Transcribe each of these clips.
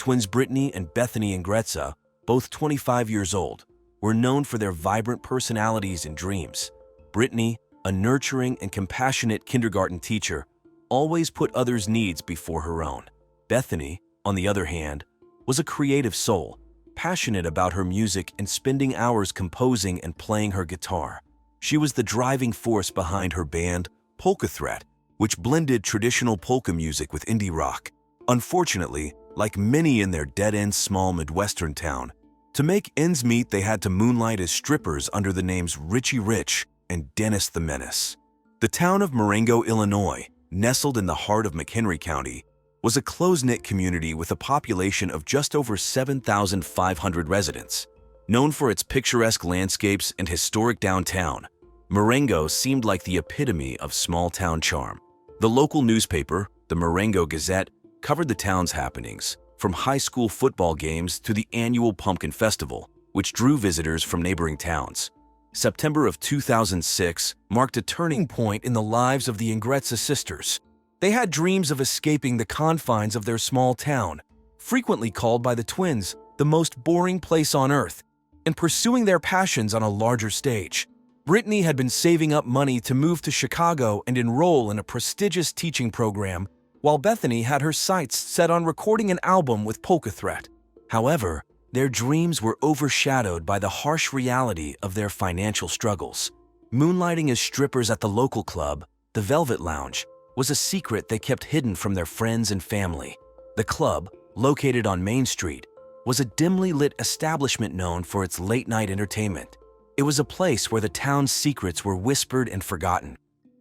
twins Brittany and Bethany Ingretza, both 25 years old, were known for their vibrant personalities and dreams. Brittany, a nurturing and compassionate kindergarten teacher, always put others' needs before her own. Bethany, on the other hand, was a creative soul, passionate about her music and spending hours composing and playing her guitar. She was the driving force behind her band, Polka Threat, which blended traditional polka music with indie rock. Unfortunately, like many in their dead-end small Midwestern town, to make ends meet they had to moonlight as strippers under the names Richie Rich and Dennis the Menace. The town of Marengo, Illinois, nestled in the heart of McHenry County, was a close-knit community with a population of just over 7,500 residents. Known for its picturesque landscapes and historic downtown, Marengo seemed like the epitome of small-town charm. The local newspaper, the Marengo Gazette, covered the town's happenings, from high school football games to the annual Pumpkin Festival, which drew visitors from neighboring towns. September of 2006 marked a turning point in the lives of the Ingretza sisters. They had dreams of escaping the confines of their small town, frequently called by the twins the most boring place on earth, and pursuing their passions on a larger stage. Brittany had been saving up money to move to Chicago and enroll in a prestigious teaching program, while Bethany had her sights set on recording an album with Polka Threat. However, their dreams were overshadowed by the harsh reality of their financial struggles. Moonlighting as strippers at the local club, the Velvet Lounge, was a secret they kept hidden from their friends and family. The club, located on Main Street, was a dimly lit establishment known for its late-night entertainment. It was a place where the town's secrets were whispered and forgotten,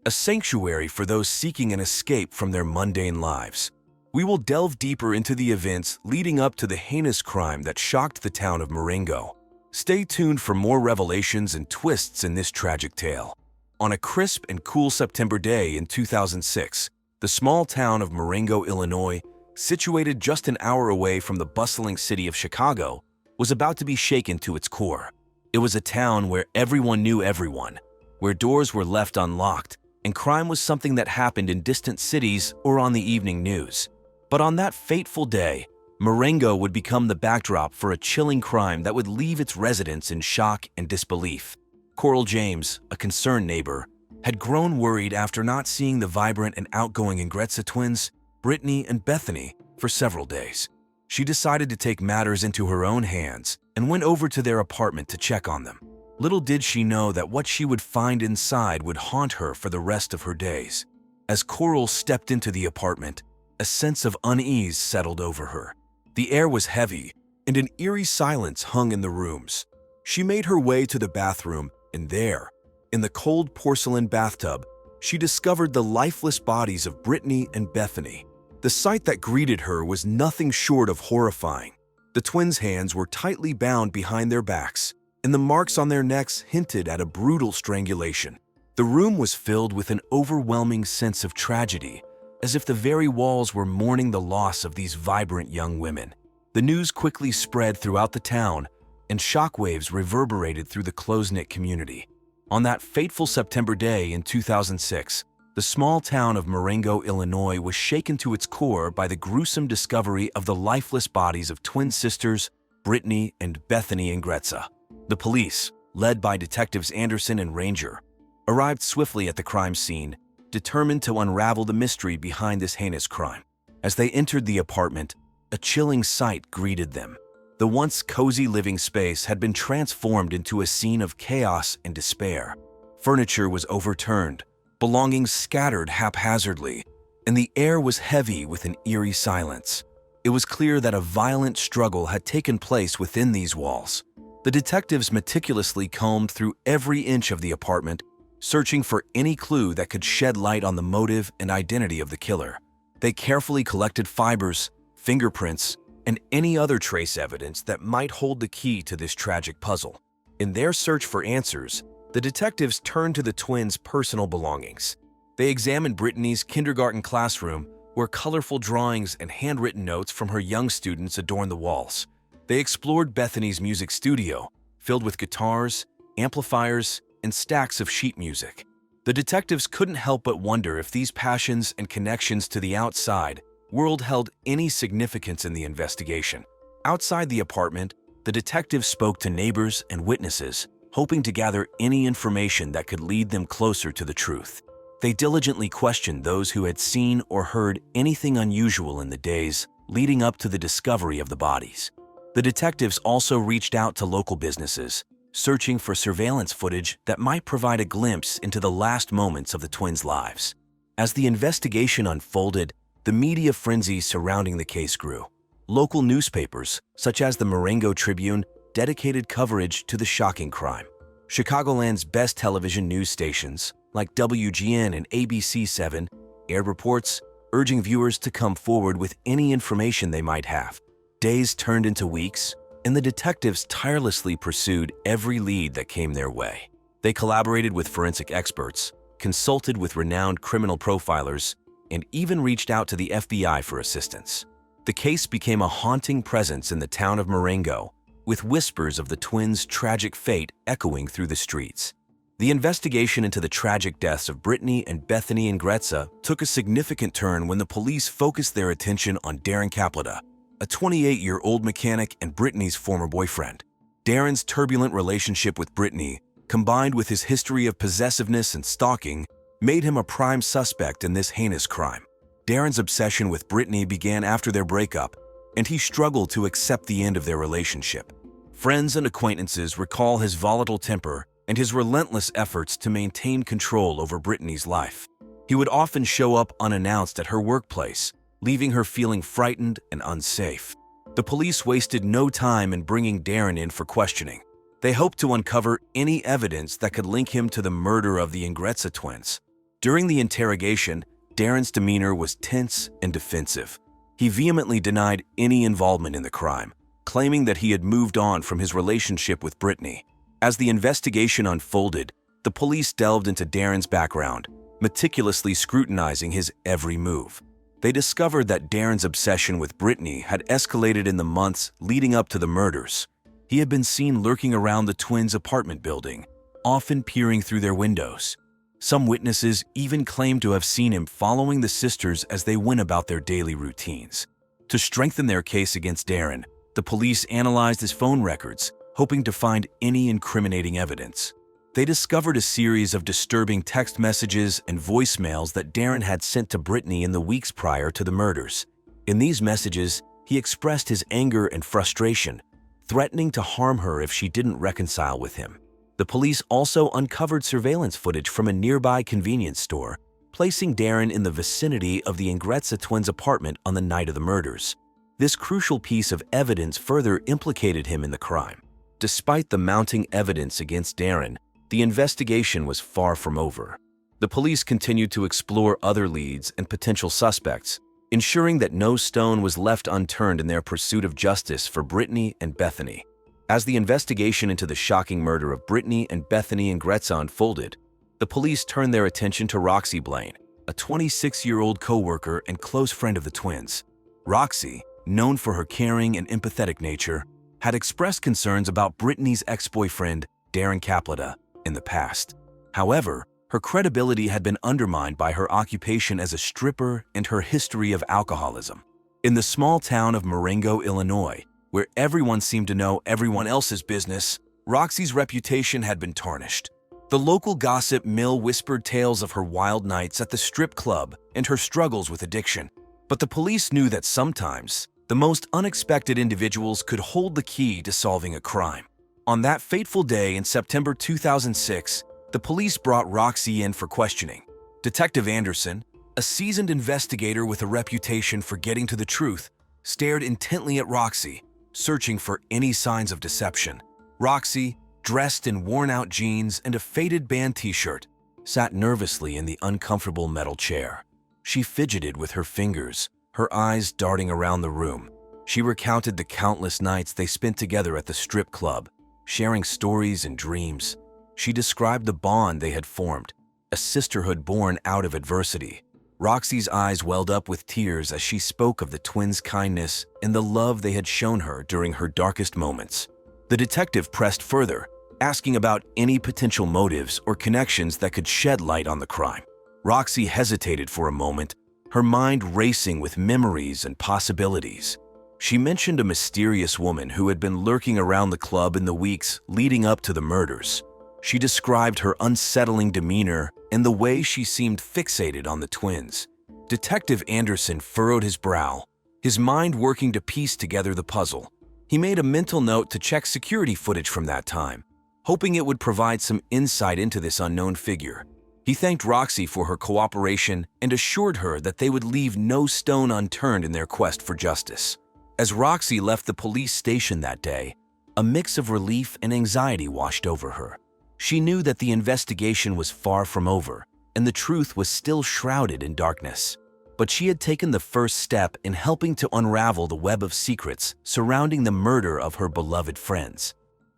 a sanctuary for those seeking an escape from their mundane lives. We will delve deeper into the events leading up to the heinous crime that shocked the town of Marengo. Stay tuned for more revelations and twists in this tragic tale. On a crisp and cool September day in 2006, the small town of Marengo, Illinois, situated just an hour away from the bustling city of Chicago, was about to be shaken to its core. It was a town where everyone knew everyone, where doors were left unlocked, and crime was something that happened in distant cities or on the evening news. But on that fateful day, Marengo would become the backdrop for a chilling crime that would leave its residents in shock and disbelief. Coral James, a concerned neighbor, had grown worried after not seeing the vibrant and outgoing Ingretza twins, Brittany and Bethany, for several days. She decided to take matters into her own hands and went over to their apartment to check on them. Little did she know that what she would find inside would haunt her for the rest of her days. As Coral stepped into the apartment, a sense of unease settled over her. The air was heavy, and an eerie silence hung in the rooms. She made her way to the bathroom, and there, in the cold porcelain bathtub, she discovered the lifeless bodies of Brittany and Bethany. The sight that greeted her was nothing short of horrifying. The twins' hands were tightly bound behind their backs, and the marks on their necks hinted at a brutal strangulation. The room was filled with an overwhelming sense of tragedy, as if the very walls were mourning the loss of these vibrant young women. The news quickly spread throughout the town, and shockwaves reverberated through the close-knit community. On that fateful September day in 2006, the small town of Marengo, Illinois was shaken to its core by the gruesome discovery of the lifeless bodies of twin sisters Brittany and Bethany Ingretza. The police, led by Detectives Anderson and Ranger, arrived swiftly at the crime scene, determined to unravel the mystery behind this heinous crime. As they entered the apartment, a chilling sight greeted them. The once cozy living space had been transformed into a scene of chaos and despair. Furniture was overturned, belongings scattered haphazardly, and the air was heavy with an eerie silence. It was clear that a violent struggle had taken place within these walls. The detectives meticulously combed through every inch of the apartment, searching for any clue that could shed light on the motive and identity of the killer. They carefully collected fibers, fingerprints, and any other trace evidence that might hold the key to this tragic puzzle. In their search for answers, the detectives turned to the twins' personal belongings. They examined Brittany's kindergarten classroom, where colorful drawings and handwritten notes from her young students adorned the walls. They explored Bethany's music studio, filled with guitars, amplifiers, and stacks of sheet music. The detectives couldn't help but wonder if these passions and connections to the outside world held any significance in the investigation. Outside the apartment, the detectives spoke to neighbors and witnesses, hoping to gather any information that could lead them closer to the truth. They diligently questioned those who had seen or heard anything unusual in the days leading up to the discovery of the bodies. The detectives also reached out to local businesses, searching for surveillance footage that might provide a glimpse into the last moments of the twins' lives. As the investigation unfolded, the media frenzy surrounding the case grew. Local newspapers, such as the Marengo Tribune, dedicated coverage to the shocking crime. Chicagoland's best television news stations, like WGN and ABC7, aired reports urging viewers to come forward with any information they might have. Days turned into weeks, and the detectives tirelessly pursued every lead that came their way. They collaborated with forensic experts, consulted with renowned criminal profilers, and even reached out to the FBI for assistance. The case became a haunting presence in the town of Marengo, with whispers of the twins' tragic fate echoing through the streets. The investigation into the tragic deaths of Brittany and Bethany Ingretza took a significant turn when the police focused their attention on Darren Capletta, a 28-year-old mechanic and Brittany's former boyfriend. Darren's turbulent relationship with Brittany, combined with his history of possessiveness and stalking, made him a prime suspect in this heinous crime. Darren's obsession with Brittany began after their breakup, and he struggled to accept the end of their relationship. Friends and acquaintances recall his volatile temper and his relentless efforts to maintain control over Brittany's life. He would often show up unannounced at her workplace, leaving her feeling frightened and unsafe. The police wasted no time in bringing Darren in for questioning. They hoped to uncover any evidence that could link him to the murder of the Ingretza twins. During the interrogation, Darren's demeanor was tense and defensive. He vehemently denied any involvement in the crime, claiming that he had moved on from his relationship with Brittany. As the investigation unfolded, the police delved into Darren's background, meticulously scrutinizing his every move. They discovered that Darren's obsession with Brittany had escalated in the months leading up to the murders. He had been seen lurking around the twins' apartment building, often peering through their windows. Some witnesses even claimed to have seen him following the sisters as they went about their daily routines. To strengthen their case against Darren, the police analyzed his phone records, hoping to find any incriminating evidence. They discovered a series of disturbing text messages and voicemails that Darren had sent to Brittany in the weeks prior to the murders. In these messages, he expressed his anger and frustration, threatening to harm her if she didn't reconcile with him. The police also uncovered surveillance footage from a nearby convenience store, placing Darren in the vicinity of the Ingretza twins' apartment on the night of the murders. This crucial piece of evidence further implicated him in the crime. Despite the mounting evidence against Darren, the investigation was far from over. The police continued to explore other leads and potential suspects, ensuring that no stone was left unturned in their pursuit of justice for Brittany and Bethany. As the investigation into the shocking murder of Brittany and Bethany Ingretza unfolded, the police turned their attention to Roxy Blaine, a 26-year-old co-worker and close friend of the twins. Roxy, known for her caring and empathetic nature, had expressed concerns about Brittany's ex-boyfriend, Darren Capletta, in the past. However, her credibility had been undermined by her occupation as a stripper and her history of alcoholism. In the small town of Marengo, Illinois, where everyone seemed to know everyone else's business, Roxy's reputation had been tarnished. The local gossip mill whispered tales of her wild nights at the strip club and her struggles with addiction. But the police knew that sometimes, the most unexpected individuals could hold the key to solving a crime. On that fateful day in September 2006, the police brought Roxy in for questioning. Detective Anderson, a seasoned investigator with a reputation for getting to the truth, stared intently at Roxy, searching for any signs of deception. Roxy, dressed in worn-out jeans and a faded band t-shirt, sat nervously in the uncomfortable metal chair. She fidgeted with her fingers, her eyes darting around the room. She recounted the countless nights they spent together at the strip club, sharing stories and dreams. She described the bond they had formed, a sisterhood born out of adversity. Roxy's eyes welled up with tears as she spoke of the twins' kindness and the love they had shown her during her darkest moments. The detective pressed further, asking about any potential motives or connections that could shed light on the crime. Roxy hesitated for a moment, her mind racing with memories and possibilities. She mentioned a mysterious woman who had been lurking around the club in the weeks leading up to the murders. She described her unsettling demeanor and the way she seemed fixated on the twins. Detective Anderson furrowed his brow, his mind working to piece together the puzzle. He made a mental note to check security footage from that time, hoping it would provide some insight into this unknown figure. He thanked Roxy for her cooperation and assured her that they would leave no stone unturned in their quest for justice. As Roxy left the police station that day, a mix of relief and anxiety washed over her. She knew that the investigation was far from over, and the truth was still shrouded in darkness. But she had taken the first step in helping to unravel the web of secrets surrounding the murder of her beloved friends.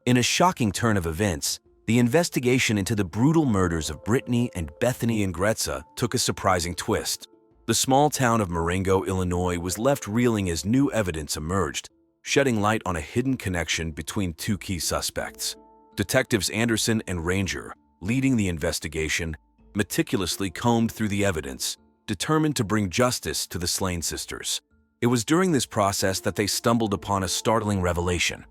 In a shocking turn of events, the investigation into the brutal murders of Brittany and Bethany Ingretsa took a surprising twist. The small town of Marengo, Illinois was left reeling as new evidence emerged, shedding light on a hidden connection between two key suspects. Detectives Anderson and Ranger, leading the investigation, meticulously combed through the evidence, determined to bring justice to the slain sisters. It was during this process that they stumbled upon a startling revelation.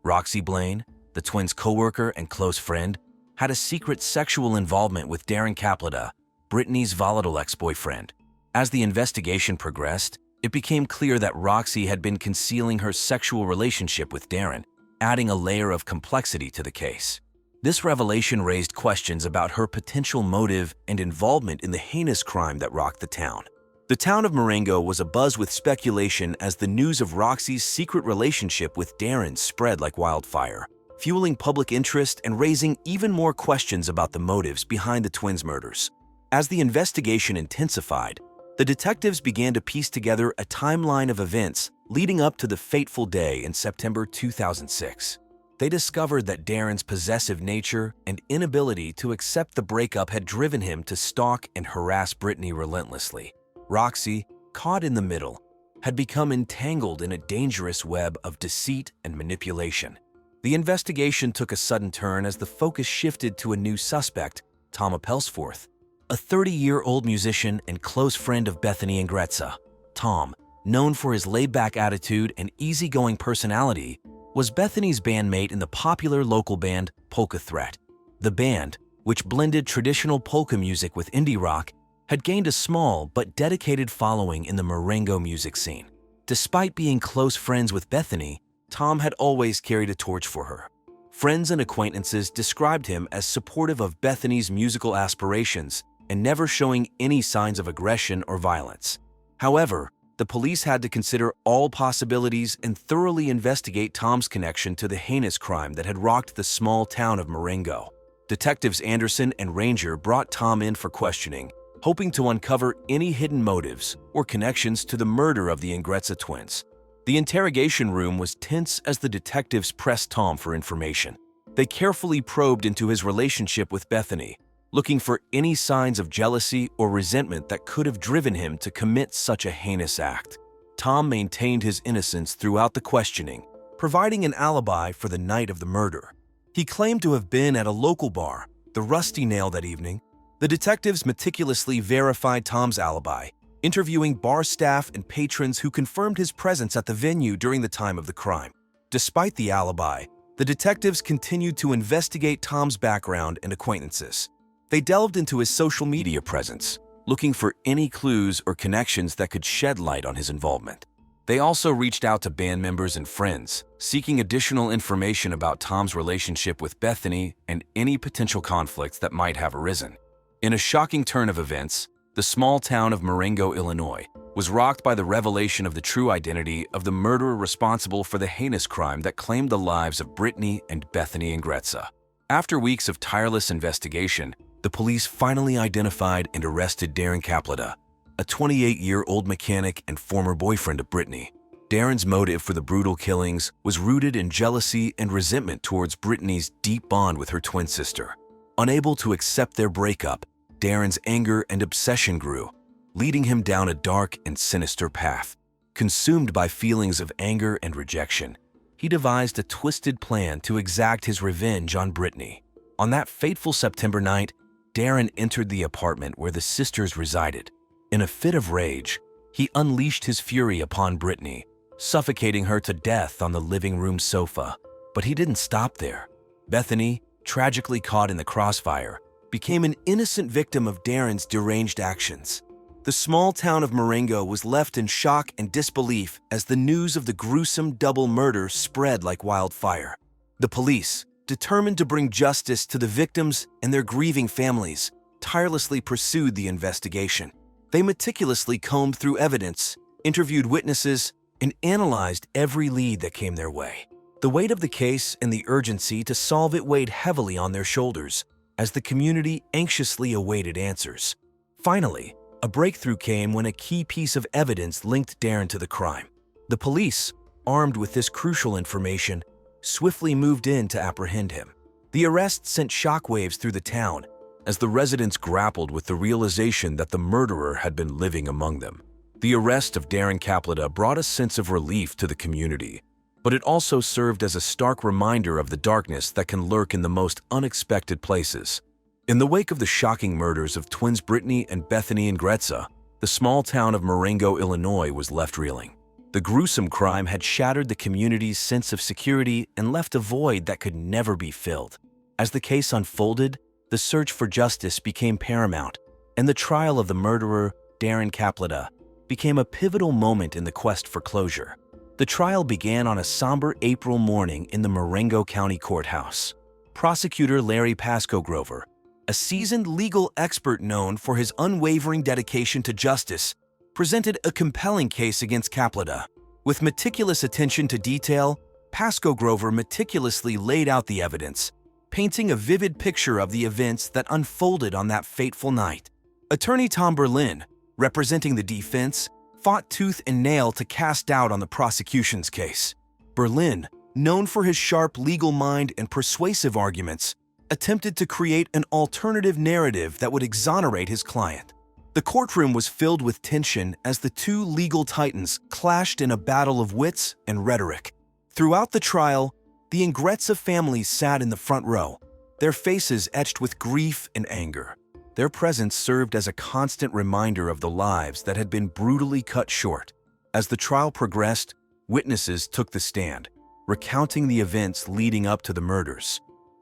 Roxy Blaine, the twins' co-worker and close friend, had a secret sexual involvement with Darren Capletta, Brittany's volatile ex-boyfriend. As the investigation progressed, it became clear that Roxy had been concealing her sexual relationship with Darren, adding a layer of complexity to the case. This revelation raised questions about her potential motive and involvement in the heinous crime that rocked the town. The town of Marengo was abuzz with speculation as the news of Roxy's secret relationship with Darren spread like wildfire, fueling public interest and raising even more questions about the motives behind the twins' murders. As the investigation intensified, the detectives began to piece together a timeline of events leading up to the fateful day in September 2006. They discovered that Darren's possessive nature and inability to accept the breakup had driven him to stalk and harass Brittany relentlessly. Roxy, caught in the middle, had become entangled in a dangerous web of deceit and manipulation. The investigation took a sudden turn as the focus shifted to a new suspect, Tom Appelsforth, a 30-year-old musician and close friend of Bethany Ingretsa. Tom, known for his laid-back attitude and easygoing personality, was Bethany's bandmate in the popular local band Polka Threat. The band, which blended traditional polka music with indie rock, had gained a small but dedicated following in the Marengo music scene. Despite being close friends with Bethany, Tom had always carried a torch for her. Friends and acquaintances described him as supportive of Bethany's musical aspirations and never showing any signs of aggression or violence. However, the police had to consider all possibilities and thoroughly investigate Tom's connection to the heinous crime that had rocked the small town of Marengo. Detectives Anderson and Ranger brought Tom in for questioning, hoping to uncover any hidden motives or connections to the murder of the Ingretsa twins. The interrogation room was tense as the detectives pressed Tom for information. They carefully probed into his relationship with Bethany, looking for any signs of jealousy or resentment that could have driven him to commit such a heinous act. Tom maintained his innocence throughout the questioning, providing an alibi for the night of the murder. He claimed to have been at a local bar, the Rusty Nail, that evening. The detectives meticulously verified Tom's alibi, interviewing bar staff and patrons who confirmed his presence at the venue during the time of the crime. Despite the alibi, the detectives continued to investigate Tom's background and acquaintances. They delved into his social media presence, looking for any clues or connections that could shed light on his involvement. They also reached out to band members and friends, seeking additional information about Tom's relationship with Bethany and any potential conflicts that might have arisen. In a shocking turn of events, the small town of Marengo, Illinois, was rocked by the revelation of the true identity of the murderer responsible for the heinous crime that claimed the lives of Brittany and Bethany Ingretsa. After weeks of tireless investigation, the police finally identified and arrested Darren Capletta, a 28-year-old mechanic and former boyfriend of Brittany. Darren's motive for the brutal killings was rooted in jealousy and resentment towards Brittany's deep bond with her twin sister. Unable to accept their breakup, Darren's anger and obsession grew, leading him down a dark and sinister path. Consumed by feelings of anger and rejection, he devised a twisted plan to exact his revenge on Brittany. On that fateful September night, Darren entered the apartment where the sisters resided. In a fit of rage, he unleashed his fury upon Brittany, suffocating her to death on the living room sofa. But he didn't stop there. Bethany, tragically caught in the crossfire, became an innocent victim of Darren's deranged actions. The small town of Marengo was left in shock and disbelief as the news of the gruesome double murder spread like wildfire. The police, determined to bring justice to the victims and their grieving families, tirelessly pursued the investigation. They meticulously combed through evidence, interviewed witnesses, and analyzed every lead that came their way. The weight of the case and the urgency to solve it weighed heavily on their shoulders as the community anxiously awaited answers. Finally, a breakthrough came when a key piece of evidence linked Darren to the crime. The police, armed with this crucial information, swiftly moved in to apprehend him. The arrest sent shockwaves through the town as the residents grappled with the realization that the murderer had been living among them. The arrest of Darren Capletta brought a sense of relief to the community, but it also served as a stark reminder of the darkness that can lurk in the most unexpected places. In the wake of the shocking murders of twins Brittany and Bethany Ingretsa, the small town of Marengo, Illinois was left reeling. The gruesome crime had shattered the community's sense of security and left a void that could never be filled. As the case unfolded, the search for justice became paramount, and the trial of the murderer, Darren Capletta, became a pivotal moment in the quest for closure. The trial began on a somber April morning in the Marengo County Courthouse. Prosecutor Larry Pascoe-Grover, a seasoned legal expert known for his unwavering dedication to justice, presented a compelling case against Capletta. With meticulous attention to detail, Pascoe-Grover meticulously laid out the evidence, painting a vivid picture of the events that unfolded on that fateful night. Attorney Tom Berlin, representing the defense, fought tooth and nail to cast doubt on the prosecution's case. Berlin, known for his sharp legal mind and persuasive arguments, attempted to create an alternative narrative that would exonerate his client. The courtroom was filled with tension as the two legal titans clashed in a battle of wits and rhetoric. Throughout the trial, the Ingretsa families sat in the front row, their faces etched with grief and anger. Their presence served as a constant reminder of the lives that had been brutally cut short. As the trial progressed, witnesses took the stand, recounting the events leading up to the murders.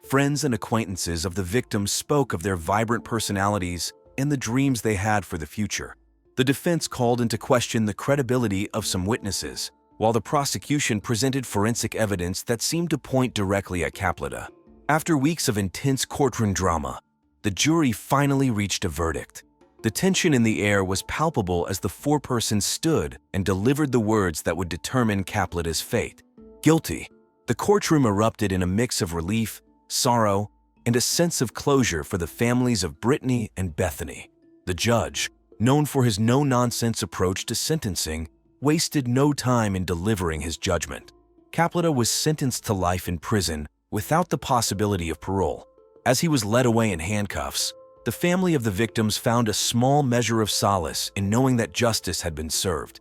Friends and acquaintances of the victims spoke of their vibrant personalities and the dreams they had for the future. The defense called into question the credibility of some witnesses, while the prosecution presented forensic evidence that seemed to point directly at Capletta. After weeks of intense courtroom drama, the jury finally reached a verdict. The tension in the air was palpable as the foreperson stood and delivered the words that would determine Capletta's fate. Guilty. The courtroom erupted in a mix of relief, sorrow, and a sense of closure for the families of Brittany and Bethany. The judge, known for his no-nonsense approach to sentencing, wasted no time in delivering his judgment. Capletta was sentenced to life in prison without the possibility of parole. As he was led away in handcuffs, the family of the victims found a small measure of solace in knowing that justice had been served.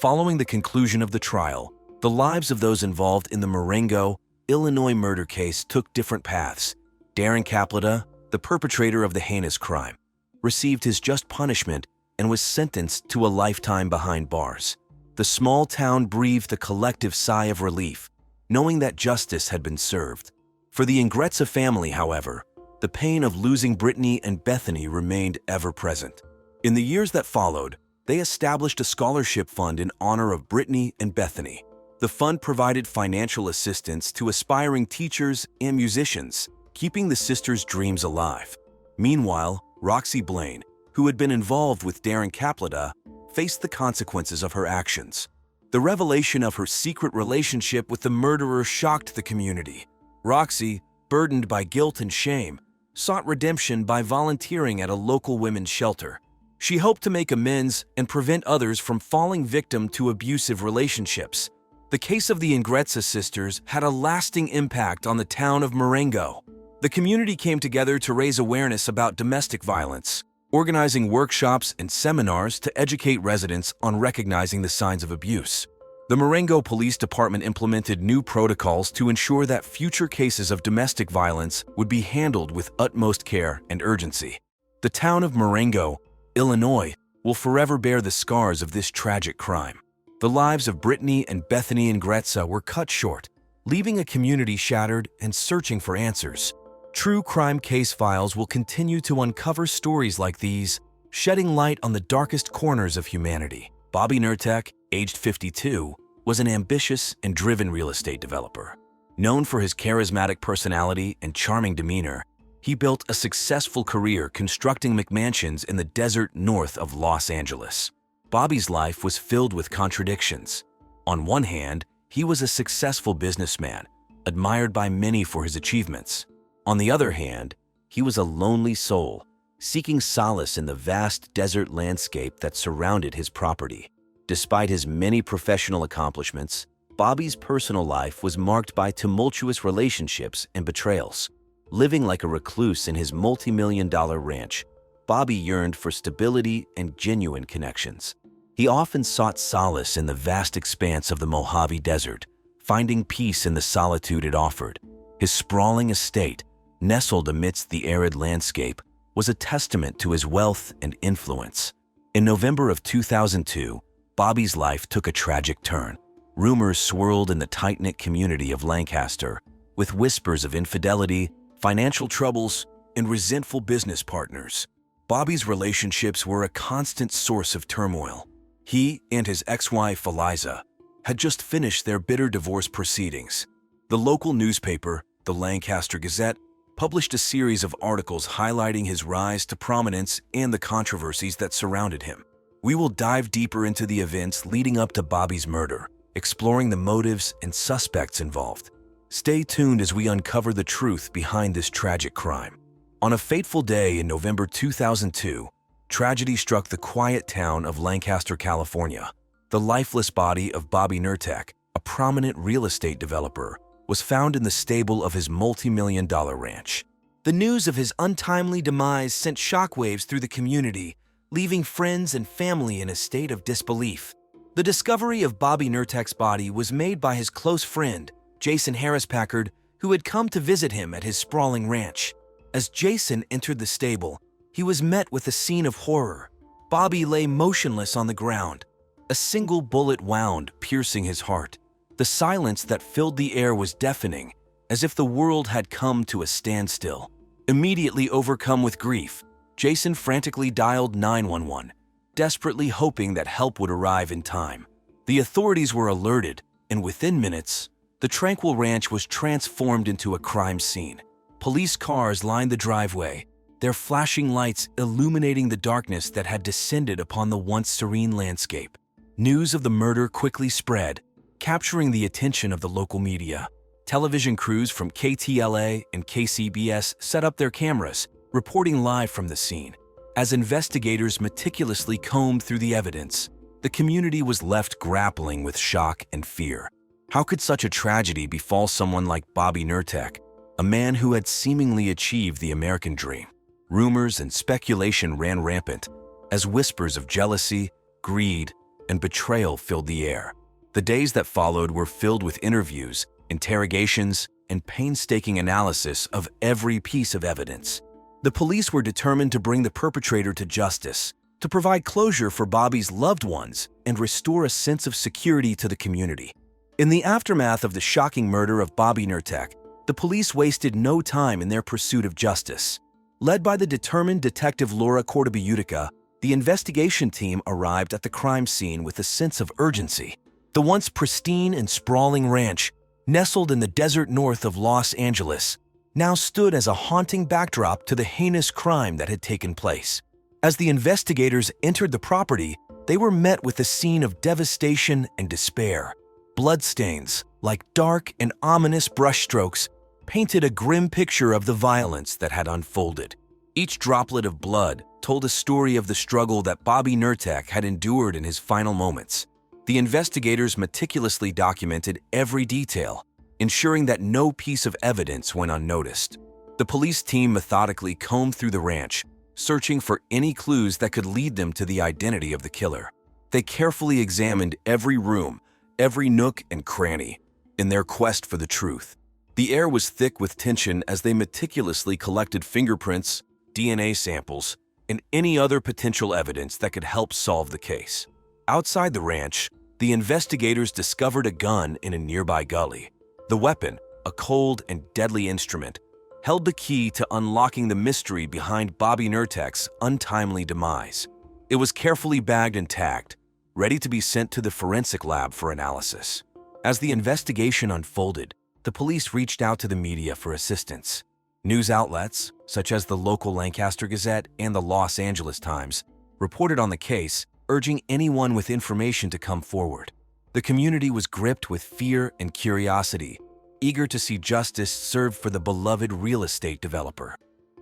Following the conclusion of the trial, the lives of those involved in the Marengo, Illinois murder case took different paths. Darren Capletta, the perpetrator of the heinous crime, received his just punishment and was sentenced to a lifetime behind bars. The small town breathed a collective sigh of relief, knowing that justice had been served. For the Ingretsa family, however, the pain of losing Brittany and Bethany remained ever present. In the years that followed, they established a scholarship fund in honor of Brittany and Bethany. The fund provided financial assistance to aspiring teachers and musicians, keeping the sisters' dreams alive. Meanwhile, Roxy Blaine, who had been involved with Darren Capletta, faced the consequences of her actions. The revelation of her secret relationship with the murderer shocked the community. Roxy, burdened by guilt and shame, sought redemption by volunteering at a local women's shelter. She hoped to make amends and prevent others from falling victim to abusive relationships. The case of the Ingretsa sisters had a lasting impact on the town of Marengo. The community came together to raise awareness about domestic violence, organizing workshops and seminars to educate residents on recognizing the signs of abuse. The Marengo Police Department implemented new protocols to ensure that future cases of domestic violence would be handled with utmost care and urgency. The town of Marengo, Illinois, will forever bear the scars of this tragic crime. The lives of Brittany and Bethany Ingretza were cut short, leaving a community shattered and searching for answers. True crime case files will continue to uncover stories like these, shedding light on the darkest corners of humanity. Bobby Nurtek, aged 52, was an ambitious and driven real estate developer. Known for his charismatic personality and charming demeanor, he built a successful career constructing McMansions in the desert north of Los Angeles. Bobby's life was filled with contradictions. On one hand, he was a successful businessman, admired by many for his achievements. On the other hand, he was a lonely soul, seeking solace in the vast desert landscape that surrounded his property. Despite his many professional accomplishments, Bobby's personal life was marked by tumultuous relationships and betrayals. Living like a recluse in his multi-million-dollar ranch, Bobby yearned for stability and genuine connections. He often sought solace in the vast expanse of the Mojave Desert, finding peace in the solitude it offered. His sprawling estate, nestled amidst the arid landscape, was a testament to his wealth and influence. In November of 2002, Bobby's life took a tragic turn. Rumors swirled in the tight-knit community of Lancaster, with whispers of infidelity, financial troubles, and resentful business partners. Bobby's relationships were a constant source of turmoil. He and his ex-wife, Eliza, had just finished their bitter divorce proceedings. The local newspaper, the Lancaster Gazette, published a series of articles highlighting his rise to prominence and the controversies that surrounded him. We will dive deeper into the events leading up to Bobby's murder, exploring the motives and suspects involved. Stay tuned as we uncover the truth behind this tragic crime. On a fateful day in November 2002, tragedy struck the quiet town of Lancaster, California. The lifeless body of Bobby Nurtek, a prominent real estate developer, was found in the stable of his multi-million-dollar ranch. The news of his untimely demise sent shockwaves through the community, leaving friends and family in a state of disbelief. The discovery of Bobby Nurtek's body was made by his close friend, Jason Harris Packard, who had come to visit him at his sprawling ranch. As Jason entered the stable, he was met with a scene of horror. Bobby lay motionless on the ground, a single bullet wound piercing his heart. The silence that filled the air was deafening, as if the world had come to a standstill. Immediately overcome with grief, Jason frantically dialed 911, desperately hoping that help would arrive in time. The authorities were alerted, and within minutes, the tranquil ranch was transformed into a crime scene. Police cars lined the driveway, their flashing lights illuminating the darkness that had descended upon the once serene landscape. News of the murder quickly spread, capturing the attention of the local media. Television crews from KTLA and KCBS set up their cameras, reporting live from the scene. As investigators meticulously combed through the evidence, the community was left grappling with shock and fear. How could such a tragedy befall someone like Bobby Nurtek, a man who had seemingly achieved the American dream? Rumors and speculation ran rampant, as whispers of jealousy, greed, and betrayal filled the air. The days that followed were filled with interviews, interrogations, and painstaking analysis of every piece of evidence. The police were determined to bring the perpetrator to justice, to provide closure for Bobby's loved ones and restore a sense of security to the community. In the aftermath of the shocking murder of Bobby Nurtek, the police wasted no time in their pursuit of justice. Led by the determined detective Laura Cordoba-Utica, the investigation team arrived at the crime scene with a sense of urgency. The once pristine and sprawling ranch, nestled in the desert north of Los Angeles, now stood as a haunting backdrop to the heinous crime that had taken place. As the investigators entered the property, they were met with a scene of devastation and despair. Bloodstains, like dark and ominous brushstrokes, painted a grim picture of the violence that had unfolded. Each droplet of blood told a story of the struggle that Bobby Nurtek had endured in his final moments. The investigators meticulously documented every detail, ensuring that no piece of evidence went unnoticed. The police team methodically combed through the ranch, searching for any clues that could lead them to the identity of the killer. They carefully examined every room, every nook and cranny, in their quest for the truth. The air was thick with tension as they meticulously collected fingerprints, DNA samples, and any other potential evidence that could help solve the case. Outside the ranch, the investigators discovered a gun in a nearby gully. The weapon, a cold and deadly instrument, held the key to unlocking the mystery behind Bobby Nurtek's untimely demise. It was carefully bagged and tagged, ready to be sent to the forensic lab for analysis. As the investigation unfolded, the police reached out to the media for assistance. News outlets, such as the local Lancaster Gazette and the Los Angeles Times, reported on the case, urging anyone with information to come forward. The community was gripped with fear and curiosity, eager to see justice served for the beloved real estate developer.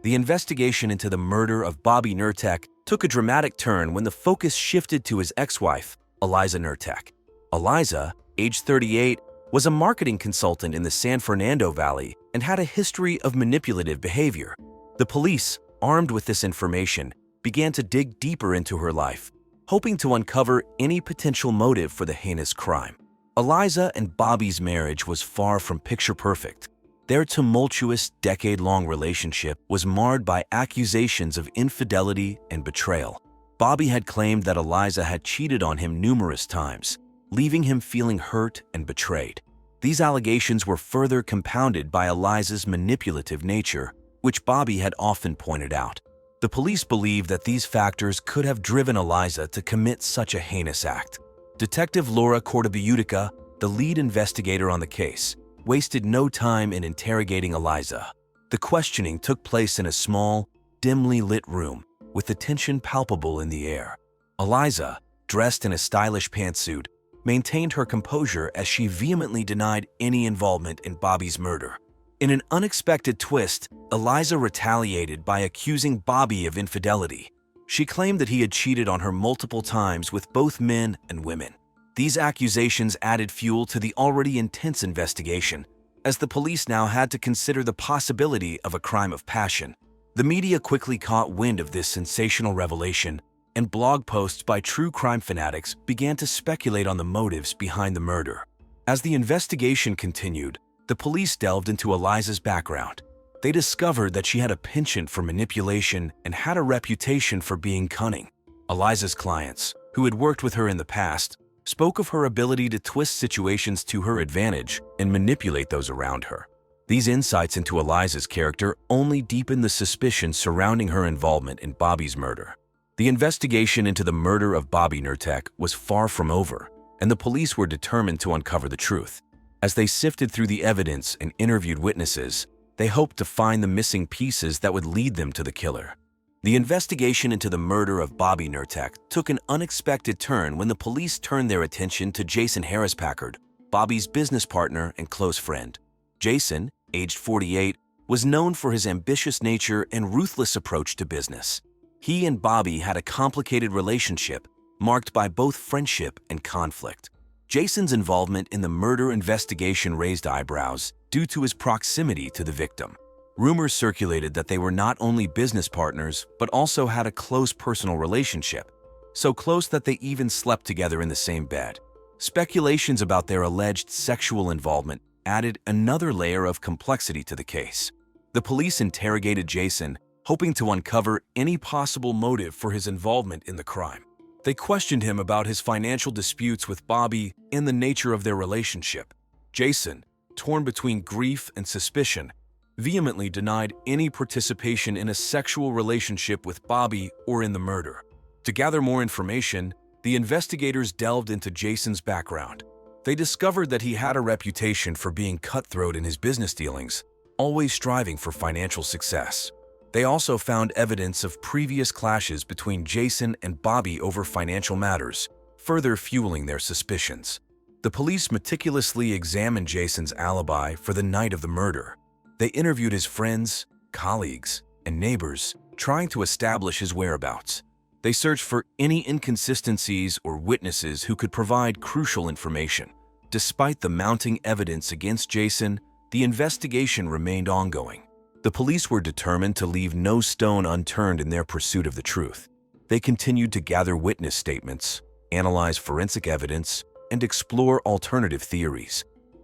The investigation into the murder of Bobby Nurtek took a dramatic turn when the focus shifted to his ex-wife, Eliza Nurtek. Eliza, age 38, was a marketing consultant in the San Fernando Valley and had a history of manipulative behavior. The police, armed with this information, began to dig deeper into her life, hoping to uncover any potential motive for the heinous crime. Eliza and Bobby's marriage was far from picture-perfect. Their tumultuous, decade-long relationship was marred by accusations of infidelity and betrayal. Bobby had claimed that Eliza had cheated on him numerous times, leaving him feeling hurt and betrayed. These allegations were further compounded by Eliza's manipulative nature, which Bobby had often pointed out. The police believed that these factors could have driven Eliza to commit such a heinous act. Detective Laura Cortabiutica, the lead investigator on the case, wasted no time in interrogating Eliza. The questioning took place in a small, dimly lit room, with the tension palpable in the air. Eliza, dressed in a stylish pantsuit, maintained her composure as she vehemently denied any involvement in Bobby's murder. In an unexpected twist, Eliza retaliated by accusing Bobby of infidelity. She claimed that he had cheated on her multiple times with both men and women. These accusations added fuel to the already intense investigation, as the police now had to consider the possibility of a crime of passion. The media quickly caught wind of this sensational revelation, and blog posts by true crime fanatics began to speculate on the motives behind the murder. As the investigation continued, the police delved into Eliza's background. They discovered that she had a penchant for manipulation and had a reputation for being cunning. Eliza's clients, who had worked with her in the past, spoke of her ability to twist situations to her advantage and manipulate those around her. These insights into Eliza's character only deepened the suspicion surrounding her involvement in Bobby's murder. The investigation into the murder of Bobby Nurtek was far from over, and the police were determined to uncover the truth. As they sifted through the evidence and interviewed witnesses, they hoped to find the missing pieces that would lead them to the killer. The investigation into the murder of Bobby Nurtek took an unexpected turn when the police turned their attention to Jason Harris-Packard, Bobby's business partner and close friend. Jason, aged 48, was known for his ambitious nature and ruthless approach to business. He and Bobby had a complicated relationship marked by both friendship and conflict. Jason's involvement in the murder investigation raised eyebrows due to his proximity to the victim. Rumors circulated that they were not only business partners, but also had a close personal relationship, so close that they even slept together in the same bed. Speculations about their alleged sexual involvement added another layer of complexity to the case. The police interrogated Jason, hoping to uncover any possible motive for his involvement in the crime. They questioned him about his financial disputes with Bobby and the nature of their relationship. Jason, torn between grief and suspicion, vehemently denied any participation in a sexual relationship with Bobby or in the murder. To gather more information, the investigators delved into Jason's background. They discovered that he had a reputation for being cutthroat in his business dealings, always striving for financial success. They also found evidence of previous clashes between Jason and Bobby over financial matters, further fueling their suspicions. The police meticulously examined Jason's alibi for the night of the murder. They interviewed his friends, colleagues, and neighbors, trying to establish his whereabouts. They searched for any inconsistencies or witnesses who could provide crucial information. Despite the mounting evidence against Jason, the investigation remained ongoing. The police were determined to leave no stone unturned in their pursuit of the truth. They continued to gather witness statements, analyze forensic evidence, and explore alternative theories.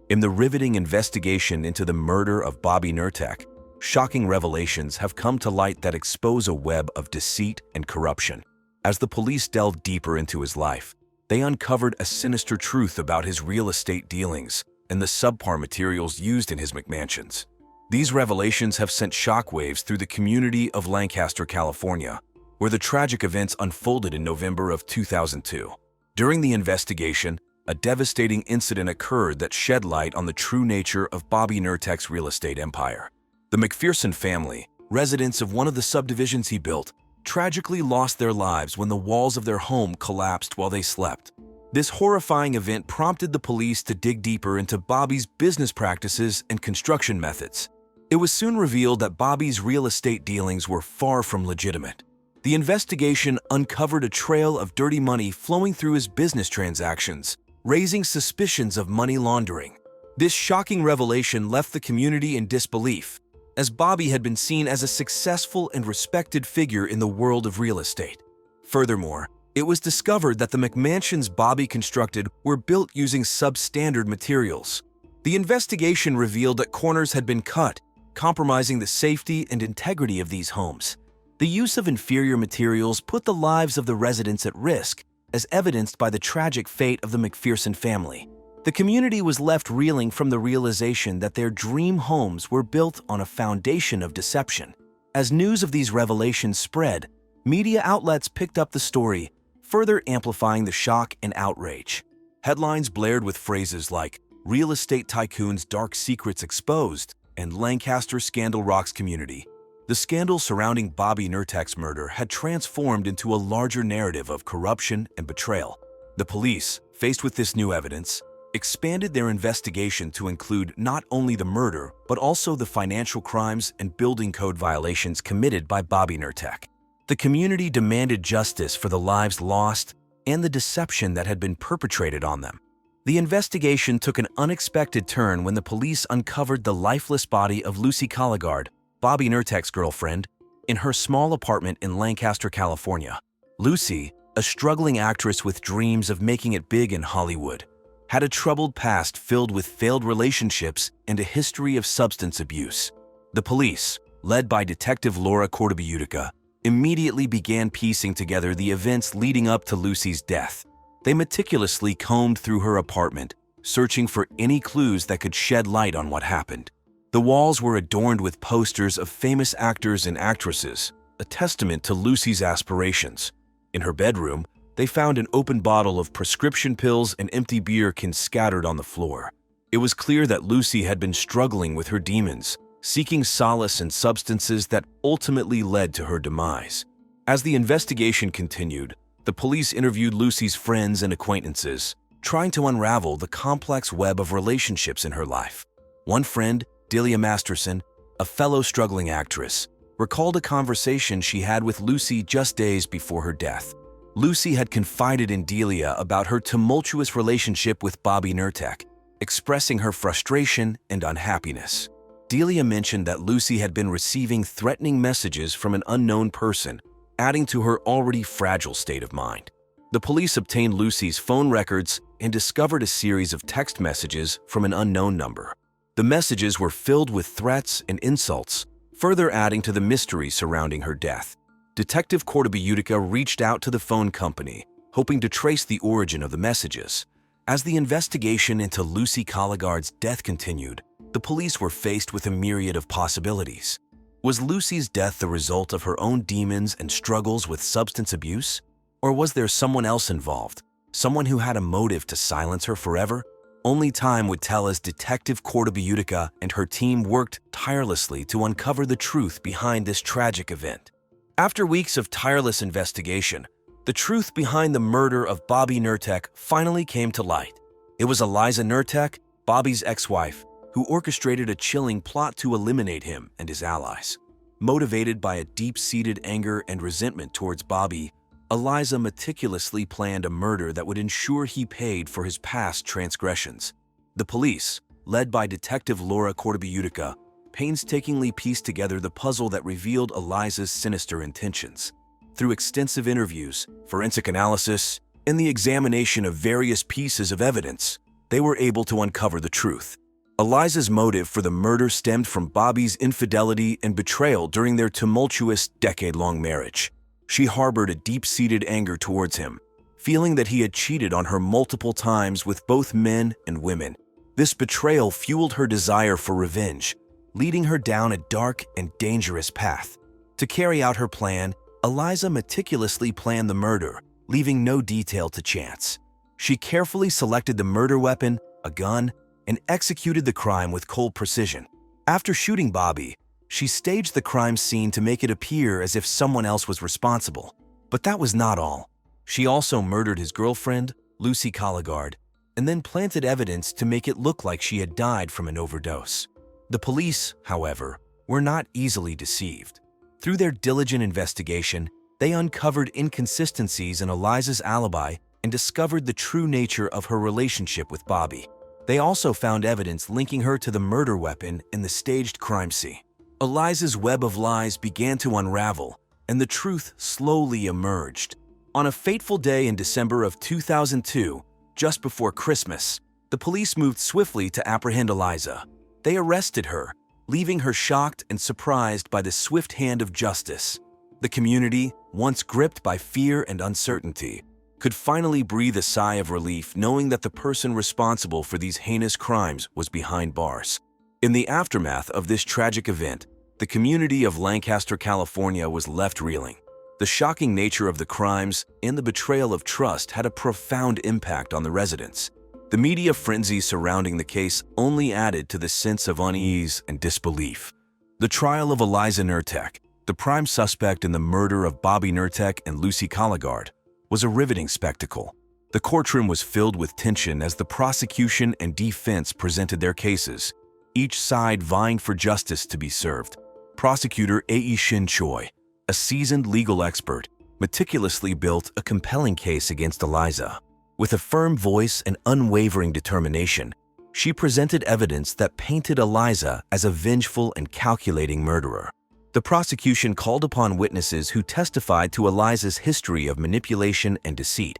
In the riveting investigation into the murder of Bobby Nurtek, shocking revelations have come to light that expose a web of deceit and corruption. As the police delved deeper into his life, they uncovered a sinister truth about his real estate dealings and the subpar materials used in his McMansions. These revelations have sent shockwaves through the community of Lancaster, California, where the tragic events unfolded in November of 2002. During the investigation, a devastating incident occurred that shed light on the true nature of Bobby Nurtek's real estate empire. The McPherson family, residents of one of the subdivisions he built, tragically lost their lives when the walls of their home collapsed while they slept. This horrifying event prompted the police to dig deeper into Bobby's business practices and construction methods. It was soon revealed that Bobby's real estate dealings were far from legitimate. The investigation uncovered a trail of dirty money flowing through his business transactions, raising suspicions of money laundering. This shocking revelation left the community in disbelief, as Bobby had been seen as a successful and respected figure in the world of real estate. Furthermore, it was discovered that the McMansions Bobby constructed were built using substandard materials. The investigation revealed that corners had been cut, compromising the safety and integrity of these homes. The use of inferior materials put the lives of the residents at risk, as evidenced by the tragic fate of the McPherson family. The community was left reeling from the realization that their dream homes were built on a foundation of deception. As news of these revelations spread, media outlets picked up the story, further amplifying the shock and outrage. Headlines blared with phrases like, "Real estate tycoon's dark secrets exposed," and "Lancaster scandal rocks community." The scandal surrounding Bobby Nurtek's murder had transformed into a larger narrative of corruption and betrayal. The police, faced with this new evidence, expanded their investigation to include not only the murder, but also the financial crimes and building code violations committed by Bobby Nurtek. The community demanded justice for the lives lost and the deception that had been perpetrated on them. The investigation took an unexpected turn when the police uncovered the lifeless body of Lucy Colligard, Bobby Nurtek's girlfriend, in her small apartment in Lancaster, California. Lucy, a struggling actress with dreams of making it big in Hollywood, had a troubled past filled with failed relationships and a history of substance abuse. The police, led by Detective Laura Cordobiutica, immediately began piecing together the events leading up to Lucy's death. They meticulously combed through her apartment, searching for any clues that could shed light on what happened. The walls were adorned with posters of famous actors and actresses, a testament to Lucy's aspirations. In her bedroom, they found an open bottle of prescription pills and empty beer cans scattered on the floor. It was clear that Lucy had been struggling with her demons, seeking solace in substances that ultimately led to her demise. As the investigation continued, the police interviewed Lucy's friends and acquaintances, trying to unravel the complex web of relationships in her life. One friend, Delia Masterson, a fellow struggling actress, recalled a conversation she had with Lucy just days before her death. Lucy had confided in Delia about her tumultuous relationship with Bobby Nurtek, expressing her frustration and unhappiness. Delia mentioned that Lucy had been receiving threatening messages from an unknown person, adding to her already fragile state of mind. The police obtained Lucy's phone records and discovered a series of text messages from an unknown number. The messages were filled with threats and insults, further adding to the mystery surrounding her death. Detective Cordobiutica reached out to the phone company, hoping to trace the origin of the messages. As the investigation into Lucy Colligard's death continued, the police were faced with a myriad of possibilities. Was Lucy's death the result of her own demons and struggles with substance abuse? Or was there someone else involved, someone who had a motive to silence her forever? Only time would tell, as Detective Cordobiutica and her team worked tirelessly to uncover the truth behind this tragic event. After weeks of tireless investigation, the truth behind the murder of Bobby Nurtek finally came to light. It was Eliza Nurtek, Bobby's ex-wife, who orchestrated a chilling plot to eliminate him and his allies. Motivated by a deep-seated anger and resentment towards Bobby, Eliza meticulously planned a murder that would ensure he paid for his past transgressions. The police, led by Detective Laura Cordobiutica, painstakingly pieced together the puzzle that revealed Eliza's sinister intentions. Through extensive interviews, forensic analysis, and the examination of various pieces of evidence, they were able to uncover the truth. Eliza's motive for the murder stemmed from Bobby's infidelity and betrayal during their tumultuous, decade-long marriage. She harbored a deep-seated anger towards him, feeling that he had cheated on her multiple times with both men and women. This betrayal fueled her desire for revenge, leading her down a dark and dangerous path. To carry out her plan, Eliza meticulously planned the murder, leaving no detail to chance. She carefully selected the murder weapon, a gun, and executed the crime with cold precision. After shooting Bobby, she staged the crime scene to make it appear as if someone else was responsible. But that was not all. She also murdered his girlfriend, Lucy Colligard, and then planted evidence to make it look like she had died from an overdose. The police, however, were not easily deceived. Through their diligent investigation, they uncovered inconsistencies in Eliza's alibi and discovered the true nature of her relationship with Bobby. They also found evidence linking her to the murder weapon and the staged crime scene. Eliza's web of lies began to unravel, and the truth slowly emerged. On a fateful day in December of 2002, just before Christmas, the police moved swiftly to apprehend Eliza. They arrested her, leaving her shocked and surprised by the swift hand of justice. The community, once gripped by fear and uncertainty, could finally breathe a sigh of relief knowing that the person responsible for these heinous crimes was behind bars. In the aftermath of this tragic event, the community of Lancaster, California was left reeling. The shocking nature of the crimes and the betrayal of trust had a profound impact on the residents. The media frenzy surrounding the case only added to the sense of unease and disbelief. The trial of Eliza Nurtek, the prime suspect in the murder of Bobby Nurtek and Lucy Colligard, was a riveting spectacle. The courtroom was filled with tension as the prosecution and defense presented their cases, each side vying for justice to be served. Prosecutor A.E. Shin Choi, a seasoned legal expert, meticulously built a compelling case against Eliza. With a firm voice and unwavering determination, she presented evidence that painted Eliza as a vengeful and calculating murderer. The prosecution called upon witnesses who testified to Eliza's history of manipulation and deceit,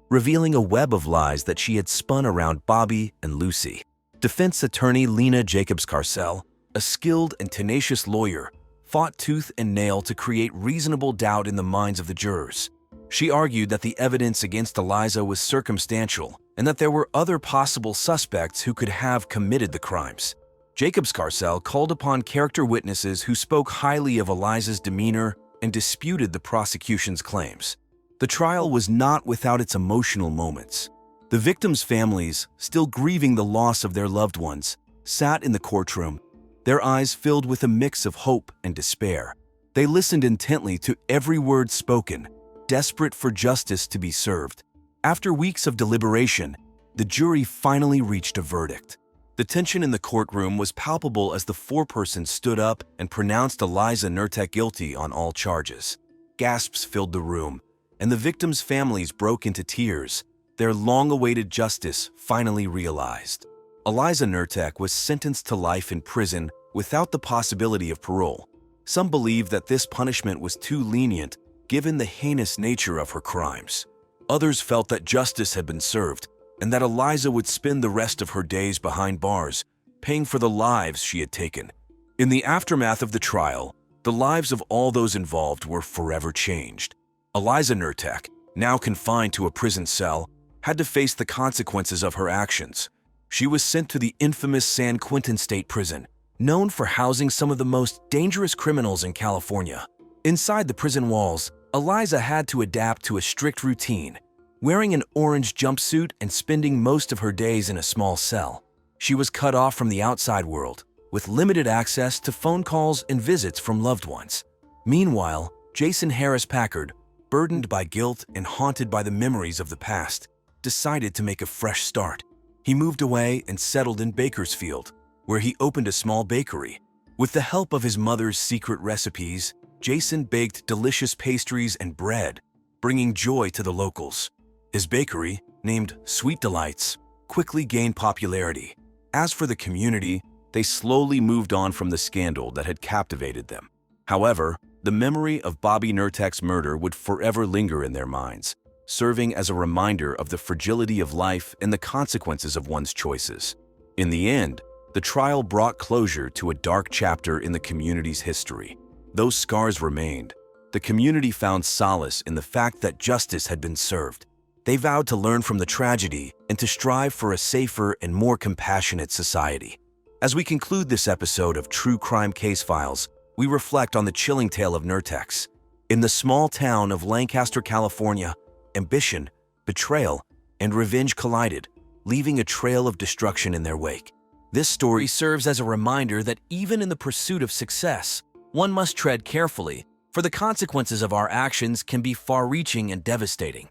revealing a web of lies that she had spun around Bobby and Lucy. Defense attorney Lena Jacobs-Carcel, a skilled and tenacious lawyer, fought tooth and nail to create reasonable doubt in the minds of the jurors. She argued that the evidence against Eliza was circumstantial and that there were other possible suspects who could have committed the crimes. Jacobs-Carcel called upon character witnesses who spoke highly of Eliza's demeanor and disputed the prosecution's claims. The trial was not without its emotional moments. The victims' families, still grieving the loss of their loved ones, sat in the courtroom, their eyes filled with a mix of hope and despair. They listened intently to every word spoken, desperate for justice to be served. After weeks of deliberation, the jury finally reached a verdict. The tension in the courtroom was palpable as the foreperson stood up and pronounced Eliza Nurtek guilty on all charges. Gasps filled the room, and the victims' families broke into tears, their long-awaited justice finally realized. Eliza Nurtek was sentenced to life in prison without the possibility of parole. Some believed that this punishment was too lenient given the heinous nature of her crimes. Others felt that justice had been served and that Eliza would spend the rest of her days behind bars, paying for the lives she had taken. In the aftermath of the trial, the lives of all those involved were forever changed. Eliza Nurtek, now confined to a prison cell, had to face the consequences of her actions. She was sent to the infamous San Quentin State Prison, known for housing some of the most dangerous criminals in California. Inside the prison walls, Eliza had to adapt to a strict routine, wearing an orange jumpsuit and spending most of her days in a small cell. She was cut off from the outside world, with limited access to phone calls and visits from loved ones. Meanwhile, Jason Harris Packard, burdened by guilt and haunted by the memories of the past, decided to make a fresh start. He moved away and settled in Bakersfield, where he opened a small bakery. With the help of his mother's secret recipes, Jason baked delicious pastries and bread, bringing joy to the locals. His bakery, named Sweet Delights, quickly gained popularity. As for the community, they slowly moved on from the scandal that had captivated them. However, the memory of Bobby Nurtek's murder would forever linger in their minds, serving as a reminder of the fragility of life and the consequences of one's choices. In the end, The trial brought closure to a dark chapter in the community's history. Those scars remained. The community found solace in the fact that justice had been served. They vowed to learn from the tragedy and to strive for a safer and more compassionate society. As we conclude this episode of True Crime Case Files, we reflect on the chilling tale of Nurtex. In the small town of Lancaster, California, ambition, betrayal, and revenge collided, leaving a trail of destruction in their wake. This story serves as a reminder that even in the pursuit of success, one must tread carefully, for the consequences of our actions can be far-reaching and devastating.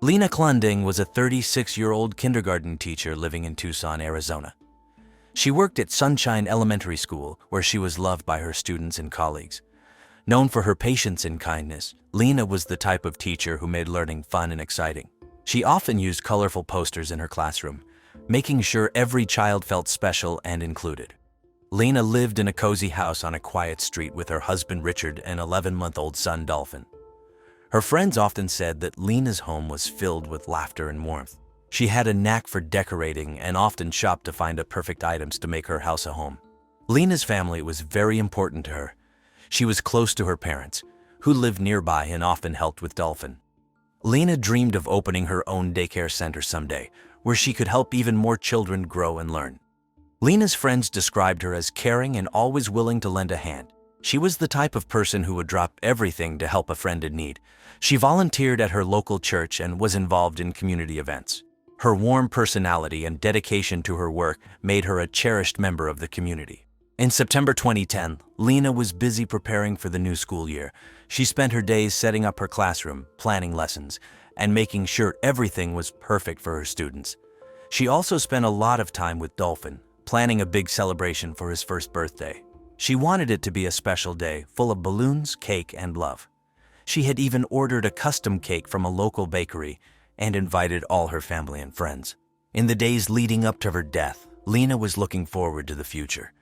Lena Klunding was a 36-year-old kindergarten teacher living in Tucson, Arizona. She worked at Sunshine Elementary School, where she was loved by her students and colleagues. Known for her patience and kindness, Lena was the type of teacher who made learning fun and exciting. She often used colorful posters in her classroom, making sure every child felt special and included. Lena lived in a cozy house on a quiet street with her husband Richard and 11-month-old son Dolphin. Her friends often said that Lena's home was filled with laughter and warmth. She had a knack for decorating and often shopped to find perfect items to make her house a home. Lena's family was very important to her. She was close to her parents, who lived nearby and often helped with Dolphin. Lena dreamed of opening her own daycare center someday, where she could help even more children grow and learn. Lena's friends described her as caring and always willing to lend a hand. She was the type of person who would drop everything to help a friend in need. She volunteered at her local church and was involved in community events. Her warm personality and dedication to her work made her a cherished member of the community. In September 2010, Lena was busy preparing for the new school year. She spent her days setting up her classroom, planning lessons, and making sure everything was perfect for her students. She also spent a lot of time with Dolphin, planning a big celebration for his first birthday. She wanted it to be a special day, full of balloons, cake, and love. She had even ordered a custom cake from a local bakery and invited all her family and friends. In the days leading up to her death, Lena was looking forward to the future.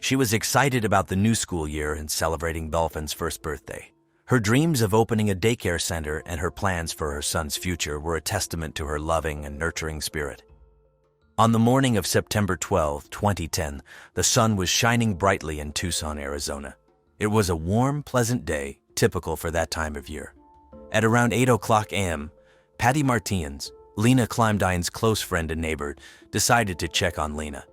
She was excited about the new school year and celebrating Dolphin's first birthday. Her dreams of opening a daycare center and her plans for her son's future were a testament to her loving and nurturing spirit. On the morning of September 12, 2010, the sun was shining brightly in Tucson, Arizona. It was a warm, pleasant day, typical for that time of year. At around 8:00 a.m., Patty Martins, Lena Kleindine's close friend and neighbor, decided to check on Lena.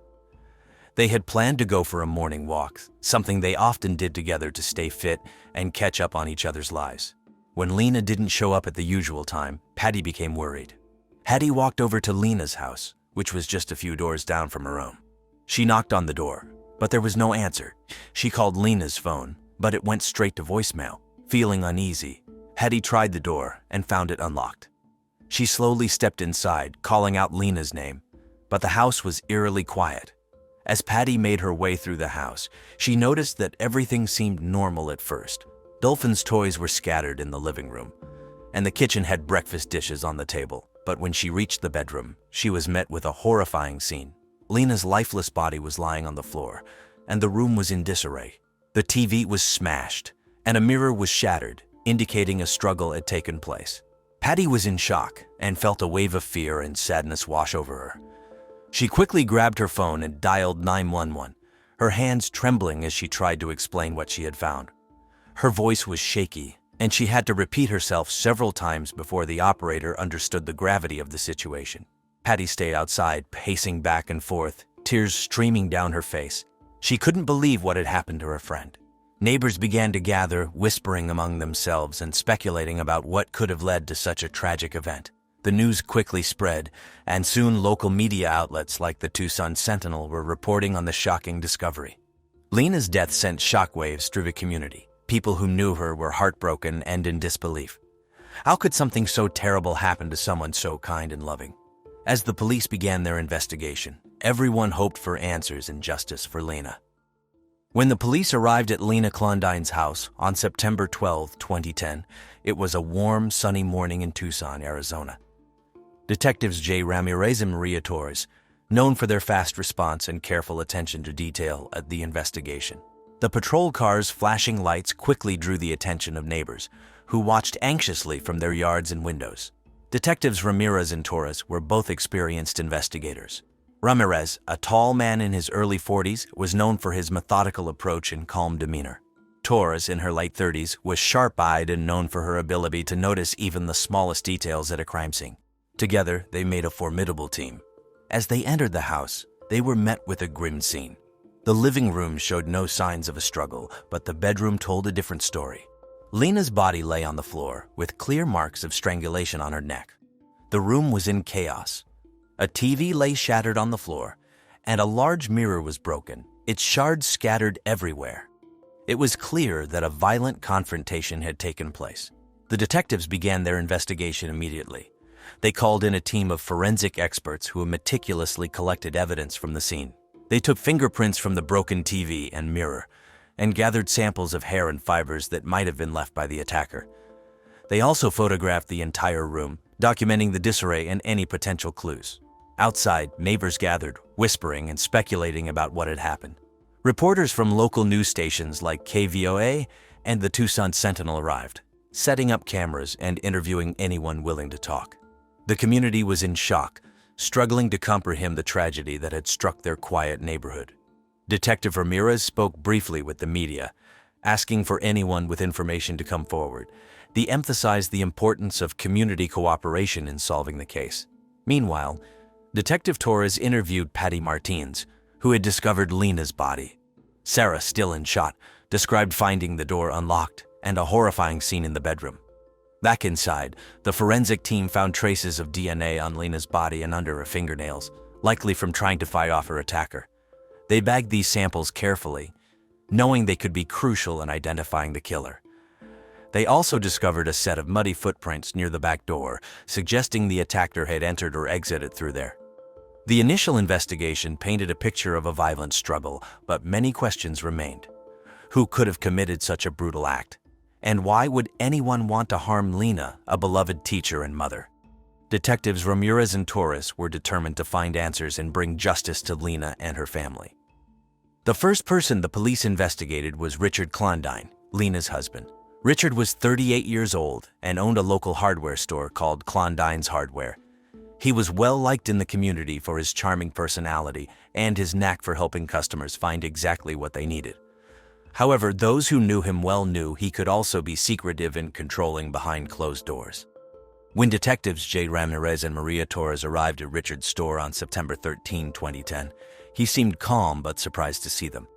They had planned to go for a morning walk, something they often did together to stay fit and catch up on each other's lives. When Lena didn't show up at the usual time, Patty became worried. Patty walked over to Lena's house, which was just a few doors down from her own. She knocked on the door, but there was no answer. She called Lena's phone, but it went straight to voicemail. Feeling uneasy, Patty tried the door and found it unlocked. She slowly stepped inside, calling out Lena's name, but the house was eerily quiet. As Patty made her way through the house, she noticed that everything seemed normal at first. Dolphin's toys were scattered in the living room, and the kitchen had breakfast dishes on the table. But when she reached the bedroom, she was met with a horrifying scene. Lena's lifeless body was lying on the floor, and the room was in disarray. The TV was smashed, and a mirror was shattered, indicating a struggle had taken place. Patty was in shock and felt a wave of fear and sadness wash over her. She quickly grabbed her phone and dialed 911, her hands trembling as she tried to explain what she had found. Her voice was shaky, and she had to repeat herself several times before the operator understood the gravity of the situation. Patty stayed outside, pacing back and forth, tears streaming down her face. She couldn't believe what had happened to her friend. Neighbors began to gather, whispering among themselves and speculating about what could have led to such a tragic event. The news quickly spread, and soon local media outlets like the Tucson Sentinel were reporting on the shocking discovery. Lena's death sent shockwaves through the community. People who knew her were heartbroken and in disbelief. How could something so terrible happen to someone so kind and loving? As the police began their investigation, everyone hoped for answers and justice for Lena. When the police arrived at Lena Kleindine's house on September 12, 2010, it was a warm, sunny morning in Tucson, Arizona. Detectives J. Ramirez and Maria Torres, known for their fast response and careful attention to detail at the investigation. The patrol car's flashing lights quickly drew the attention of neighbors, who watched anxiously from their yards and windows. Detectives Ramirez and Torres were both experienced investigators. Ramirez, a tall man in his early 40s, was known for his methodical approach and calm demeanor. Torres, in her late 30s, was sharp-eyed and known for her ability to notice even the smallest details at a crime scene. Together, they made a formidable team. As they entered the house, they were met with a grim scene. The living room showed no signs of a struggle, but the bedroom told a different story. Lena's body lay on the floor, with clear marks of strangulation on her neck. The room was in chaos. A TV lay shattered on the floor, and a large mirror was broken, its shards scattered everywhere. It was clear that a violent confrontation had taken place. The detectives began their investigation immediately. They called in a team of forensic experts who meticulously collected evidence from the scene. They took fingerprints from the broken TV and mirror and gathered samples of hair and fibers that might have been left by the attacker. They also photographed the entire room, documenting the disarray and any potential clues. Outside, neighbors gathered, whispering and speculating about what had happened. Reporters from local news stations like KVOA and the Tucson Sentinel arrived, setting up cameras and interviewing anyone willing to talk. The community was in shock, struggling to comprehend the tragedy that had struck their quiet neighborhood. Detective Ramirez spoke briefly with the media, asking for anyone with information to come forward. He emphasized the importance of community cooperation in solving the case. Meanwhile, Detective Torres interviewed Patty Martins, who had discovered Lena's body. Sarah, still in shock, described finding the door unlocked and a horrifying scene in the bedroom. Back inside, the forensic team found traces of DNA on Lena's body and under her fingernails, likely from trying to fight off her attacker. They bagged these samples carefully, knowing they could be crucial in identifying the killer. They also discovered a set of muddy footprints near the back door, suggesting the attacker had entered or exited through there. The initial investigation painted a picture of a violent struggle, but many questions remained. Who could have committed such a brutal act? And why would anyone want to harm Lena, a beloved teacher and mother? Detectives Ramirez and Torres were determined to find answers and bring justice to Lena and her family. The first person the police investigated was Richard Klondine, Lena's husband. Richard was 38 years old and owned a local hardware store called Klondine's Hardware. He was well-liked in the community for his charming personality and his knack for helping customers find exactly what they needed. However, those who knew him well knew he could also be secretive and controlling behind closed doors. When detectives J. Ramirez and Maria Torres arrived at Richard's store on September 13, 2010, he seemed calm but surprised to see them.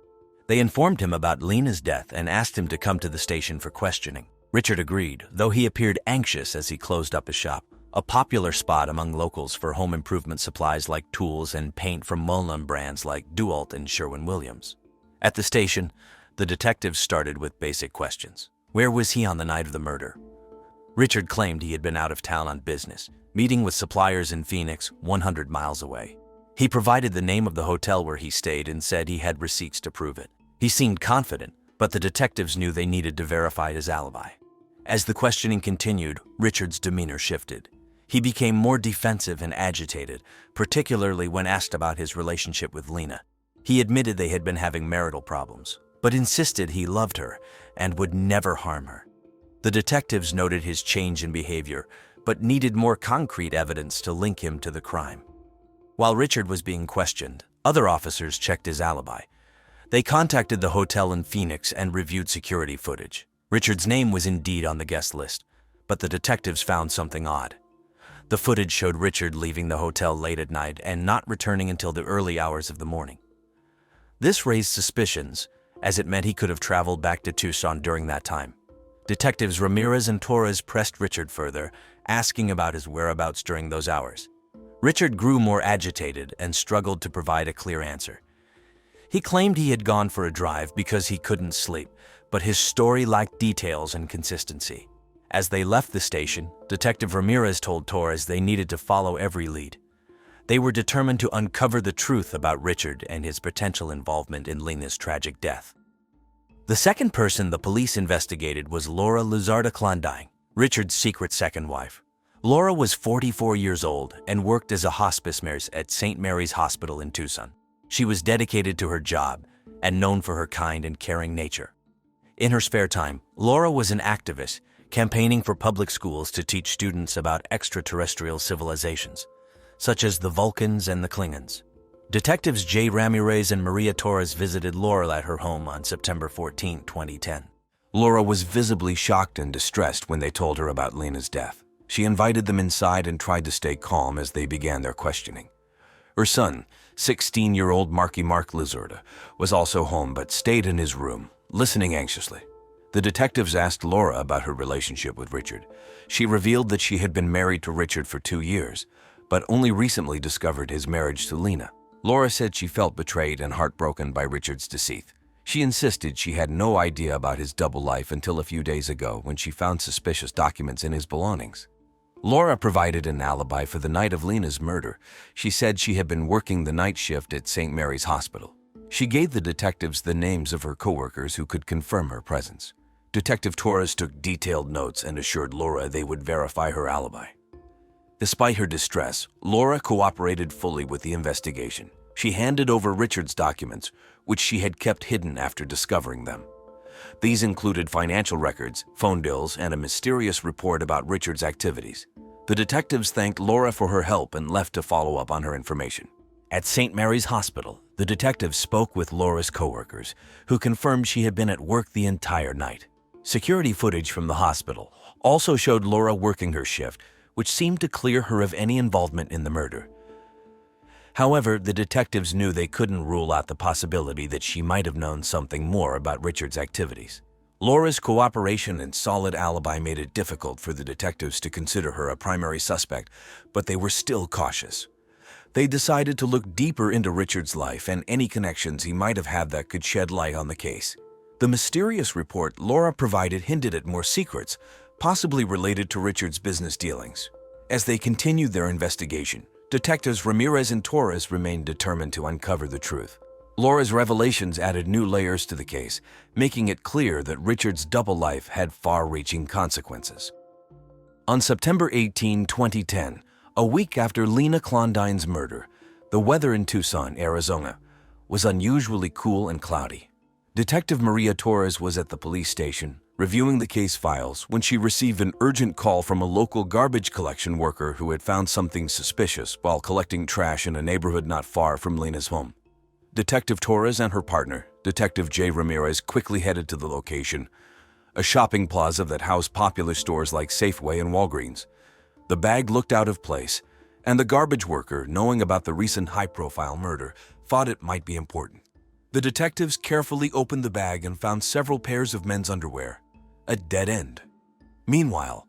They informed him about Lena's death and asked him to come to the station for questioning. Richard agreed, though he appeared anxious as he closed up his shop, a popular spot among locals for home improvement supplies like tools and paint from well-known brands like DeWalt and Sherwin-Williams. At the station, the detectives started with basic questions. Where was he on the night of the murder? Richard claimed he had been out of town on business, meeting with suppliers in Phoenix, 100 miles away. He provided the name of the hotel where he stayed and said he had receipts to prove it. He seemed confident, but the detectives knew they needed to verify his alibi. As the questioning continued, Richard's demeanor shifted. He became more defensive and agitated, particularly when asked about his relationship with Lena. He admitted they had been having marital problems, but insisted he loved her and would never harm her. The detectives noted his change in behavior, but needed more concrete evidence to link him to the crime. While Richard was being questioned, other officers checked his alibi. They contacted the hotel in Phoenix and reviewed security footage. Richard's name was indeed on the guest list, but the detectives found something odd. The footage showed Richard leaving the hotel late at night and not returning until the early hours of the morning. This raised suspicions, as it meant he could have traveled back to Tucson during that time. Detectives Ramirez and Torres pressed Richard further, asking about his whereabouts during those hours. Richard grew more agitated and struggled to provide a clear answer. He claimed he had gone for a drive because he couldn't sleep, but his story lacked details and consistency. As they left the station, Detective Ramirez told Torres they needed to follow every lead. They were determined to uncover the truth about Richard and his potential involvement in Lena's tragic death. The second person the police investigated was Laura Luzarda Klondine, Richard's secret second wife. Laura was 44 years old and worked as a hospice nurse at St. Mary's Hospital in Tucson. She was dedicated to her job and known for her kind and caring nature. In her spare time, Laura was an activist, campaigning for public schools to teach students about extraterrestrial civilizations, such as the Vulcans and the Klingons. Detectives J. Ramirez and Maria Torres visited Laura at her home on September 14, 2010. Laura was visibly shocked and distressed when they told her about Lena's death. She invited them inside and tried to stay calm as they began their questioning. Her son, 16-year-old Mark Lizarda, was also home but stayed in his room, listening anxiously. The detectives asked Laura about her relationship with Richard. She revealed that she had been married to Richard for 2 years, but only recently discovered his marriage to Lena. Laura said she felt betrayed and heartbroken by Richard's deceit. She insisted she had no idea about his double life until a few days ago when she found suspicious documents in his belongings. Laura provided an alibi for the night of Lena's murder. She said she had been working the night shift at St. Mary's Hospital. She gave the detectives the names of her coworkers who could confirm her presence. Detective Torres took detailed notes and assured Laura they would verify her alibi. Despite her distress, Laura cooperated fully with the investigation. She handed over Richard's documents, which she had kept hidden after discovering them. These included financial records, phone bills, and a mysterious report about Richard's activities. The detectives thanked Laura for her help and left to follow up on her information. At St. Mary's Hospital, the detectives spoke with Laura's coworkers, who confirmed she had been at work the entire night. Security footage from the hospital also showed Laura working her shift, which seemed to clear her of any involvement in the murder. However, the detectives knew they couldn't rule out the possibility that she might have known something more about Richard's activities. Laura's cooperation and solid alibi made it difficult for the detectives to consider her a primary suspect, but they were still cautious. They decided to look deeper into Richard's life and any connections he might have had that could shed light on the case. The mysterious report Laura provided hinted at more secrets, possibly related to Richard's business dealings. As they continued their investigation, Detectives Ramirez and Torres remained determined to uncover the truth. Laura's revelations added new layers to the case, making it clear that Richard's double life had far-reaching consequences. On September 18, 2010, a week after Lena Klondine's murder, the weather in Tucson, Arizona, was unusually cool and cloudy. Detective Maria Torres was at the police station, reviewing the case files when she received an urgent call from a local garbage collection worker who had found something suspicious while collecting trash in a neighborhood not far from Lena's home. Detective Torres and her partner, Detective J. Ramirez, quickly headed to the location, a shopping plaza that housed popular stores like Safeway and Walgreens. The bag looked out of place, and the garbage worker, knowing about the recent high-profile murder, thought it might be important. The detectives carefully opened the bag and found several pairs of men's underwear. A dead end. Meanwhile,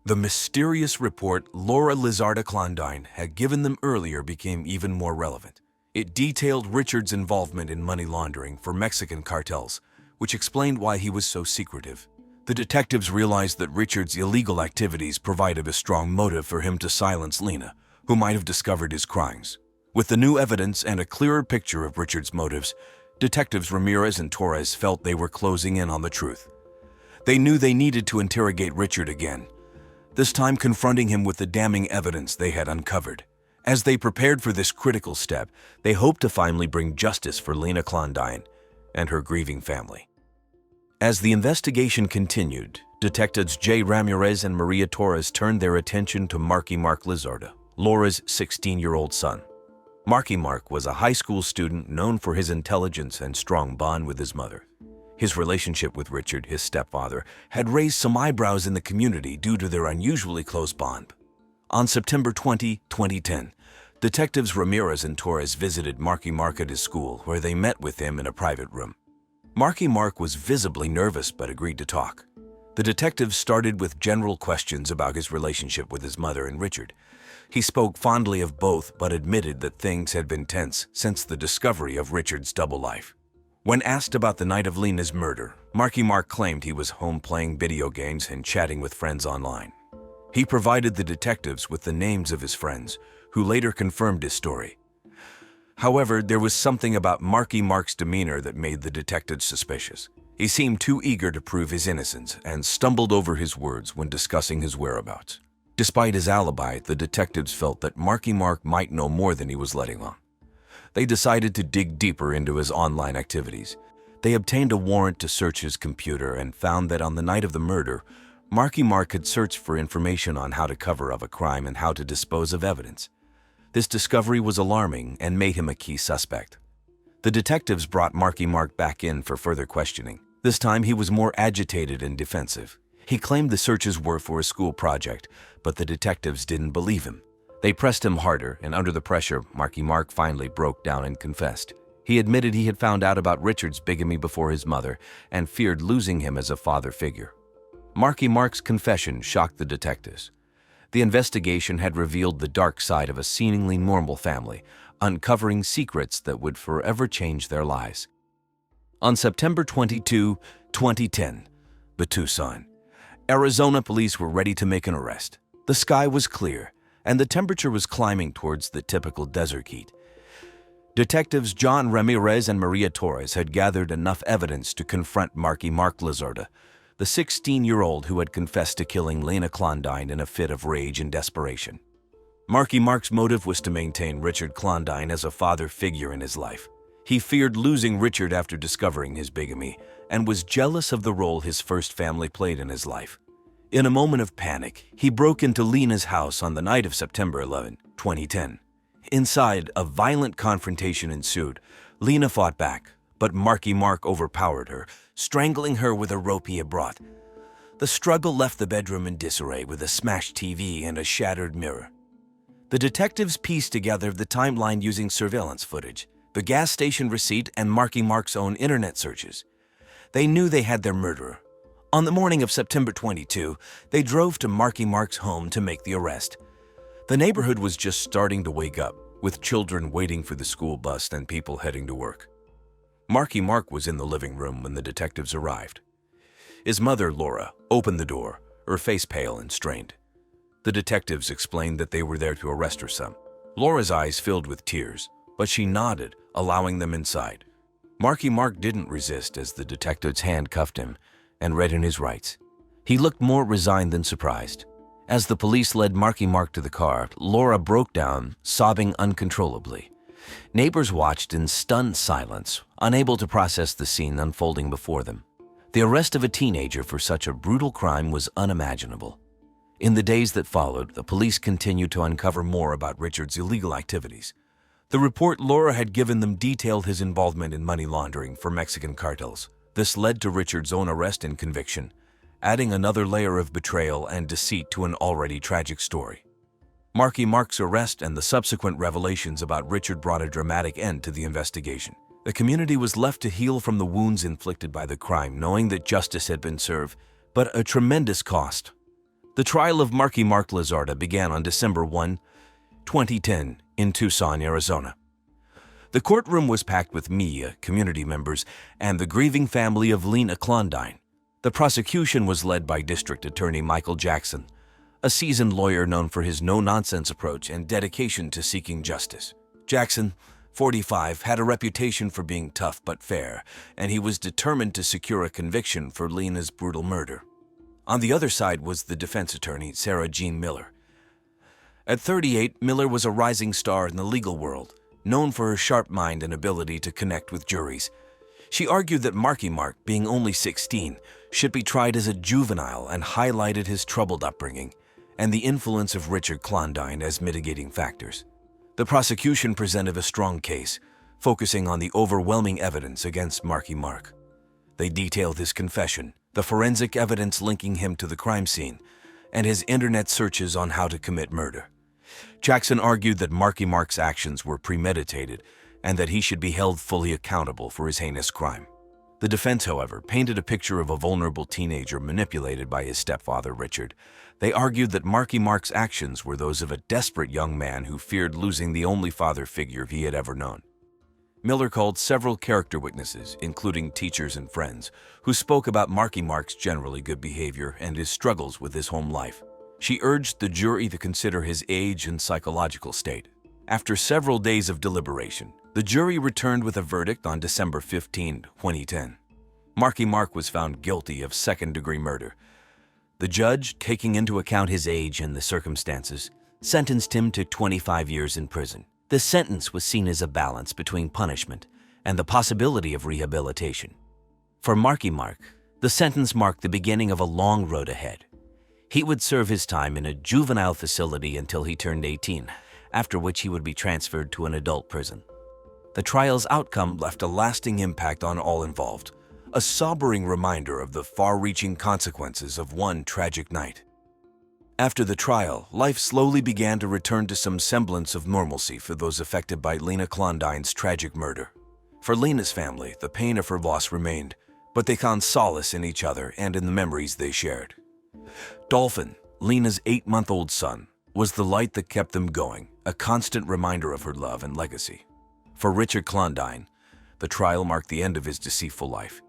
the mysterious report Laura Lizarda Klondine had given them earlier became even more relevant. It detailed Richard's involvement in money laundering for Mexican cartels, which explained why he was so secretive. The detectives realized that Richard's illegal activities provided a strong motive for him to silence Lena, who might have discovered his crimes. With the new evidence and a clearer picture of Richard's motives, Detectives Ramirez and Torres felt they were closing in on the truth. They knew they needed to interrogate Richard again, this time confronting him with the damning evidence they had uncovered. As they prepared for this critical step, they hoped to finally bring justice for Lena Klondine and her grieving family. As the investigation continued, Detectives J. Ramirez and Maria Torres turned their attention to Mark Lizarda, Laura's 16-year-old son. Mark was a high school student known for his intelligence and strong bond with his mother. His relationship with Richard, his stepfather, had raised some eyebrows in the community due to their unusually close bond. On September 20, 2010, Detectives Ramirez and Torres visited Mark at his school, where they met with him in a private room. Mark was visibly nervous but agreed to talk. The detectives started with general questions about his relationship with his mother and Richard. He spoke fondly of both but admitted that things had been tense since the discovery of Richard's double life. When asked about the night of Lena's murder, Mark claimed he was home playing video games and chatting with friends online. He provided the detectives with the names of his friends, who later confirmed his story. However, there was something about Mark's demeanor that made the detectives suspicious. He seemed too eager to prove his innocence and stumbled over his words when discussing his whereabouts. Despite his alibi, the detectives felt that Mark might know more than he was letting on. They decided to dig deeper into his online activities. They obtained a warrant to search his computer and found that on the night of the murder, Mark had searched for information on how to cover up a crime and how to dispose of evidence. This discovery was alarming and made him a key suspect. The detectives brought Marky Mark back in for further questioning. This time he was more agitated and defensive. He claimed the searches were for a school project, but the detectives didn't believe him. They pressed him harder, and under the pressure, Marky Mark finally broke down and confessed. He admitted he had found out about Richard's bigamy before his mother and feared losing him as a father figure. Marky Mark's confession shocked the detectives. The investigation had revealed the dark side of a seemingly normal family, uncovering secrets that would forever change their lives. On September 22, 2010, Tucson, Arizona police were ready to make an arrest. The sky was clear, and the temperature was climbing towards the typical desert heat. Detectives John Ramirez and Maria Torres had gathered enough evidence to confront Marky Mark Lizarda, the 16-year-old who had confessed to killing Lena Klondine in a fit of rage and desperation. Marky Mark's motive was to maintain Richard Klondine as a father figure in his life. He feared losing Richard after discovering his bigamy and was jealous of the role his first family played in his life. In a moment of panic, he broke into Lena's house on the night of September 11, 2010. Inside, a violent confrontation ensued. Lena fought back, but Marky Mark overpowered her, strangling her with a rope he had brought. The struggle left the bedroom in disarray with a smashed TV and a shattered mirror. The detectives pieced together the timeline using surveillance footage, the gas station receipt, and Marky Mark's own internet searches. They knew they had their murderer. On the morning of September 22, they drove to Marky Mark's home to make the arrest. The neighborhood was just starting to wake up, with children waiting for the school bus and people heading to work. Marky Mark was in the living room when the detectives arrived. His mother, Laura, opened the door, her face pale and strained. The detectives explained that they were there to arrest her son. Laura's eyes filled with tears, but she nodded, allowing them inside. Marky Mark didn't resist as the detectives handcuffed him and read in his rights. He looked more resigned than surprised. As the police led Marky Mark to the car, Laura broke down, sobbing uncontrollably. Neighbors watched in stunned silence, unable to process the scene unfolding before them. The arrest of a teenager for such a brutal crime was unimaginable. In the days that followed, the police continued to uncover more about Richard's illegal activities. The report Laura had given them detailed his involvement in money laundering for Mexican cartels. This led to Richard's own arrest and conviction, adding another layer of betrayal and deceit to an already tragic story. Marky Mark's arrest and the subsequent revelations about Richard brought a dramatic end to the investigation. The community was left to heal from the wounds inflicted by the crime, knowing that justice had been served, but at a tremendous cost. The trial of Marky Mark Lizarda began on December 1, 2010, in Tucson, Arizona. The courtroom was packed with media, community members, and the grieving family of Lena Klondine. The prosecution was led by District Attorney Michael Jackson, a seasoned lawyer known for his no-nonsense approach and dedication to seeking justice. Jackson, 45, had a reputation for being tough but fair, and he was determined to secure a conviction for Lena's brutal murder. On the other side was the defense attorney, Sarah Jean Miller. At 38, Miller was a rising star in the legal world, known for her sharp mind and ability to connect with juries. She argued that Marky Mark, being only 16, should be tried as a juvenile and highlighted his troubled upbringing and the influence of Richard Klondine as mitigating factors. The prosecution presented a strong case, focusing on the overwhelming evidence against Marky Mark. They detailed his confession, the forensic evidence linking him to the crime scene, and his internet searches on how to commit murder. Jackson argued that Marky Mark's actions were premeditated and that he should be held fully accountable for his heinous crime. The defense, however, painted a picture of a vulnerable teenager manipulated by his stepfather, Richard. They argued that Marky Mark's actions were those of a desperate young man who feared losing the only father figure he had ever known. Miller called several character witnesses, including teachers and friends, who spoke about Marky Mark's generally good behavior and his struggles with his home life. She urged the jury to consider his age and psychological state. After several days of deliberation, the jury returned with a verdict on December 15, 2010. Marky Mark was found guilty of second-degree murder. The judge, taking into account his age and the circumstances, sentenced him to 25 years in prison. This sentence was seen as a balance between punishment and the possibility of rehabilitation. For Marky Mark, the sentence marked the beginning of a long road ahead. He would serve his time in a juvenile facility until he turned 18, after which he would be transferred to an adult prison. The trial's outcome left a lasting impact on all involved, a sobering reminder of the far-reaching consequences of one tragic night. After the trial, life slowly began to return to some semblance of normalcy for those affected by Lena Klondine's tragic murder. For Lena's family, the pain of her loss remained, but they found solace in each other and in the memories they shared. Dolphin, Lena's 8-month-old son, was the light that kept them going, a constant reminder of her love and legacy. For Richard Klondine, the trial marked the end of his deceitful life.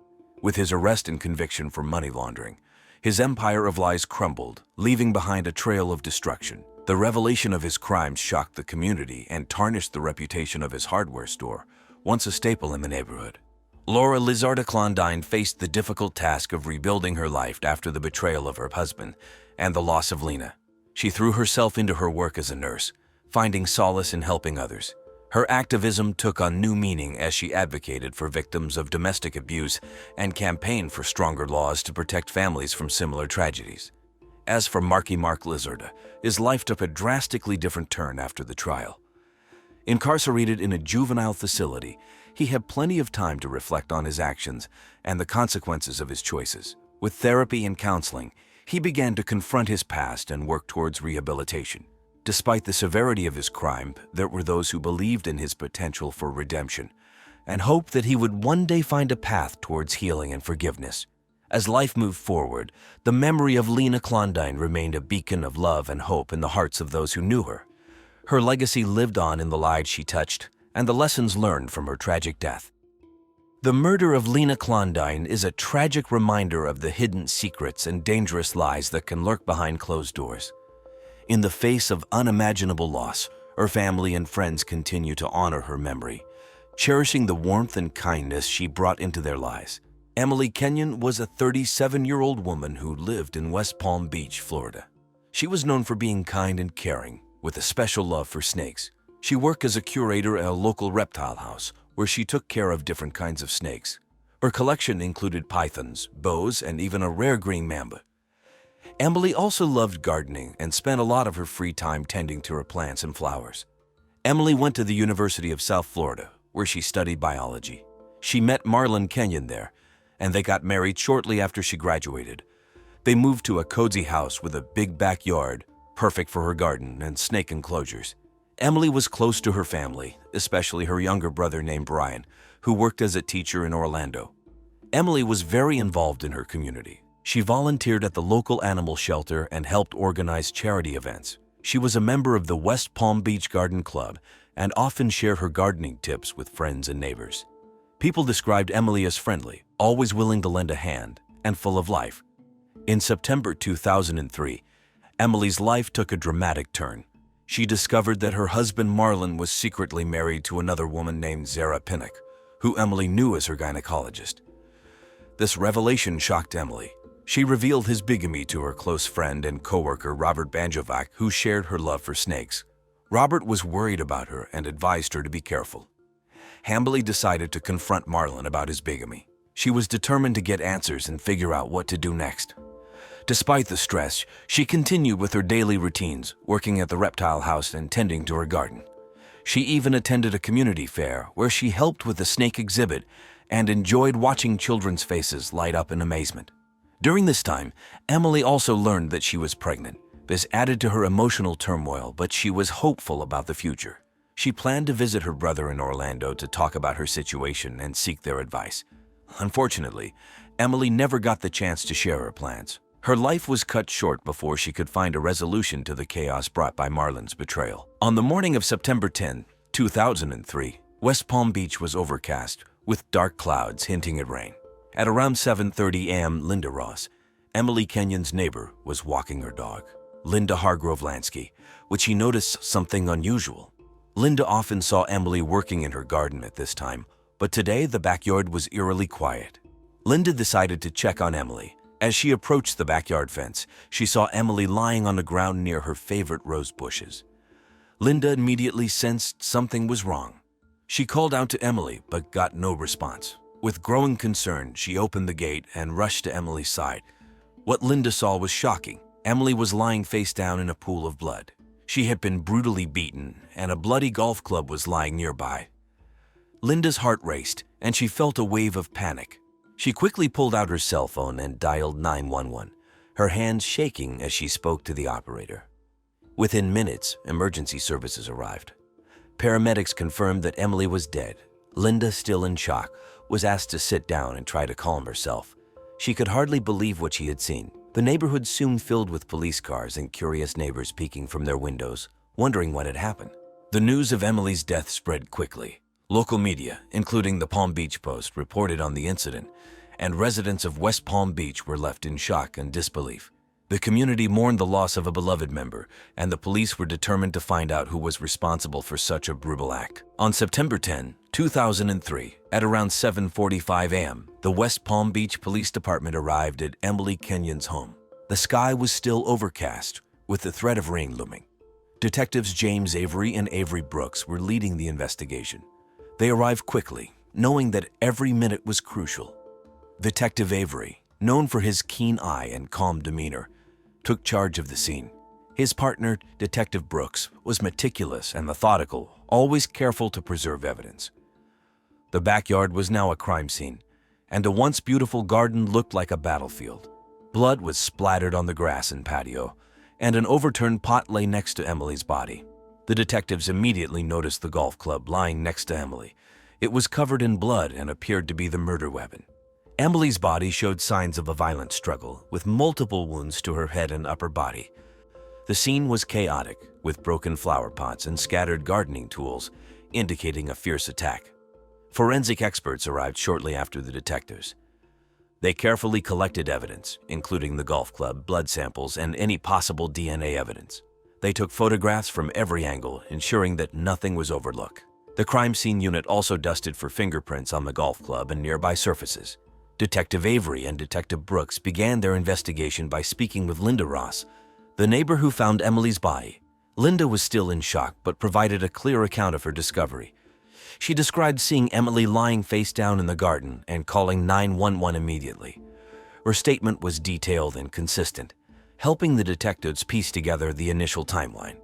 With his arrest and conviction for money laundering, his empire of lies crumbled, leaving behind a trail of destruction. The revelation of his crimes shocked the community and tarnished the reputation of his hardware store, once a staple in the neighborhood. Laura Lizarda Klondine faced the difficult task of rebuilding her life after the betrayal of her husband and the loss of Lena. She threw herself into her work as a nurse, finding solace in helping others. Her activism took on new meaning as she advocated for victims of domestic abuse and campaigned for stronger laws to protect families from similar tragedies. As for Mark Lizarda, his life took a drastically different turn after the trial. Incarcerated in a juvenile facility, he had plenty of time to reflect on his actions and the consequences of his choices. With therapy and counseling, he began to confront his past and work towards rehabilitation. Despite the severity of his crime, there were those who believed in his potential for redemption and hoped that he would one day find a path towards healing and forgiveness. As life moved forward, the memory of Lena Klondine remained a beacon of love and hope in the hearts of those who knew her. Her legacy lived on in the lives she touched and the lessons learned from her tragic death. The murder of Lena Klondine is a tragic reminder of the hidden secrets and dangerous lies that can lurk behind closed doors. In the face of unimaginable loss, her family and friends continue to honor her memory, cherishing the warmth and kindness she brought into their lives. Emily Kenyon was a 37-year-old woman who lived in West Palm Beach, Florida. She was known for being kind and caring, with a special love for snakes. She worked as a curator at a local reptile house, where she took care of different kinds of snakes. Her collection included pythons, boas, and even a rare green mamba. Emily also loved gardening and spent a lot of her free time tending to her plants and flowers. Emily went to the University of South Florida, where she studied biology. She met Marlon Kenyon there, and they got married shortly after she graduated. They moved to a cozy house with a big backyard, perfect for her garden and snake enclosures. Emily was close to her family, especially her younger brother named Brian, who worked as a teacher in Orlando. Emily was very involved in her community. She volunteered at the local animal shelter and helped organize charity events. She was a member of the West Palm Beach Garden Club and often shared her gardening tips with friends and neighbors. People described Emily as friendly, always willing to lend a hand, and full of life. In September 2003, Emily's life took a dramatic turn. She discovered that her husband Marlon was secretly married to another woman named Zara Pinnock, who Emily knew as her gynecologist. This revelation shocked Emily. She revealed his bigamy to her close friend and coworker Robert Banjovac, who shared her love for snakes. Robert was worried about her and advised her to be careful. Emily decided to confront Marlon about his bigamy. She was determined to get answers and figure out what to do next. Despite the stress, she continued with her daily routines, working at the reptile house and tending to her garden. She even attended a community fair where she helped with the snake exhibit and enjoyed watching children's faces light up in amazement. During this time, Emily also learned that she was pregnant. This added to her emotional turmoil, but she was hopeful about the future. She planned to visit her brother in Orlando to talk about her situation and seek their advice. Unfortunately, Emily never got the chance to share her plans. Her life was cut short before she could find a resolution to the chaos brought by Marlon's betrayal. On the morning of September 10, 2003, West Palm Beach was overcast, with dark clouds hinting at rain. At around 7:30 a.m., Linda Ross, Emily Kenyon's neighbor, was walking her dog, Linda Hargrove Lansky, when she noticed something unusual. Linda often saw Emily working in her garden at this time, but today the backyard was eerily quiet. Linda decided to check on Emily. As she approached the backyard fence, she saw Emily lying on the ground near her favorite rose bushes. Linda immediately sensed something was wrong. She called out to Emily, but got no response. With growing concern, she opened the gate and rushed to Emily's side. What Linda saw was shocking. Emily was lying face down in a pool of blood. She had been brutally beaten, and a bloody golf club was lying nearby. Linda's heart raced, and she felt a wave of panic. She quickly pulled out her cell phone and dialed 911, her hands shaking as she spoke to the operator. Within minutes, emergency services arrived. Paramedics confirmed that Emily was dead. Linda, still in shock, was asked to sit down and try to calm herself. She could hardly believe what she had seen. The neighborhood soon filled with police cars and curious neighbors peeking from their windows, wondering what had happened. The news of Emily's death spread quickly. Local media, including the Palm Beach Post, reported on the incident, and residents of West Palm Beach were left in shock and disbelief. The community mourned the loss of a beloved member, and the police were determined to find out who was responsible for such a brutal act. On September 10, 2003, at around 7:45 a.m., the West Palm Beach Police Department arrived at Emily Kenyon's home. The sky was still overcast, with the threat of rain looming. Detectives James Avery and Avery Brooks were leading the investigation. They arrived quickly, knowing that every minute was crucial. Detective Avery, known for his keen eye and calm demeanor, took charge of the scene. His partner, Detective Brooks, was meticulous and methodical, always careful to preserve evidence. The backyard was now a crime scene, and a once beautiful garden looked like a battlefield. Blood was splattered on the grass and patio, and an overturned pot lay next to Emily's body. The detectives immediately noticed the golf club lying next to Emily. It was covered in blood and appeared to be the murder weapon. Emily's body showed signs of a violent struggle, with multiple wounds to her head and upper body. The scene was chaotic, with broken flower pots and scattered gardening tools, indicating a fierce attack. Forensic experts arrived shortly after the detectives. They carefully collected evidence, including the golf club, blood samples, and any possible DNA evidence. They took photographs from every angle, ensuring that nothing was overlooked. The crime scene unit also dusted for fingerprints on the golf club and nearby surfaces. Detective Avery and Detective Brooks began their investigation by speaking with Linda Ross, the neighbor who found Emily's body. Linda was still in shock, but provided a clear account of her discovery. She described seeing Emily lying face down in the garden and calling 911 immediately. Her statement was detailed and consistent, helping the detectives piece together the initial timeline.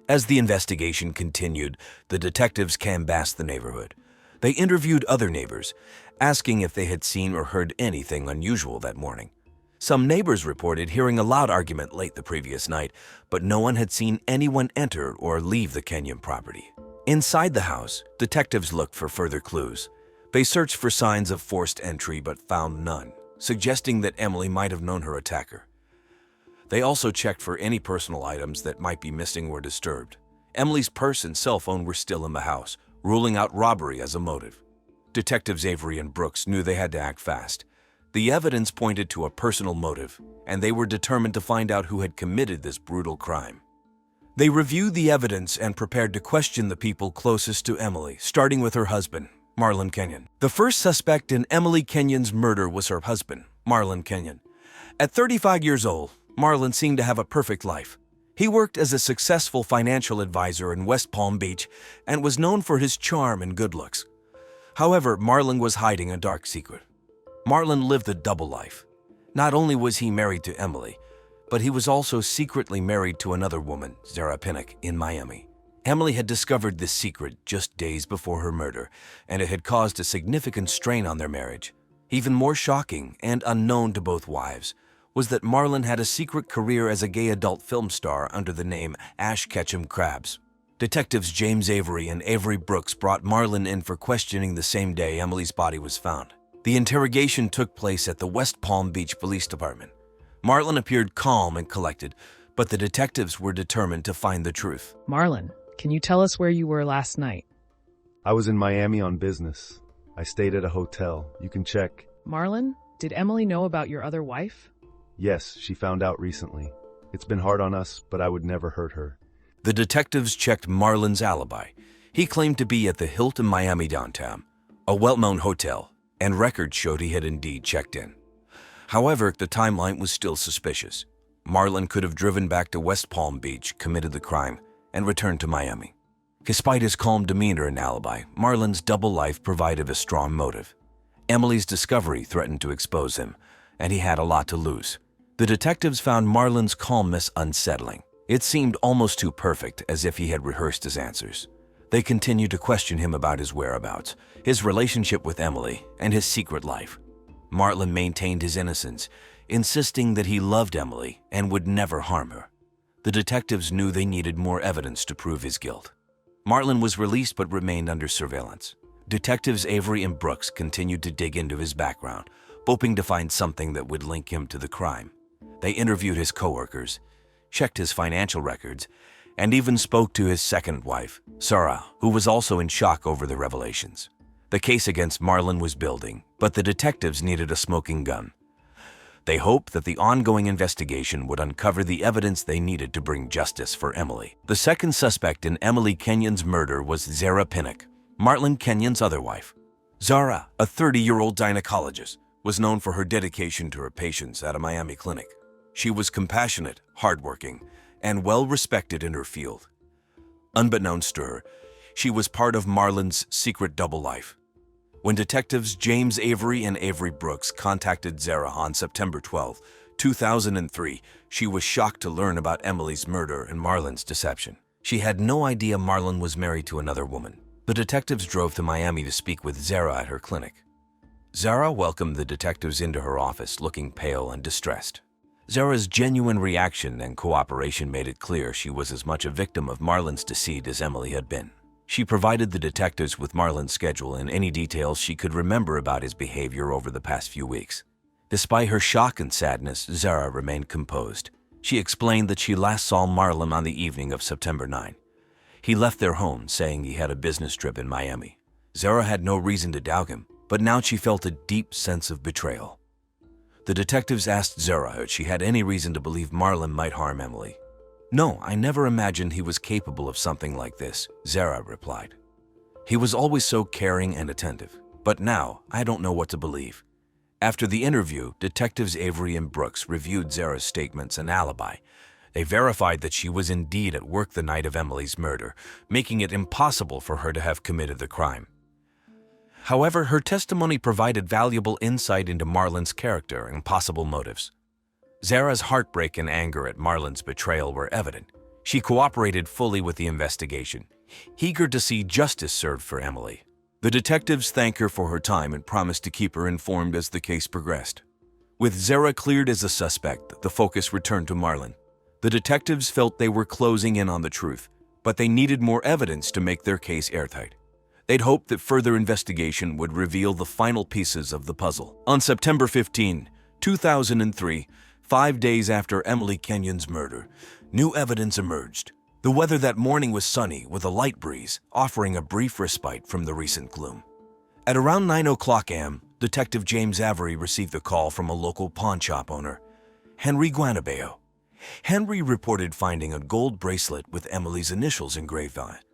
As the investigation continued, the detectives canvassed the neighborhood. They interviewed other neighbors, asking if they had seen or heard anything unusual that morning. Some neighbors reported hearing a loud argument late the previous night, but no one had seen anyone enter or leave the Kenyon property. Inside the house, detectives looked for further clues. They searched for signs of forced entry but found none, suggesting that Emily might have known her attacker. They also checked for any personal items that might be missing or disturbed. Emily's purse and cell phone were still in the house, ruling out robbery as a motive. Detectives Avery and Brooks knew they had to act fast. The evidence pointed to a personal motive, and they were determined to find out who had committed this brutal crime. They reviewed the evidence and prepared to question the people closest to Emily, starting with her husband, Marlon Kenyon. The first suspect in Emily Kenyon's murder was her husband, Marlon Kenyon. At 35 years old, Marlon seemed to have a perfect life. He worked as a successful financial advisor in West Palm Beach and was known for his charm and good looks. However, Marlon was hiding a dark secret. Marlon lived a double life. Not only was he married to Emily, but he was also secretly married to another woman, Zara Pinnock, in Miami. Emily had discovered this secret just days before her murder, and it had caused a significant strain on their marriage. Even more shocking and unknown to both wives was that Marlon had a secret career as a gay adult film star under the name Ash Ketchum Krabs. Detectives James Avery and Avery Brooks brought Marlon in for questioning the same day Emily's body was found. The interrogation took place at the West Palm Beach Police Department. Marlon appeared calm and collected, but the detectives were determined to find the truth. Marlon, can you tell us where you were last night? I was in Miami on business. I stayed at a hotel. You can check. Marlon, did Emily know about your other wife? Yes, she found out recently. It's been hard on us, but I would never hurt her. The detectives checked Marlon's alibi. He claimed to be at the Hilton Miami downtown, a well-known hotel, and records showed he had indeed checked in. However, the timeline was still suspicious. Marlon could have driven back to West Palm Beach, committed the crime, and returned to Miami. Despite his calm demeanor and alibi, Marlon's double life provided a strong motive. Emily's discovery threatened to expose him, and he had a lot to lose. The detectives found Marlon's calmness unsettling. It seemed almost too perfect, as if he had rehearsed his answers. They continued to question him about his whereabouts, his relationship with Emily, and his secret life. Marlin maintained his innocence, insisting that he loved Emily and would never harm her. The detectives knew they needed more evidence to prove his guilt. Marlin was released but remained under surveillance. Detectives Avery and Brooks continued to dig into his background, hoping to find something that would link him to the crime. They interviewed his coworkers, checked his financial records, and even spoke to his second wife, Sarah, who was also in shock over the revelations. The case against Marlin was building, but the detectives needed a smoking gun. They hoped that the ongoing investigation would uncover the evidence they needed to bring justice for Emily. The second suspect in Emily Kenyon's murder was Zara Pinnock, Marlin Kenyon's other wife. Zara, a 30-year-old gynecologist, was known for her dedication to her patients at a Miami clinic. She was compassionate, hardworking, and well-respected in her field. Unbeknownst to her, she was part of Marlin's secret double life. When detectives James Avery and Avery Brooks contacted Zara on September 12, 2003, she was shocked to learn about Emily's murder and Marlin's deception. She had no idea Marlin was married to another woman. The detectives drove to Miami to speak with Zara at her clinic. Zara welcomed the detectives into her office, looking pale and distressed. Zara's genuine reaction and cooperation made it clear she was as much a victim of Marlin's deceit as Emily had been. She provided the detectives with Marlin's schedule and any details she could remember about his behavior over the past few weeks. Despite her shock and sadness, Zara remained composed. She explained that she last saw Marlin on the evening of September 9. He left their home, saying he had a business trip in Miami. Zara had no reason to doubt him, but now she felt a deep sense of betrayal. The detectives asked Zara if she had any reason to believe Marlin might harm Emily. "No, I never imagined he was capable of something like this," Zara replied. "He was always so caring and attentive, but now I don't know what to believe." After the interview, detectives Avery and Brooks reviewed Zara's statements and alibi. They verified that she was indeed at work the night of Emily's murder, making it impossible for her to have committed the crime. However, her testimony provided valuable insight into Marlin's character and possible motives. Zara's heartbreak and anger at Marlin's betrayal were evident. She cooperated fully with the investigation, eager to see justice served for Emily. The detectives thanked her for her time and promised to keep her informed as the case progressed. With Zara cleared as a suspect, the focus returned to Marlin. The detectives felt they were closing in on the truth, but they needed more evidence to make their case airtight. They'd hoped that further investigation would reveal the final pieces of the puzzle. On September 15, 2003, 5 days after Emily Kenyon's murder, new evidence emerged. The weather that morning was sunny with a light breeze, offering a brief respite from the recent gloom. At around 9:00 a.m., Detective James Avery received a call from a local pawn shop owner, Henry Guanabeo. Henry reported finding a gold bracelet with Emily's initials engraved on it.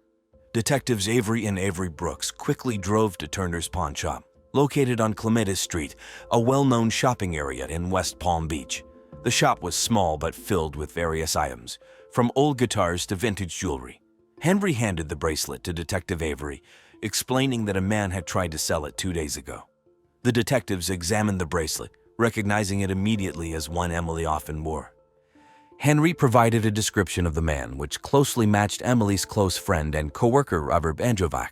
Detectives Avery and Avery Brooks quickly drove to Turner's Pawn Shop, located on Clemente Street, a well-known shopping area in West Palm Beach. The shop was small but filled with various items, from old guitars to vintage jewelry. Henry handed the bracelet to Detective Avery, explaining that a man had tried to sell it 2 days ago. The detectives examined the bracelet, recognizing it immediately as one Emily often wore. Henry provided a description of the man, which closely matched Emily's close friend and co-worker Robert Banjovac.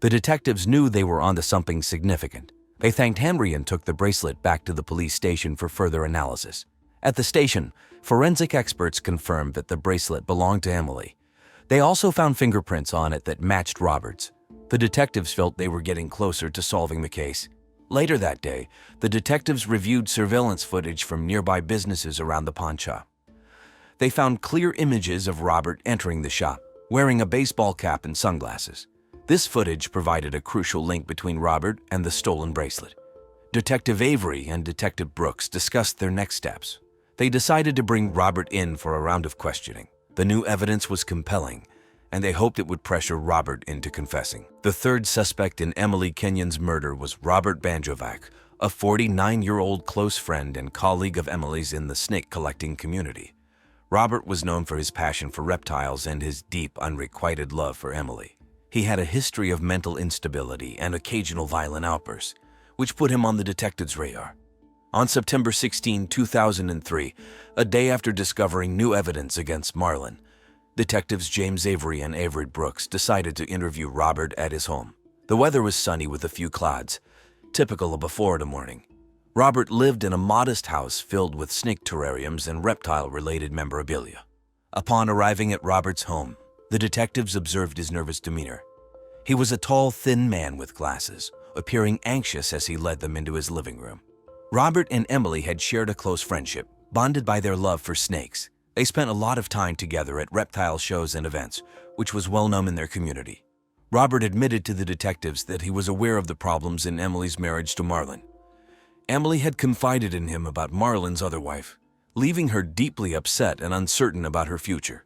The detectives knew they were onto something significant. They thanked Henry and took the bracelet back to the police station for further analysis. At the station, forensic experts confirmed that the bracelet belonged to Emily. They also found fingerprints on it that matched Robert's. The detectives felt they were getting closer to solving the case. Later that day, the detectives reviewed surveillance footage from nearby businesses around the pawn shop. They found clear images of Robert entering the shop, wearing a baseball cap and sunglasses. This footage provided a crucial link between Robert and the stolen bracelet. Detective Avery and Detective Brooks discussed their next steps. They decided to bring Robert in for a round of questioning. The new evidence was compelling, and they hoped it would pressure Robert into confessing. The third suspect in Emily Kenyon's murder was Robert Banjovac, a 49-year-old close friend and colleague of Emily's in the snake collecting community. Robert was known for his passion for reptiles and his deep, unrequited love for Emily. He had a history of mental instability and occasional violent outbursts, which put him on the detectives' radar. On September 16, 2003, a day after discovering new evidence against Marlon, detectives James Avery and Avery Brooks decided to interview Robert at his home. The weather was sunny with a few clouds, typical of a Florida morning. Robert lived in a modest house filled with snake terrariums and reptile-related memorabilia. Upon arriving at Robert's home, the detectives observed his nervous demeanor. He was a tall, thin man with glasses, appearing anxious as he led them into his living room. Robert and Emily had shared a close friendship, bonded by their love for snakes. They spent a lot of time together at reptile shows and events, which was well known in their community. Robert admitted to the detectives that he was aware of the problems in Emily's marriage to Marlon. Emily had confided in him about Marlon's other wife, leaving her deeply upset and uncertain about her future.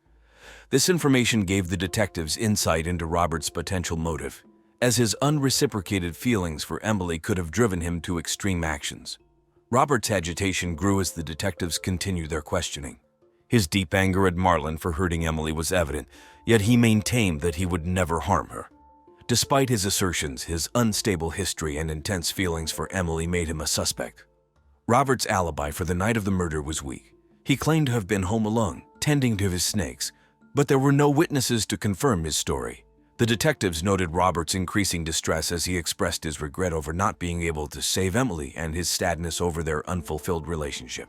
This information gave the detectives insight into Robert's potential motive, as his unreciprocated feelings for Emily could have driven him to extreme actions. Robert's agitation grew as the detectives continued their questioning. His deep anger at Marlon for hurting Emily was evident, yet he maintained that he would never harm her. Despite his assertions, his unstable history and intense feelings for Emily made him a suspect. Robert's alibi for the night of the murder was weak. He claimed to have been home alone, tending to his snakes, but there were no witnesses to confirm his story. The detectives noted Robert's increasing distress as he expressed his regret over not being able to save Emily and his sadness over their unfulfilled relationship.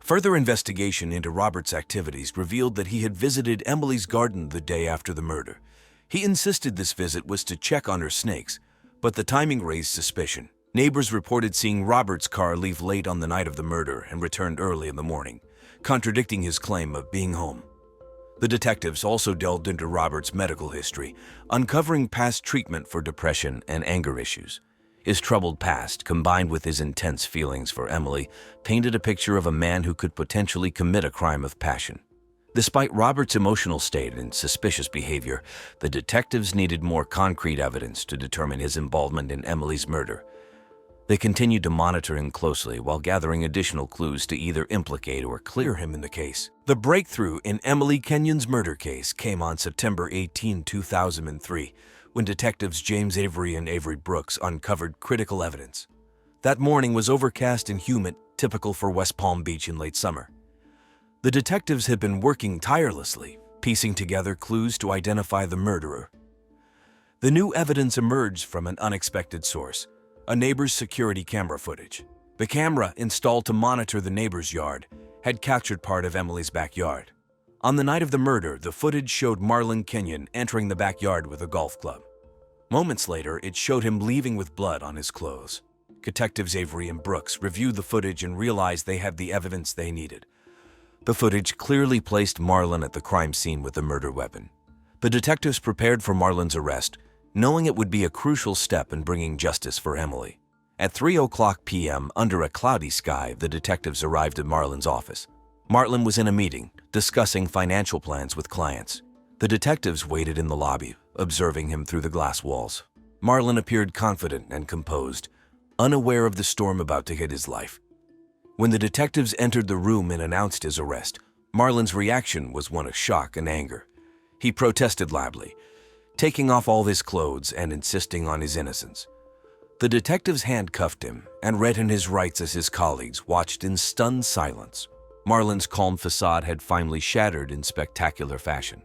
Further investigation into Robert's activities revealed that he had visited Emily's garden the day after the murder. He insisted this visit was to check on her snakes, but the timing raised suspicion. Neighbors reported seeing Robert's car leave late on the night of the murder and returned early in the morning, contradicting his claim of being home. The detectives also delved into Robert's medical history, uncovering past treatment for depression and anger issues. His troubled past, combined with his intense feelings for Emily, painted a picture of a man who could potentially commit a crime of passion. Despite Robert's emotional state and suspicious behavior, the detectives needed more concrete evidence to determine his involvement in Emily's murder. They continued to monitor him closely while gathering additional clues to either implicate or clear him in the case. The breakthrough in Emily Kenyon's murder case came on September 18, 2003, when detectives James Avery and Avery Brooks uncovered critical evidence. That morning was overcast and humid, typical for West Palm Beach in late summer. The detectives had been working tirelessly, piecing together clues to identify the murderer. The new evidence emerged from an unexpected source: a neighbor's security camera footage. The camera, installed to monitor the neighbor's yard, had captured part of Emily's backyard. On the night of the murder, the footage showed Marlon Kenyon entering the backyard with a golf club. Moments later, it showed him leaving with blood on his clothes. Detectives Avery and Brooks reviewed the footage and realized they had the evidence they needed. The footage clearly placed Marlon at the crime scene with the murder weapon. The detectives prepared for Marlon's arrest, knowing it would be a crucial step in bringing justice for Emily. At 3:00 p.m., under a cloudy sky, the detectives arrived at Marlon's office. Marlon was in a meeting, discussing financial plans with clients. The detectives waited in the lobby, observing him through the glass walls. Marlon appeared confident and composed, unaware of the storm about to hit his life. When the detectives entered the room and announced his arrest, Marlon's reaction was one of shock and anger. He protested loudly, taking off all his clothes and insisting on his innocence. The detectives handcuffed him and read him his rights as his colleagues watched in stunned silence. Marlon's calm facade had finally shattered in spectacular fashion.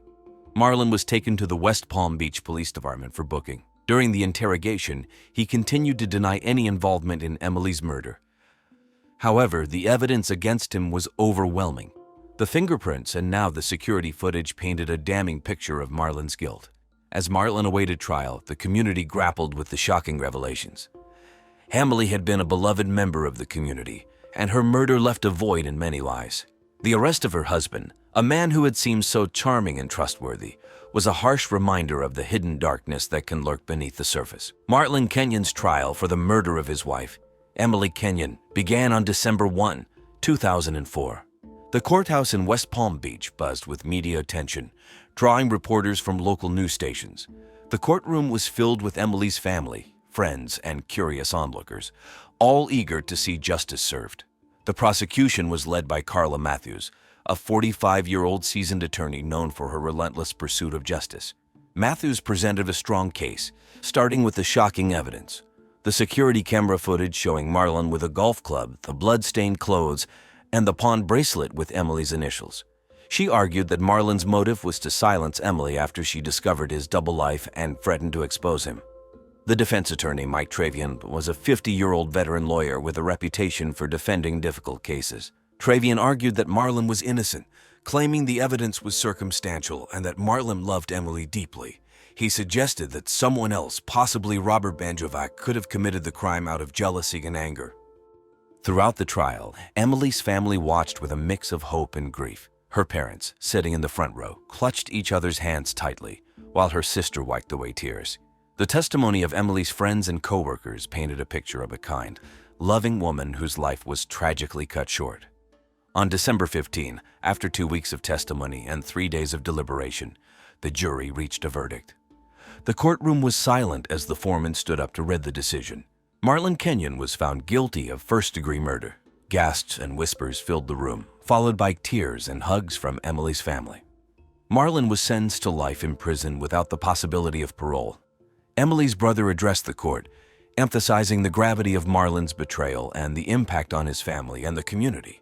Marlon was taken to the West Palm Beach Police Department for booking. During the interrogation, he continued to deny any involvement in Emily's murder. However, the evidence against him was overwhelming. The fingerprints and now the security footage painted a damning picture of Marlon's guilt. As Marlon awaited trial, the community grappled with the shocking revelations. Emily had been a beloved member of the community, and her murder left a void in many lives. The arrest of her husband, a man who had seemed so charming and trustworthy, was a harsh reminder of the hidden darkness that can lurk beneath the surface. Marlon Kenyon's trial for the murder of his wife, Emily Kenyon, began on December 1, 2004. The courthouse in West Palm Beach buzzed with media attention, drawing reporters from local news stations. The courtroom was filled with Emily's family, friends, and curious onlookers, all eager to see justice served. The prosecution was led by Carla Matthews, a 45-year-old seasoned attorney known for her relentless pursuit of justice. Matthews presented a strong case, starting with the shocking evidence: The security camera footage showing Marlon with a golf club, the blood-stained clothes, and the pawn bracelet with Emily's initials. She argued that Marlon's motive was to silence Emily after she discovered his double life and threatened to expose him. The defense attorney, Mike Travian, was a 50-year-old veteran lawyer with a reputation for defending difficult cases. Travian argued that Marlon was innocent, claiming the evidence was circumstantial and that Marlon loved Emily deeply. He suggested that someone else, possibly Robert Banjovac, could have committed the crime out of jealousy and anger. Throughout the trial, Emily's family watched with a mix of hope and grief. Her parents, sitting in the front row, clutched each other's hands tightly, while her sister wiped away tears. The testimony of Emily's friends and co-workers painted a picture of a kind, loving woman whose life was tragically cut short. On December 15, after 2 weeks of testimony and 3 days of deliberation, the jury reached a verdict. The courtroom was silent as the foreman stood up to read the decision. Marlon Kenyon was found guilty of first-degree murder. Gasps and whispers filled the room, followed by tears and hugs from Emily's family. Marlon was sentenced to life in prison without the possibility of parole. Emily's brother addressed the court, emphasizing the gravity of Marlon's betrayal and the impact on his family and the community.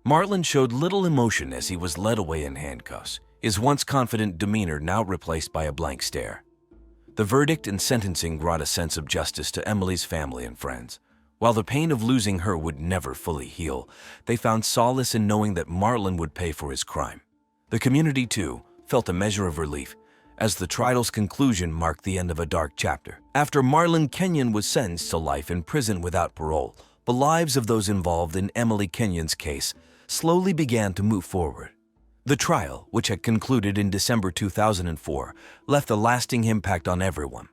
Marlon showed little emotion as he was led away in handcuffs, his once confident demeanor now replaced by a blank stare. The verdict and sentencing brought a sense of justice to Emily's family and friends. While the pain of losing her would never fully heal, they found solace in knowing that Marlon would pay for his crime. The community, too, felt a measure of relief, as the trial's conclusion marked the end of a dark chapter. After Marlon Kenyon was sentenced to life in prison without parole, the lives of those involved in Emily Kenyon's case slowly began to move forward. The trial, which had concluded in December 2004, left a lasting impact on everyone.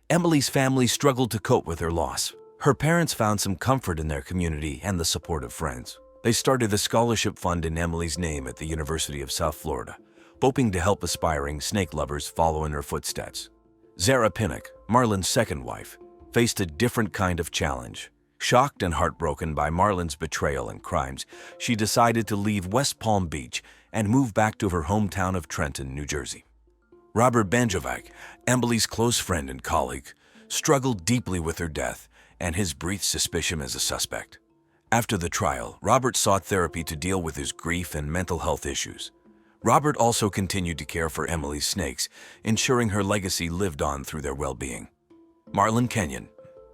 Emily's family struggled to cope with her loss. Her parents found some comfort in their community and the support of friends. They started a scholarship fund in Emily's name at the University of South Florida, hoping to help aspiring snake lovers follow in her footsteps. Zara Pinnock, Marlon's second wife, faced a different kind of challenge. Shocked and heartbroken by Marlon's betrayal and crimes, she decided to leave West Palm Beach and move back to her hometown of Trenton, New Jersey. Robert Banjovac, Emily's close friend and colleague, struggled deeply with her death and his brief suspicion as a suspect. After the trial, Robert sought therapy to deal with his grief and mental health issues. Robert also continued to care for Emily's snakes, ensuring her legacy lived on through their well-being. Marlon Kenyon,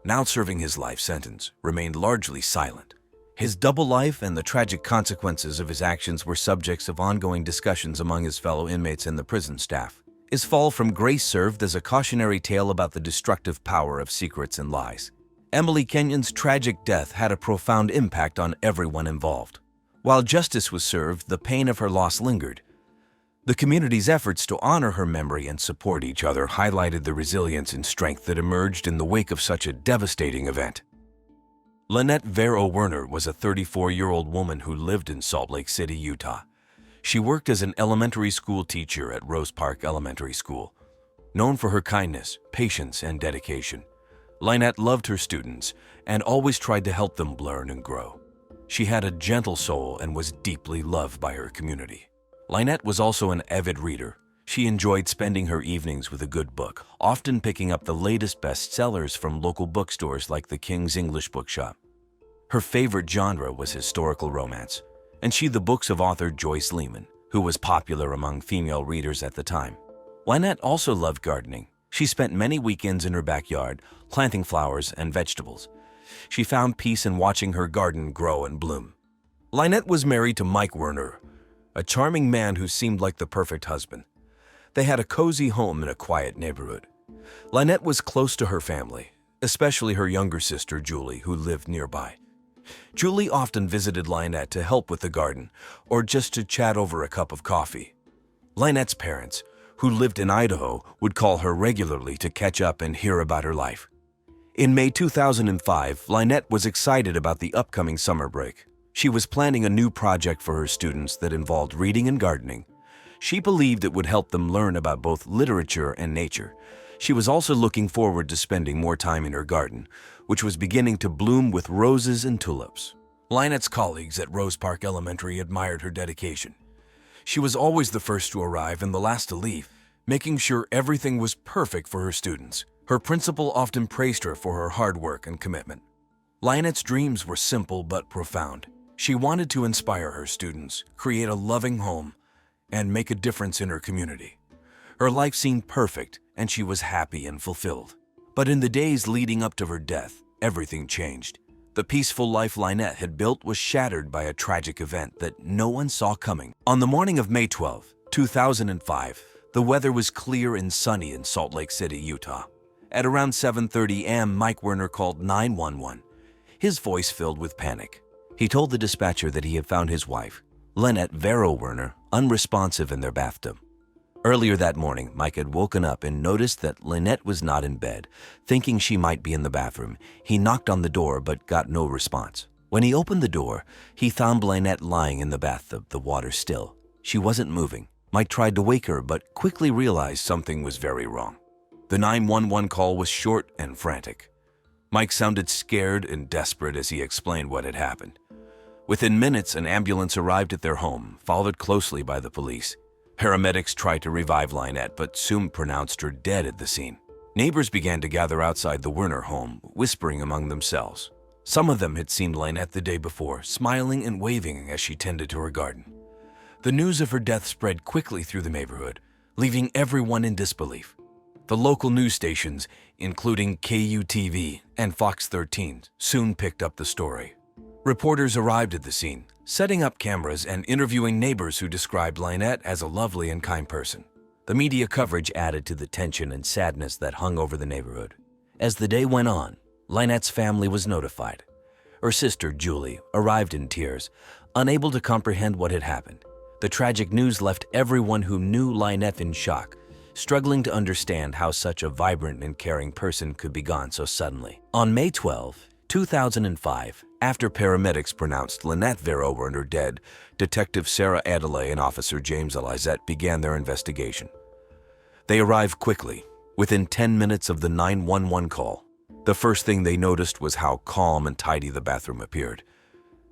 now serving his life sentence, remained largely silent. His double life and the tragic consequences of his actions were subjects of ongoing discussions among his fellow inmates and the prison staff. His fall from grace served as a cautionary tale about the destructive power of secrets and lies. Emily Kenyon's tragic death had a profound impact on everyone involved. While justice was served, the pain of her loss lingered. The community's efforts to honor her memory and support each other highlighted the resilience and strength that emerged in the wake of such a devastating event. Lynette Vero Werner was a 34-year-old woman who lived in Salt Lake City, Utah. She worked as an elementary school teacher at Rose Park Elementary School. Known for her kindness, patience, and dedication, Lynette loved her students and always tried to help them learn and grow. She had a gentle soul and was deeply loved by her community. Lynette was also an avid reader. She enjoyed spending her evenings with a good book, often picking up the latest bestsellers from local bookstores like the King's English Bookshop. Her favorite genre was historical romance, and she the books of author Joyce Lehman, who was popular among female readers at the time. Lynette also loved gardening. She spent many weekends in her backyard, planting flowers and vegetables. She found peace in watching her garden grow and bloom. Lynette was married to Mike Werner, a charming man who seemed like the perfect husband. They had a cozy home in a quiet neighborhood. Lynette was close to her family, especially her younger sister, Julie, who lived nearby. Julie often visited Lynette to help with the garden or just to chat over a cup of coffee. Lynette's parents, who lived in Idaho, would call her regularly to catch up and hear about her life. In May 2005, Lynette was excited about the upcoming summer break. She was planning a new project for her students that involved reading and gardening. She believed it would help them learn about both literature and nature. She was also looking forward to spending more time in her garden, which was beginning to bloom with roses and tulips. Lynette's colleagues at Rose Park Elementary admired her dedication. She was always the first to arrive and the last to leave, making sure everything was perfect for her students. Her principal often praised her for her hard work and commitment. Lynette's dreams were simple but profound. She wanted to inspire her students, create a loving home, and make a difference in her community. Her life seemed perfect, and she was happy and fulfilled. But in the days leading up to her death, everything changed. The peaceful life Lynette had built was shattered by a tragic event that no one saw coming. On the morning of May 12, 2005, the weather was clear and sunny in Salt Lake City, Utah. At around 7:30 a.m., Mike Werner called 911, his voice filled with panic. He told the dispatcher that he had found his wife, Lynette Vero Werner, unresponsive in their bathtub. Earlier that morning, Mike had woken up and noticed that Lynette was not in bed. Thinking she might be in the bathroom, he knocked on the door but got no response. When he opened the door, he found Lynette lying in the bathtub, the water still. She wasn't moving. Mike tried to wake her but quickly realized something was very wrong. The 911 call was short and frantic. Mike sounded scared and desperate as he explained what had happened. Within minutes, an ambulance arrived at their home, followed closely by the police. Paramedics tried to revive Lynette, but soon pronounced her dead at the scene. Neighbors began to gather outside the Werner home, whispering among themselves. Some of them had seen Lynette the day before, smiling and waving as she tended to her garden. The news of her death spread quickly through the neighborhood, leaving everyone in disbelief. The local news stations, including KUTV and Fox 13, soon picked up the story. Reporters arrived at the scene, setting up cameras and interviewing neighbors who described Lynette as a lovely and kind person. The media coverage added to the tension and sadness that hung over the neighborhood. As the day went on, Lynette's family was notified. Her sister, Julie, arrived in tears, unable to comprehend what had happened. The tragic news left everyone who knew Lynette in shock, struggling to understand how such a vibrant and caring person could be gone so suddenly. On May 12, 2005, after paramedics pronounced Lynette Vero Werner dead, Detective Sarah Adelaide and Officer James Elizette began their investigation. They arrived quickly, within 10 minutes of the 911 call. The first thing they noticed was how calm and tidy the bathroom appeared.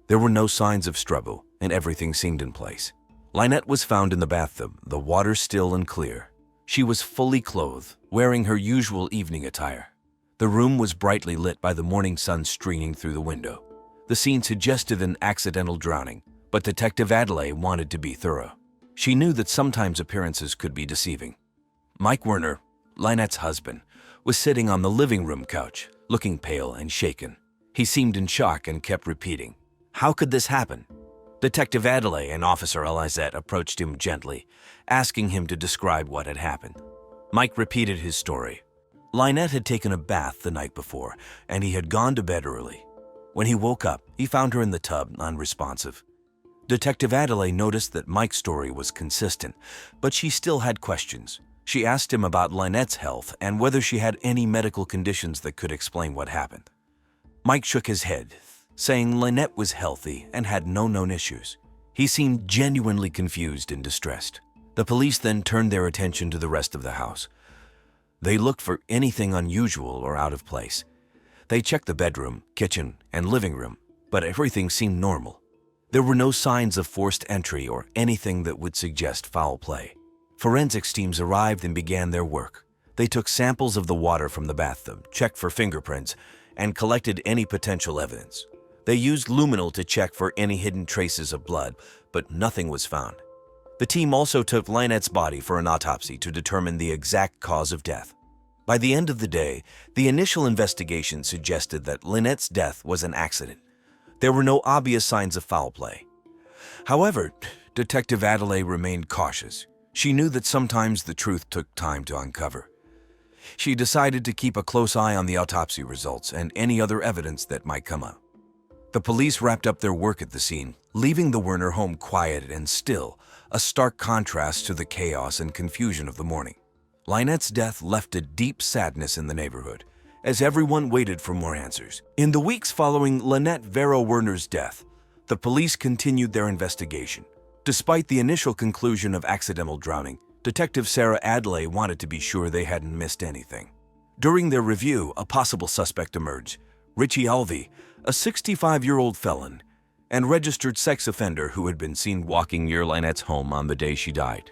There were no signs of struggle, and everything seemed in place. Lynette was found in the bathtub, the water still and clear. She was fully clothed, wearing her usual evening attire. The room was brightly lit by the morning sun streaming through the window. The scene suggested an accidental drowning, but Detective Adelaide wanted to be thorough. She knew that sometimes appearances could be deceiving. Mike Werner, Lynette's husband, was sitting on the living room couch, looking pale and shaken. He seemed in shock and kept repeating, "How could this happen?" Detective Adelaide and Officer Elizette approached him gently, asking him to describe what had happened. Mike repeated his story. Lynette had taken a bath the night before, and he had gone to bed early. When he woke up, he found her in the tub, unresponsive. Detective Adelaide noticed that Mike's story was consistent, but she still had questions. She asked him about Lynette's health and whether she had any medical conditions that could explain what happened. Mike shook his head, saying Lynette was healthy and had no known issues. He seemed genuinely confused and distressed. The police then turned their attention to the rest of the house. They looked for anything unusual or out of place. They checked the bedroom, kitchen, and living room, but everything seemed normal. There were no signs of forced entry or anything that would suggest foul play. Forensics teams arrived and began their work. They took samples of the water from the bathtub, checked for fingerprints, and collected any potential evidence. They used luminol to check for any hidden traces of blood, but nothing was found. The team also took Lynette's body for an autopsy to determine the exact cause of death. By the end of the day, the initial investigation suggested that Lynette's death was an accident. There were no obvious signs of foul play. However, Detective Adelaide remained cautious. She knew that sometimes the truth took time to uncover. She decided to keep a close eye on the autopsy results and any other evidence that might come up. The police wrapped up their work at the scene, leaving the Werner home quiet and still, a stark contrast to the chaos and confusion of the morning. Lynette's death left a deep sadness in the neighborhood, as everyone waited for more answers. In the weeks following Lynette Vero Werner's death, the police continued their investigation. Despite the initial conclusion of accidental drowning, Detective Sarah Adelaide wanted to be sure they hadn't missed anything. During their review, a possible suspect emerged, Richie Alvey, a 65-year-old felon and registered sex offender who had been seen walking near Lynette's home on the day she died.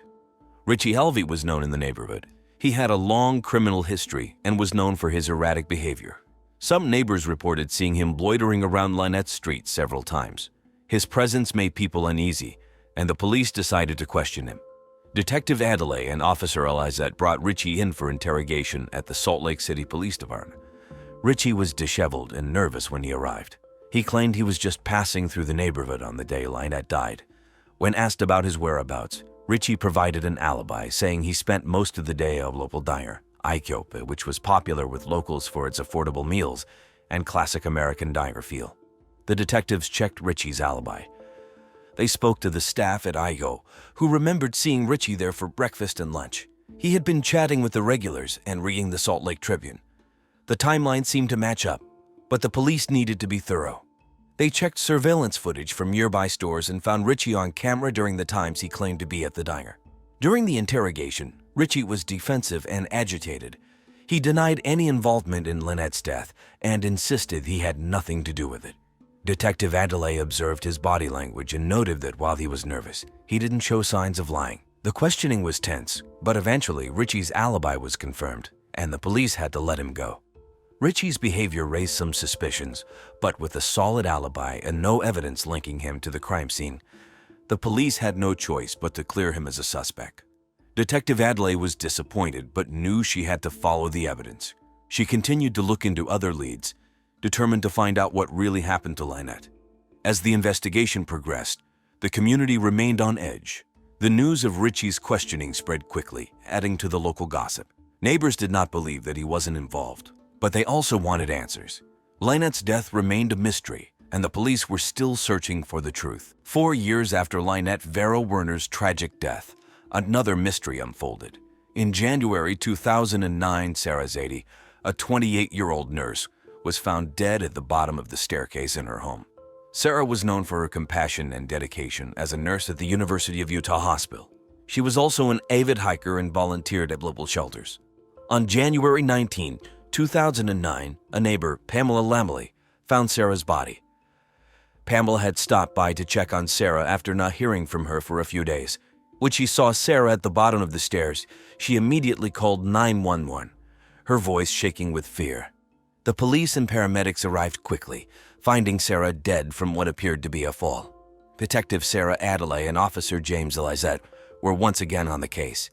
Richie Alvey was known in the neighborhood. He had a long criminal history and was known for his erratic behavior. Some neighbors reported seeing him loitering around Lynette Street several times. His presence made people uneasy, and the police decided to question him. Detective Adelaide and Officer Elizette brought Richie in for interrogation at the Salt Lake City Police Department. Richie was disheveled and nervous when he arrived. He claimed he was just passing through the neighborhood on the day Lynette died. When asked about his whereabouts, Richie provided an alibi, saying he spent most of the day at a local diner, IKOP, which was popular with locals for its affordable meals and classic American diner feel. The detectives checked Richie's alibi. They spoke to the staff at IKO, who remembered seeing Richie there for breakfast and lunch. He had been chatting with the regulars and reading the Salt Lake Tribune. The timeline seemed to match up, but the police needed to be thorough. They checked surveillance footage from nearby stores and found Richie on camera during the times he claimed to be at the diner. During the interrogation, Richie was defensive and agitated. He denied any involvement in Lynette's death and insisted he had nothing to do with it. Detective Adelaide observed his body language and noted that while he was nervous, he didn't show signs of lying. The questioning was tense, but eventually Richie's alibi was confirmed, and the police had to let him go. Richie's behavior raised some suspicions, but with a solid alibi and no evidence linking him to the crime scene, the police had no choice but to clear him as a suspect. Detective Adelaide was disappointed, but knew she had to follow the evidence. She continued to look into other leads, determined to find out what really happened to Lynette. As the investigation progressed, the community remained on edge. The news of Richie's questioning spread quickly, adding to the local gossip. Neighbors did not believe that he wasn't involved, but they also wanted answers. Lynette's death remained a mystery, and the police were still searching for the truth. 4 years after Lynette Vera Werner's tragic death, another mystery unfolded. In January 2009, Sarah Zadie, a 28-year-old nurse, was found dead at the bottom of the staircase in her home. Sarah was known for her compassion and dedication as a nurse at the University of Utah Hospital. She was also an avid hiker and volunteered at local shelters. On January 19, 2009, a neighbor, Pamela Lamley, found Sarah's body. Pamela had stopped by to check on Sarah after not hearing from her for a few days. When she saw Sarah at the bottom of the stairs, she immediately called 911, her voice shaking with fear. The police and paramedics arrived quickly, finding Sarah dead from what appeared to be a fall. Detective Sarah Adelaide and Officer James Elizette were once again on the case.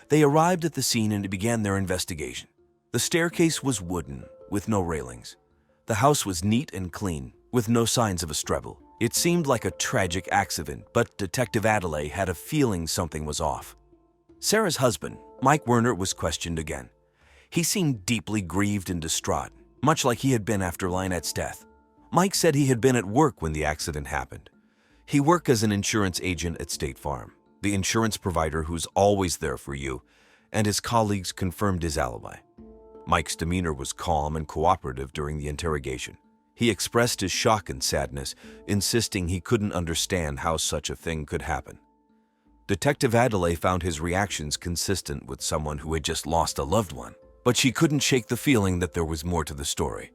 They arrived at the scene and began their investigation. The staircase was wooden, with no railings. The house was neat and clean, with no signs of a struggle. It seemed like a tragic accident, but Detective Adelaide had a feeling something was off. Sarah's husband, Mike Werner, was questioned again. He seemed deeply grieved and distraught, much like he had been after Lynette's death. Mike said he had been at work when the accident happened. He worked as an insurance agent at State Farm, the insurance provider who's always there for you, and his colleagues confirmed his alibi. Mike's demeanor was calm and cooperative during the interrogation. He expressed his shock and sadness, insisting he couldn't understand how such a thing could happen. Detective Adelaide found his reactions consistent with someone who had just lost a loved one, but she couldn't shake the feeling that there was more to the story.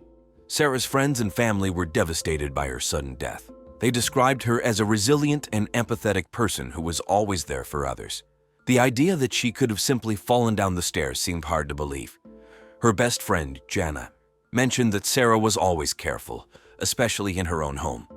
Sarah's friends and family were devastated by her sudden death. They described her as a resilient and empathetic person who was always there for others. The idea that she could have simply fallen down the stairs seemed hard to believe. Her best friend, Jana, mentioned that Sarah was always careful, especially in her own home.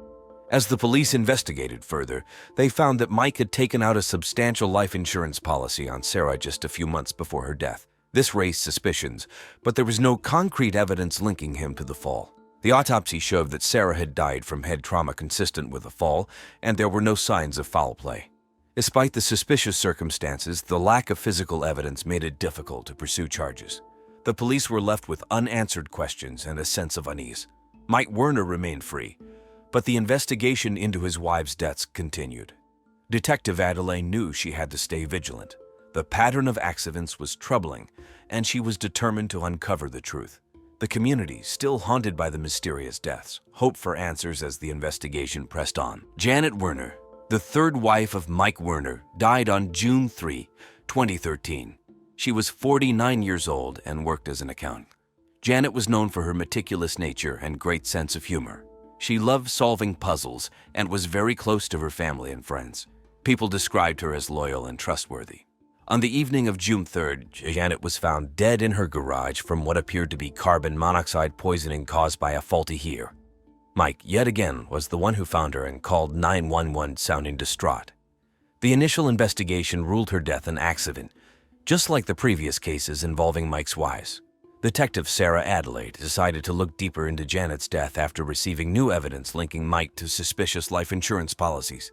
As the police investigated further, they found that Mike had taken out a substantial life insurance policy on Sarah just a few months before her death. This raised suspicions, but there was no concrete evidence linking him to the fall. The autopsy showed that Sarah had died from head trauma consistent with a fall, and there were no signs of foul play. Despite the suspicious circumstances, the lack of physical evidence made it difficult to pursue charges. The police were left with unanswered questions and a sense of unease. Mike Werner remained free, but the investigation into his wife's deaths continued. Detective Adelaide knew she had to stay vigilant. The pattern of accidents was troubling, and she was determined to uncover the truth. The community, still haunted by the mysterious deaths, hoped for answers as the investigation pressed on. Janet Werner, the third wife of Mike Werner, died on June 3, 2013. She was 49 years old and worked as an accountant. Janet was known for her meticulous nature and great sense of humor. She loved solving puzzles and was very close to her family and friends. People described her as loyal and trustworthy. On the evening of June 3rd, Janet was found dead in her garage from what appeared to be carbon monoxide poisoning caused by a faulty heater. Mike, yet again, was the one who found her and called 911 sounding distraught. The initial investigation ruled her death an accident, just like the previous cases involving Mike's wives. Detective Sarah Adelaide decided to look deeper into Janet's death after receiving new evidence linking Mike to suspicious life insurance policies.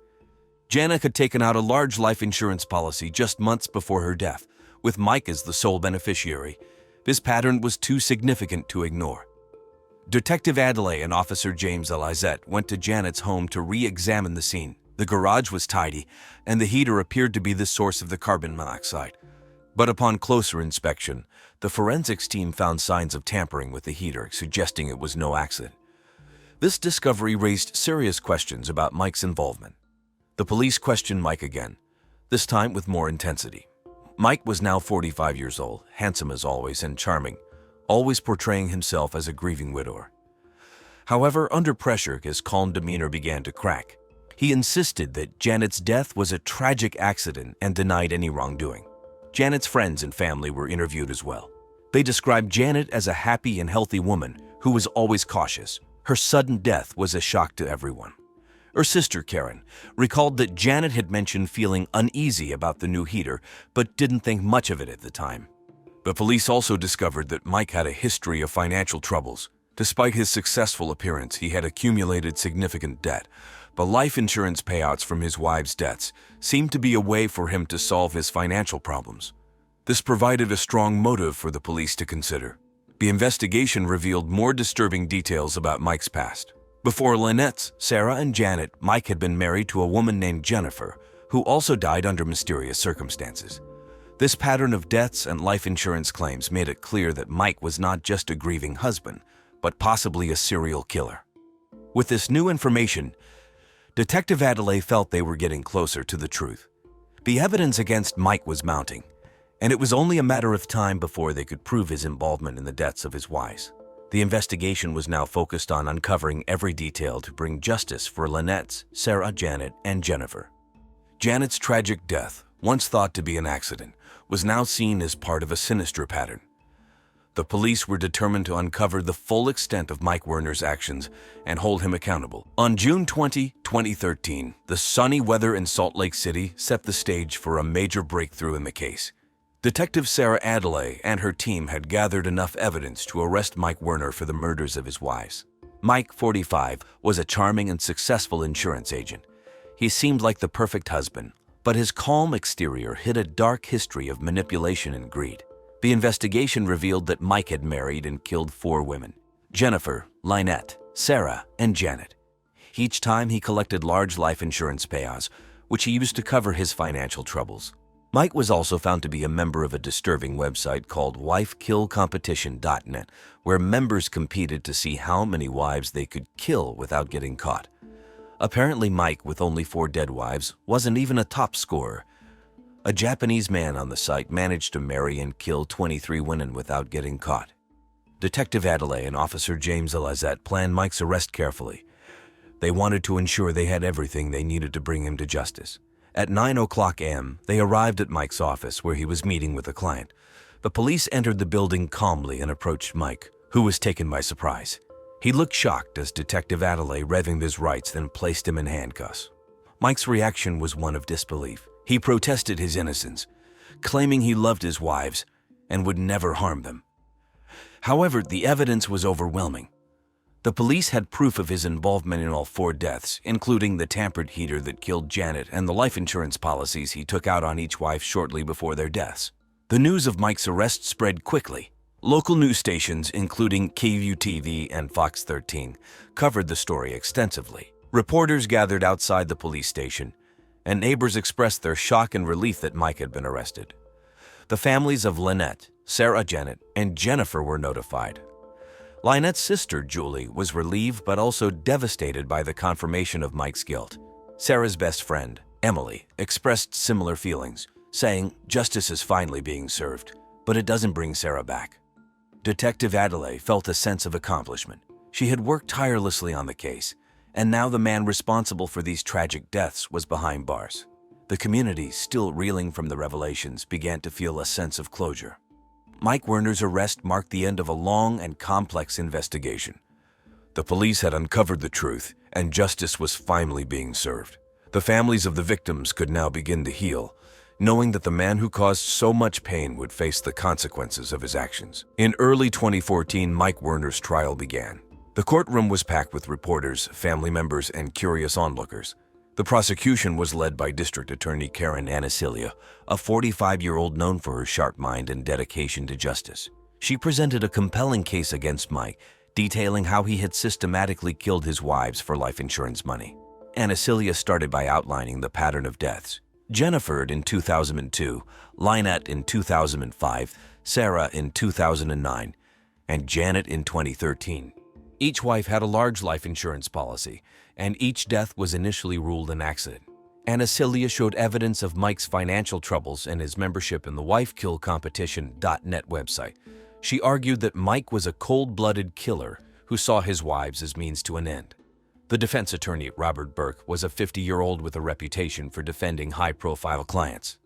Janet had taken out a large life insurance policy just months before her death, with Mike as the sole beneficiary. This pattern was too significant to ignore. Detective Adelaide and Officer James Elizette went to Janet's home to re-examine the scene. The garage was tidy, and the heater appeared to be the source of the carbon monoxide. But upon closer inspection, the forensics team found signs of tampering with the heater, suggesting it was no accident. This discovery raised serious questions about Mike's involvement. The police questioned Mike again, this time with more intensity. Mike was now 45 years old, handsome as always and charming, always portraying himself as a grieving widower. However, under pressure, his calm demeanor began to crack. He insisted that Janet's death was a tragic accident and denied any wrongdoing. Janet's friends and family were interviewed as well. They described Janet as a happy and healthy woman who was always cautious. Her sudden death was a shock to everyone. Her sister, Karen, recalled that Janet had mentioned feeling uneasy about the new heater, but didn't think much of it at the time. The police also discovered that Mike had a history of financial troubles. Despite his successful appearance, he had accumulated significant debt. The life insurance payouts from his wives' deaths seemed to be a way for him to solve his financial problems. This provided a strong motive for the police to consider. The investigation revealed more disturbing details about Mike's past. Before Lynette's, Sarah, and Janet, Mike had been married to a woman named Jennifer, who also died under mysterious circumstances. This pattern of deaths and life insurance claims made it clear that Mike was not just a grieving husband, but possibly a serial killer. With this new information, Detective Adelaide felt they were getting closer to the truth. The evidence against Mike was mounting, and it was only a matter of time before they could prove his involvement in the deaths of his wives. The investigation was now focused on uncovering every detail to bring justice for Lynette's, Sarah, Janet, and Jennifer. Janet's tragic death, once thought to be an accident, was now seen as part of a sinister pattern. The police were determined to uncover the full extent of Mike Werner's actions and hold him accountable. On June 20, 2013, the sunny weather in Salt Lake City set the stage for a major breakthrough in the case. Detective Sarah Adelaide and her team had gathered enough evidence to arrest Mike Werner for the murders of his wives. Mike, 45, was a charming and successful insurance agent. He seemed like the perfect husband, but his calm exterior hid a dark history of manipulation and greed. The investigation revealed that Mike had married and killed 4 women: Jennifer, Lynette, Sarah, and Janet. Each time he collected large life insurance payouts, which he used to cover his financial troubles. Mike was also found to be a member of a disturbing website called wifekillcompetition.net, where members competed to see how many wives they could kill without getting caught. Apparently, Mike, with only 4 dead wives, wasn't even a top scorer. A Japanese man on the site managed to marry and kill 23 women without getting caught. Detective Adelaide and Officer James Elizette planned Mike's arrest carefully. They wanted to ensure they had everything they needed to bring him to justice. At 9:00 a.m., they arrived at Mike's office where he was meeting with a client. The police entered the building calmly and approached Mike, who was taken by surprise. He looked shocked as Detective Adelaide read him his rights, then placed him in handcuffs. Mike's reaction was one of disbelief. He protested his innocence, claiming he loved his wives and would never harm them. However, the evidence was overwhelming. The police had proof of his involvement in all 4 deaths, including the tampered heater that killed Janet and the life insurance policies he took out on each wife shortly before their deaths. The news of Mike's arrest spread quickly. Local news stations, including KUTV and Fox 13, covered the story extensively. Reporters gathered outside the police station, and neighbors expressed their shock and relief that Mike had been arrested. The families of Lynette, Sarah, Janet, and Jennifer were notified. Lynette's sister, Julie, was relieved but also devastated by the confirmation of Mike's guilt. Sarah's best friend, Emily, expressed similar feelings, saying justice is finally being served, but it doesn't bring Sarah back. Detective Adelaide felt a sense of accomplishment. She had worked tirelessly on the case, and now the man responsible for these tragic deaths was behind bars. The community, still reeling from the revelations, began to feel a sense of closure. Mike Werner's arrest marked the end of a long and complex investigation. The police had uncovered the truth, and justice was finally being served. The families of the victims could now begin to heal, knowing that the man who caused so much pain would face the consequences of his actions. In early 2014, Mike Werner's trial began. The courtroom was packed with reporters, family members, and curious onlookers. The prosecution was led by District Attorney Karen Anacilia, a 45-year-old known for her sharp mind and dedication to justice. She presented a compelling case against Mike, detailing how he had systematically killed his wives for life insurance money. Anacilia started by outlining the pattern of deaths. Jennifer in 2002, Lynette in 2005, Sarah in 2009, and Janet in 2013. Each wife had a large life insurance policy, and each death was initially ruled an accident. Anacilia showed evidence of Mike's financial troubles and his membership in the wifekillcompetition.net website. She argued that Mike was a cold-blooded killer who saw his wives as means to an end. The defense attorney, Robert Burke, was a 50-year-old with a reputation for defending high-profile clients.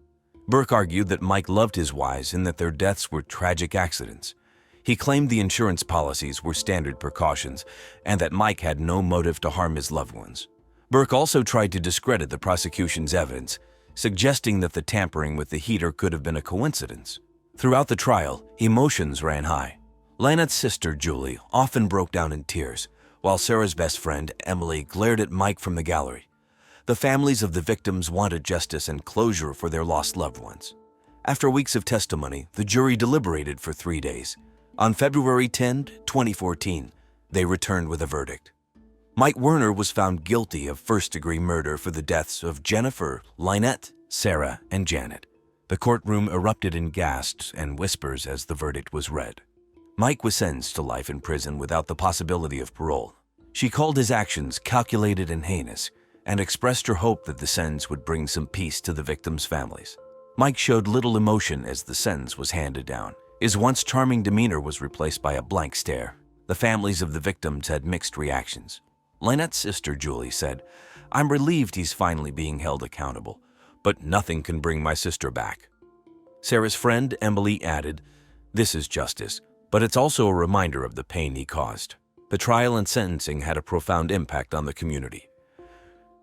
Burke argued that Mike loved his wives and that their deaths were tragic accidents. He claimed the insurance policies were standard precautions and that Mike had no motive to harm his loved ones. Burke also tried to discredit the prosecution's evidence, suggesting that the tampering with the heater could have been a coincidence. Throughout the trial, emotions ran high. Lynette's sister, Julie, often broke down in tears, while Sarah's best friend, Emily, glared at Mike from the gallery. The families of the victims wanted justice and closure for their lost loved ones. After weeks of testimony, the jury deliberated for 3 days. On February 10, 2014, they returned with a verdict. Mike Werner was found guilty of first-degree murder for the deaths of Jennifer, Lynette, Sarah, and Janet. The courtroom erupted in gasps and whispers as the verdict was read. Mike was sentenced to life in prison without the possibility of parole. She called his actions calculated and heinous, and expressed her hope that the sentence would bring some peace to the victims' families. Mike showed little emotion as the sentence was handed down. His once charming demeanor was replaced by a blank stare. The families of the victims had mixed reactions. Lynette's sister, Julie, said, "I'm relieved he's finally being held accountable, but nothing can bring my sister back." Sarah's friend, Emily, added, "This is justice, but it's also a reminder of the pain he caused." The trial and sentencing had a profound impact on the community.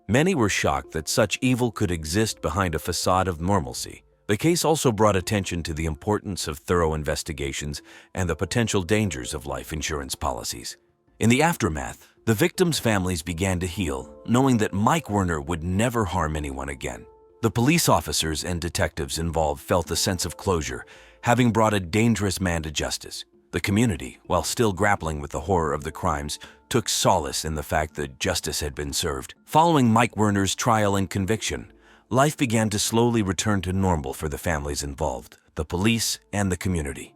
Many were shocked that such evil could exist behind a facade of normalcy. The case also brought attention to the importance of thorough investigations and the potential dangers of life insurance policies. In the aftermath, the victims' families began to heal, knowing that Mike Werner would never harm anyone again. The police officers and detectives involved felt a sense of closure, having brought a dangerous man to justice. The community, while still grappling with the horror of the crimes, took solace in the fact that justice had been served. Following Mike Werner's trial and conviction, life began to slowly return to normal for the families involved, the police, and the community.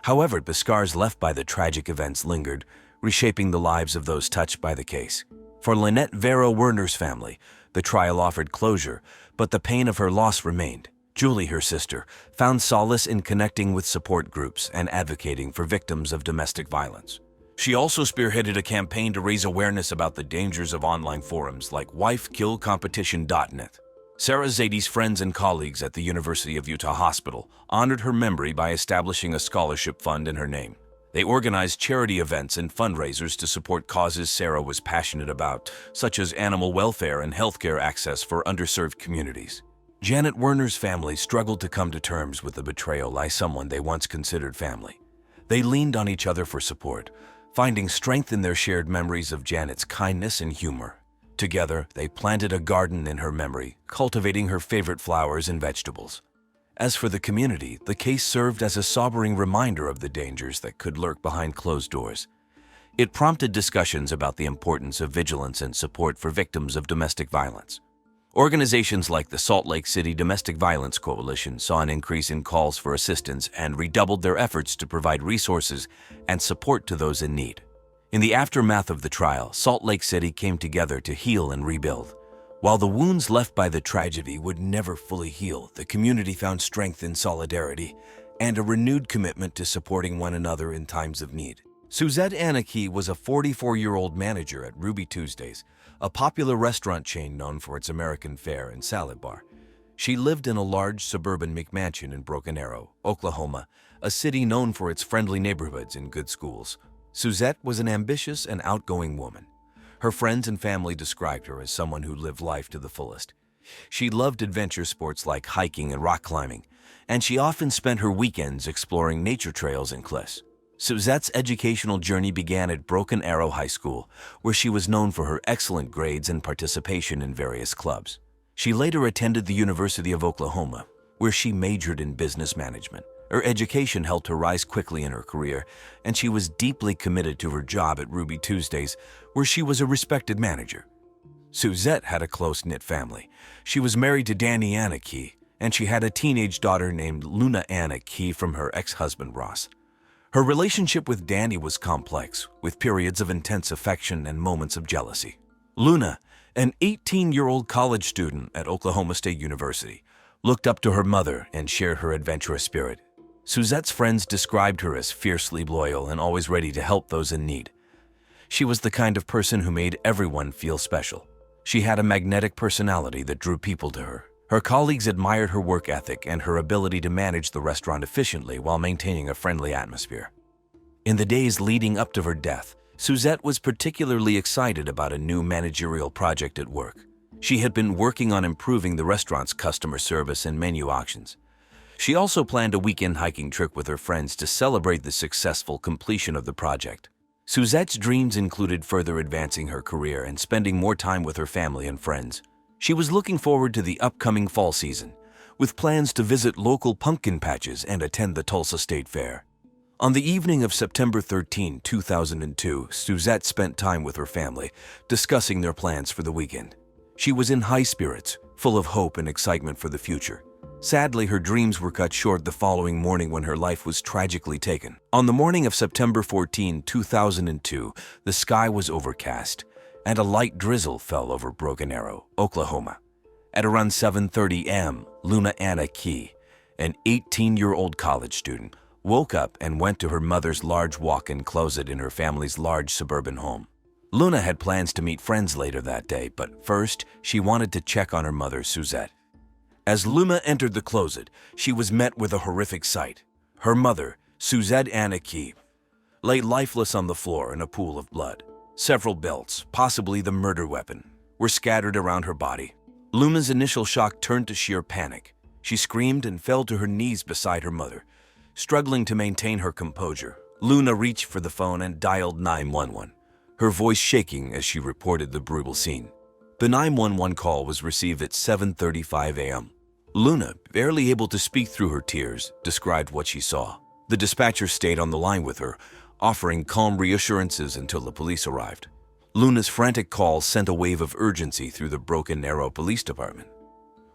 However, the scars left by the tragic events lingered, reshaping the lives of those touched by the case. For Lynette Vera Werner's family, the trial offered closure, but the pain of her loss remained. Julie, her sister, found solace in connecting with support groups and advocating for victims of domestic violence. She also spearheaded a campaign to raise awareness about the dangers of online forums like wifekillcompetition.net. Sarah Zadie's friends and colleagues at the University of Utah Hospital honored her memory by establishing a scholarship fund in her name. They organized charity events and fundraisers to support causes Sarah was passionate about, such as animal welfare and healthcare access for underserved communities. Janet Werner's family struggled to come to terms with the betrayal by someone they once considered family. They leaned on each other for support, finding strength in their shared memories of Janet's kindness and humor. Together, they planted a garden in her memory, cultivating her favorite flowers and vegetables. As for the community, the case served as a sobering reminder of the dangers that could lurk behind closed doors. It prompted discussions about the importance of vigilance and support for victims of domestic violence. Organizations like the Salt Lake City Domestic Violence Coalition saw an increase in calls for assistance and redoubled their efforts to provide resources and support to those in need. In the aftermath of the trial, Salt Lake City came together to heal and rebuild. While the wounds left by the tragedy would never fully heal, the community found strength in solidarity and a renewed commitment to supporting one another in times of need. Suzette Anarchy was a 44-year-old manager at Ruby Tuesdays, a popular restaurant chain known for its American fare and salad bar. She lived in a large suburban McMansion in Broken Arrow, Oklahoma, a city known for its friendly neighborhoods and good schools. Suzette was an ambitious and outgoing woman. Her friends and family described her as someone who lived life to the fullest. She loved adventure sports like hiking and rock climbing, and she often spent her weekends exploring nature trails and cliffs. Suzette's educational journey began at Broken Arrow High School, where she was known for her excellent grades and participation in various clubs. She later attended the University of Oklahoma, where she majored in business management. Her education helped her rise quickly in her career, and she was deeply committed to her job at Ruby Tuesdays, where she was a respected manager. Suzette had a close-knit family. She was married to Danny Anna Key, and she had a teenage daughter named Luna Anna Key from her ex-husband Ross. Her relationship with Danny was complex, with periods of intense affection and moments of jealousy. Luna, an 18-year-old college student at Oklahoma State University, looked up to her mother and shared her adventurous spirit. Suzette's friends described her as fiercely loyal and always ready to help those in need. She was the kind of person who made everyone feel special. She had a magnetic personality that drew people to her. Her colleagues admired her work ethic and her ability to manage the restaurant efficiently while maintaining a friendly atmosphere. In the days leading up to her death, Suzette was particularly excited about a new managerial project at work. She had been working on improving the restaurant's customer service and menu auctions. She also planned a weekend hiking trip with her friends to celebrate the successful completion of the project. Suzette's dreams included further advancing her career and spending more time with her family and friends. She was looking forward to the upcoming fall season, with plans to visit local pumpkin patches and attend the Tulsa State Fair. On the evening of September 13, 2002, Suzette spent time with her family, discussing their plans for the weekend. She was in high spirits, full of hope and excitement for the future. Sadly, her dreams were cut short the following morning when her life was tragically taken. On the morning of September 14, 2002, the sky was overcast, and a light drizzle fell over Broken Arrow, Oklahoma. At around 7:30 a.m., Luna Anna Key, an 18-year-old college student, woke up and went to her mother's large walk-in closet in her family's large suburban home. Luna had plans to meet friends later that day, but first, she wanted to check on her mother, Suzette. As Luna entered the closet, she was met with a horrific sight. Her mother, Suzette Anna Key, lay lifeless on the floor in a pool of blood. Several belts, possibly the murder weapon, were scattered around her body. Luna's initial shock turned to sheer panic. She screamed and fell to her knees beside her mother. Struggling to maintain her composure, Luna reached for the phone and dialed 911, her voice shaking as she reported the brutal scene. The 911 call was received at 7:35 a.m. Luna, barely able to speak through her tears, described what she saw. The dispatcher stayed on the line with her, offering calm reassurances until the police arrived. Luna's frantic call sent a wave of urgency through the Broken Arrow Police Department.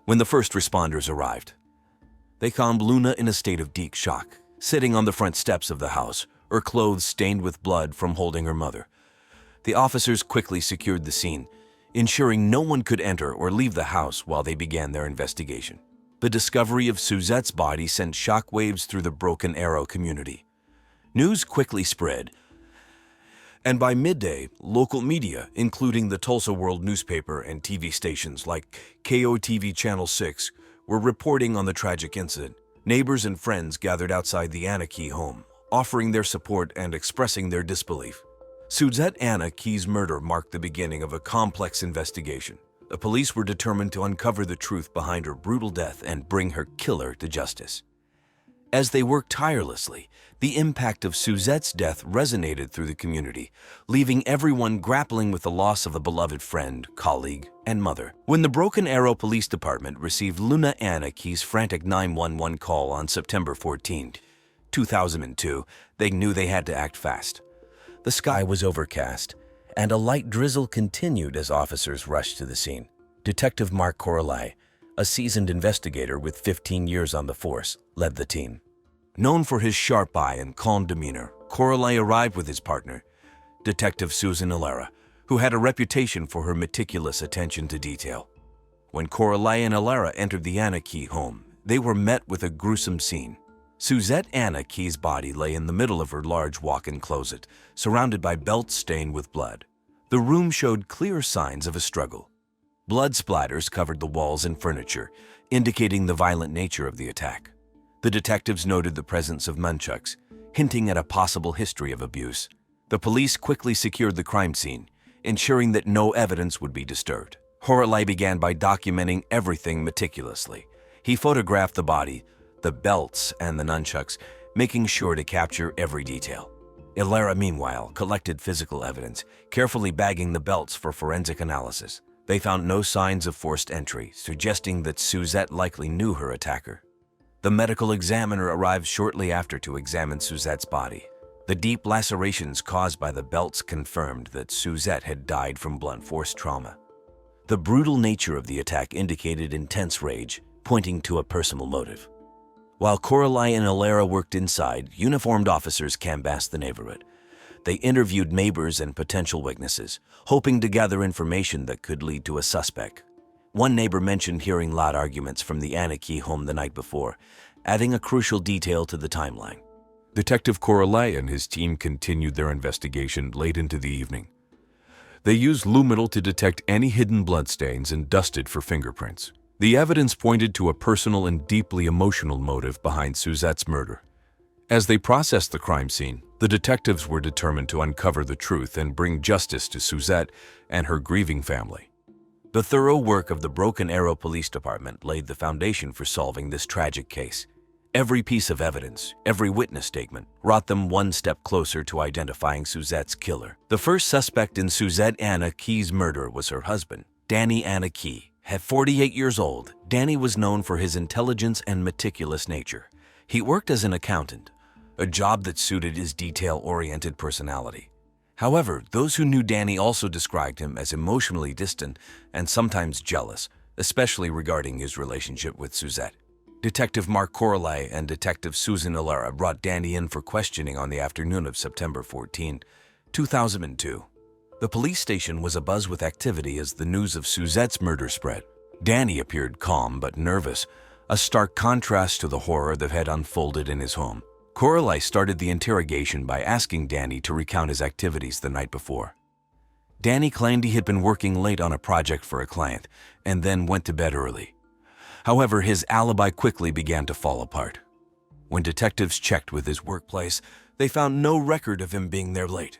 When the first responders arrived, they found Luna in a state of deep shock, sitting on the front steps of the house, her clothes stained with blood from holding her mother. The officers quickly secured the scene, ensuring no one could enter or leave the house while they began their investigation. The discovery of Suzette's body sent shockwaves through the Broken Arrow community. News quickly spread, and by midday, local media, including the Tulsa World newspaper and TV stations like KOTV Channel 6, were reporting on the tragic incident. Neighbors and friends gathered outside the Anna Key home, offering their support and expressing their disbelief. Suzette Anna Key's murder marked the beginning of a complex investigation. The police were determined to uncover the truth behind her brutal death and bring her killer to justice. As they worked tirelessly, the impact of Suzette's death resonated through the community, leaving everyone grappling with the loss of a beloved friend, colleague, and mother. When the Broken Arrow Police Department received Luna Anna Key's frantic 911 call on September 14, 2002, they knew they had to act fast. The sky was overcast, and a light drizzle continued as officers rushed to the scene. Detective Mark Corley, a seasoned investigator with 15 years on the force, led the team. Known for his sharp eye and calm demeanor, Corley arrived with his partner, Detective Susan Alera, who had a reputation for her meticulous attention to detail. When Corley and Alera entered the Anna Key home, they were met with a gruesome scene. Suzette Anna Key's body lay in the middle of her large walk-in closet, surrounded by belts stained with blood. The room showed clear signs of a struggle. Blood splatters covered the walls and furniture, indicating the violent nature of the attack. The detectives noted the presence of nunchucks, hinting at a possible history of abuse. The police quickly secured the crime scene, ensuring that no evidence would be disturbed. Horalai began by documenting everything meticulously. He photographed the body, the belts, and the nunchucks, making sure to capture every detail. Ilera, meanwhile, collected physical evidence, carefully bagging the belts for forensic analysis. They found no signs of forced entry, suggesting that Suzette likely knew her attacker. The medical examiner arrived shortly after to examine Suzette's body. The deep lacerations caused by the belts confirmed that Suzette had died from blunt force trauma. The brutal nature of the attack indicated intense rage, pointing to a personal motive. While Coralie and Ilera worked inside, uniformed officers canvassed the neighborhood. They interviewed neighbors and potential witnesses, hoping to gather information that could lead to a suspect. One neighbor mentioned hearing loud arguments from the Anarchy home the night before, adding a crucial detail to the timeline. Detective Coralie and his team continued their investigation late into the evening. They used luminol to detect any hidden bloodstains and dusted for fingerprints. The evidence pointed to a personal and deeply emotional motive behind Suzette's murder. As they processed the crime scene, the detectives were determined to uncover the truth and bring justice to Suzette and her grieving family. The thorough work of the Broken Arrow Police Department laid the foundation for solving this tragic case. Every piece of evidence, every witness statement, brought them one step closer to identifying Suzette's killer. The first suspect in Suzette Anna Key's murder was her husband, Danny Anna Key. At 48 years old, Danny was known for his intelligence and meticulous nature. He worked as an accountant, a job that suited his detail-oriented personality. However, those who knew Danny also described him as emotionally distant and sometimes jealous, especially regarding his relationship with Suzette. Detective Mark Coralie and Detective Susan Ilera brought Danny in for questioning on the afternoon of September 14, 2002. The police station was abuzz with activity as the news of Suzette's murder spread. Danny appeared calm but nervous, a stark contrast to the horror that had unfolded in his home. Coralie started the interrogation by asking Danny to recount his activities the night before. Danny claimed he had been working late on a project for a client and then went to bed early. However, his alibi quickly began to fall apart. When detectives checked with his workplace, they found no record of him being there late.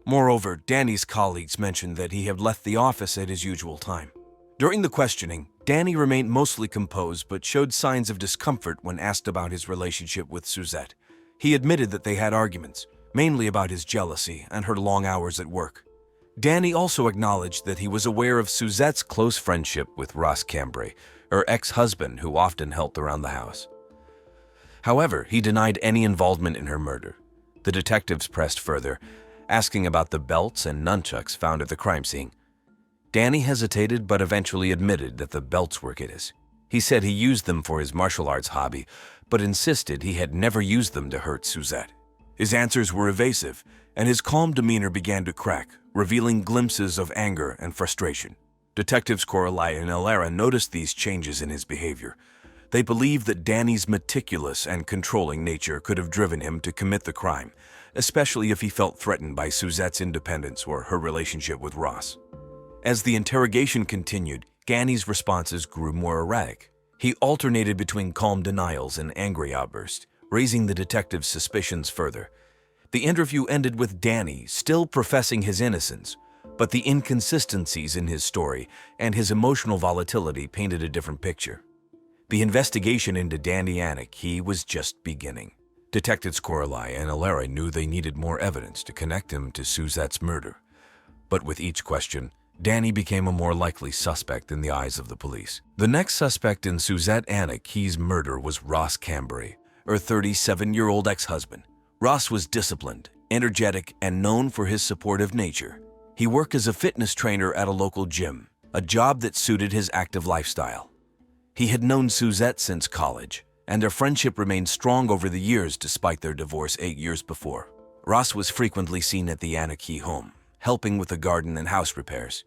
Moreover, Danny's colleagues mentioned that he had left the office at his usual time. During the questioning, Danny remained mostly composed but showed signs of discomfort when asked about his relationship with Suzette. He admitted that they had arguments, mainly about his jealousy and her long hours at work. Danny also acknowledged that he was aware of Suzette's close friendship with Ross Cambray, her ex-husband who often helped around the house. However, he denied any involvement in her murder. The detectives pressed further, asking about the belts and nunchucks found at the crime scene. Danny hesitated but eventually admitted that the belts were his. He said he used them for his martial arts hobby, but insisted he had never used them to hurt Suzette. His answers were evasive, and his calm demeanor began to crack, revealing glimpses of anger and frustration. Detectives Coralie and Ilera noticed these changes in his behavior. They believed that Danny's meticulous and controlling nature could have driven him to commit the crime, especially if he felt threatened by Suzette's independence or her relationship with Ross. As the interrogation continued, Danny's responses grew more erratic. He alternated between calm denials and angry outbursts, raising the detectives' suspicions further. The interview ended with Danny still professing his innocence, but the inconsistencies in his story and his emotional volatility painted a different picture. The investigation into Danny Anna Key was just beginning. Detectives Coralie and Ilera knew they needed more evidence to connect him to Suzette's murder. But with each question, Danny became a more likely suspect in the eyes of the police. The next suspect in Suzette Anna Key's murder was Ross Cambray, her 37-year-old ex-husband. Ross was disciplined, energetic, and known for his supportive nature. He worked as a fitness trainer at a local gym, a job that suited his active lifestyle. He had known Suzette since college, and their friendship remained strong over the years despite their divorce 8 years before. Ross was frequently seen at the Anna Key home, helping with the garden and house repairs.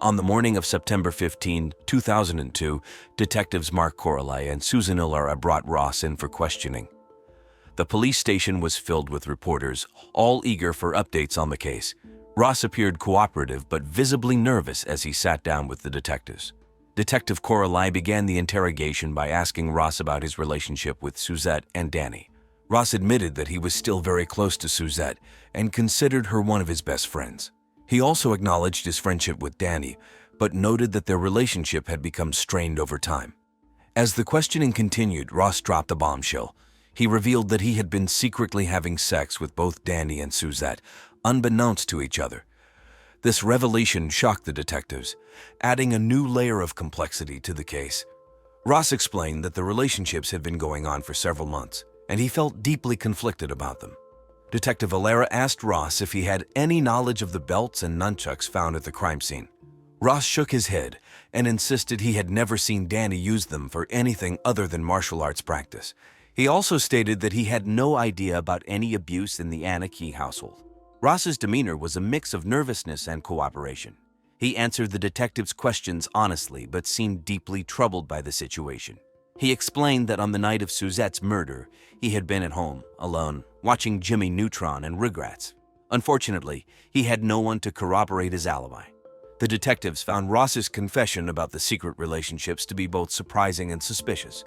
On the morning of September 15, 2002, detectives Mark Coralie and Susan Ilera brought Ross in for questioning. The police station was filled with reporters, all eager for updates on the case. Ross appeared cooperative but visibly nervous as he sat down with the detectives. Detective Coralie began the interrogation by asking Ross about his relationship with Suzette and Danny. Ross admitted that he was still very close to Suzette and considered her one of his best friends. He also acknowledged his friendship with Danny, but noted that their relationship had become strained over time. As the questioning continued, Ross dropped a bombshell. He revealed that he had been secretly having sex with both Danny and Suzette, unbeknownst to each other. This revelation shocked the detectives, adding a new layer of complexity to the case. Ross explained that the relationships had been going on for several months, and he felt deeply conflicted about them. Detective Valera asked Ross if he had any knowledge of the belts and nunchucks found at the crime scene. Ross shook his head and insisted he had never seen Danny use them for anything other than martial arts practice. He also stated that he had no idea about any abuse in the Anarchy household. Ross's demeanor was a mix of nervousness and cooperation. He answered the detective's questions honestly but seemed deeply troubled by the situation. He explained that on the night of Suzette's murder, he had been at home, alone, watching Jimmy Neutron and Rugrats. Unfortunately, he had no one to corroborate his alibi. The detectives found Ross's confession about the secret relationships to be both surprising and suspicious.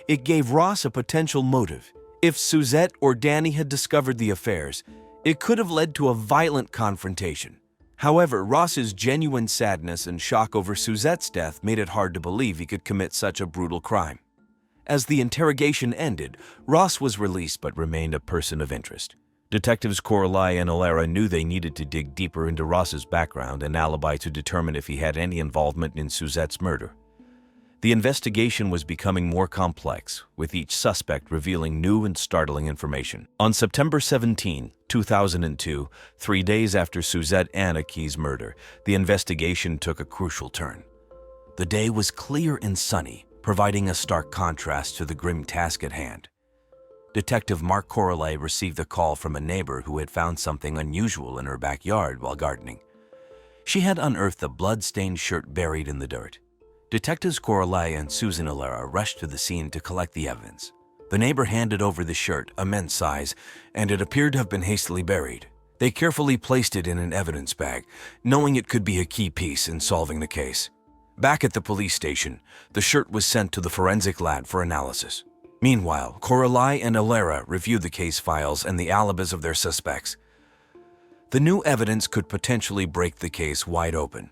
It gave Ross a potential motive. If Suzette or Danny had discovered the affairs, it could have led to a violent confrontation. However, Ross's genuine sadness and shock over Suzette's death made it hard to believe he could commit such a brutal crime. As the interrogation ended, Ross was released but remained a person of interest. Detectives Coralie and Alara knew they needed to dig deeper into Ross's background and alibi to determine if he had any involvement in Suzette's murder. The investigation was becoming more complex, with each suspect revealing new and startling information. On September 17, 2002, 3 days after Suzette Anarchy's murder, the investigation took a crucial turn. The day was clear and sunny, providing a stark contrast to the grim task at hand. Detective Mark Coralie received a call from a neighbor who had found something unusual in her backyard while gardening. She had unearthed a blood-stained shirt buried in the dirt. Detectives Coralie and Susan Alara rushed to the scene to collect the evidence. The neighbor handed over the shirt, immense size, and it appeared to have been hastily buried. They carefully placed it in an evidence bag, knowing it could be a key piece in solving the case. Back at the police station, the shirt was sent to the forensic lab for analysis. Meanwhile, Coralie and Alara reviewed the case files and the alibis of their suspects. The new evidence could potentially break the case wide open.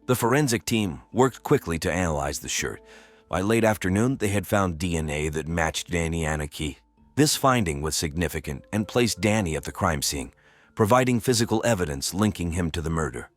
The forensic team worked quickly to analyze the shirt. By late afternoon, they had found DNA that matched Danny Anarchy. This finding was significant and placed Danny at the crime scene, providing physical evidence linking him to the murder.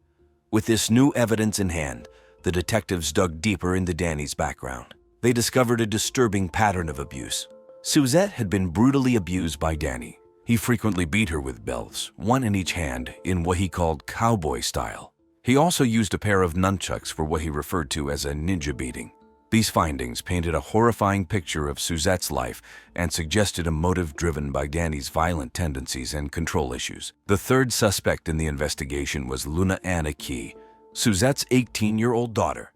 With this new evidence in hand, the detectives dug deeper into Danny's background. They discovered a disturbing pattern of abuse. Suzette had been brutally abused by Danny. He frequently beat her with belts, one in each hand, in what he called cowboy style. He also used a pair of nunchucks for what he referred to as a ninja beating. These findings painted a horrifying picture of Suzette's life and suggested a motive driven by Danny's violent tendencies and control issues. The third suspect in the investigation was Luna Anarchy, Suzette's 18-year-old daughter.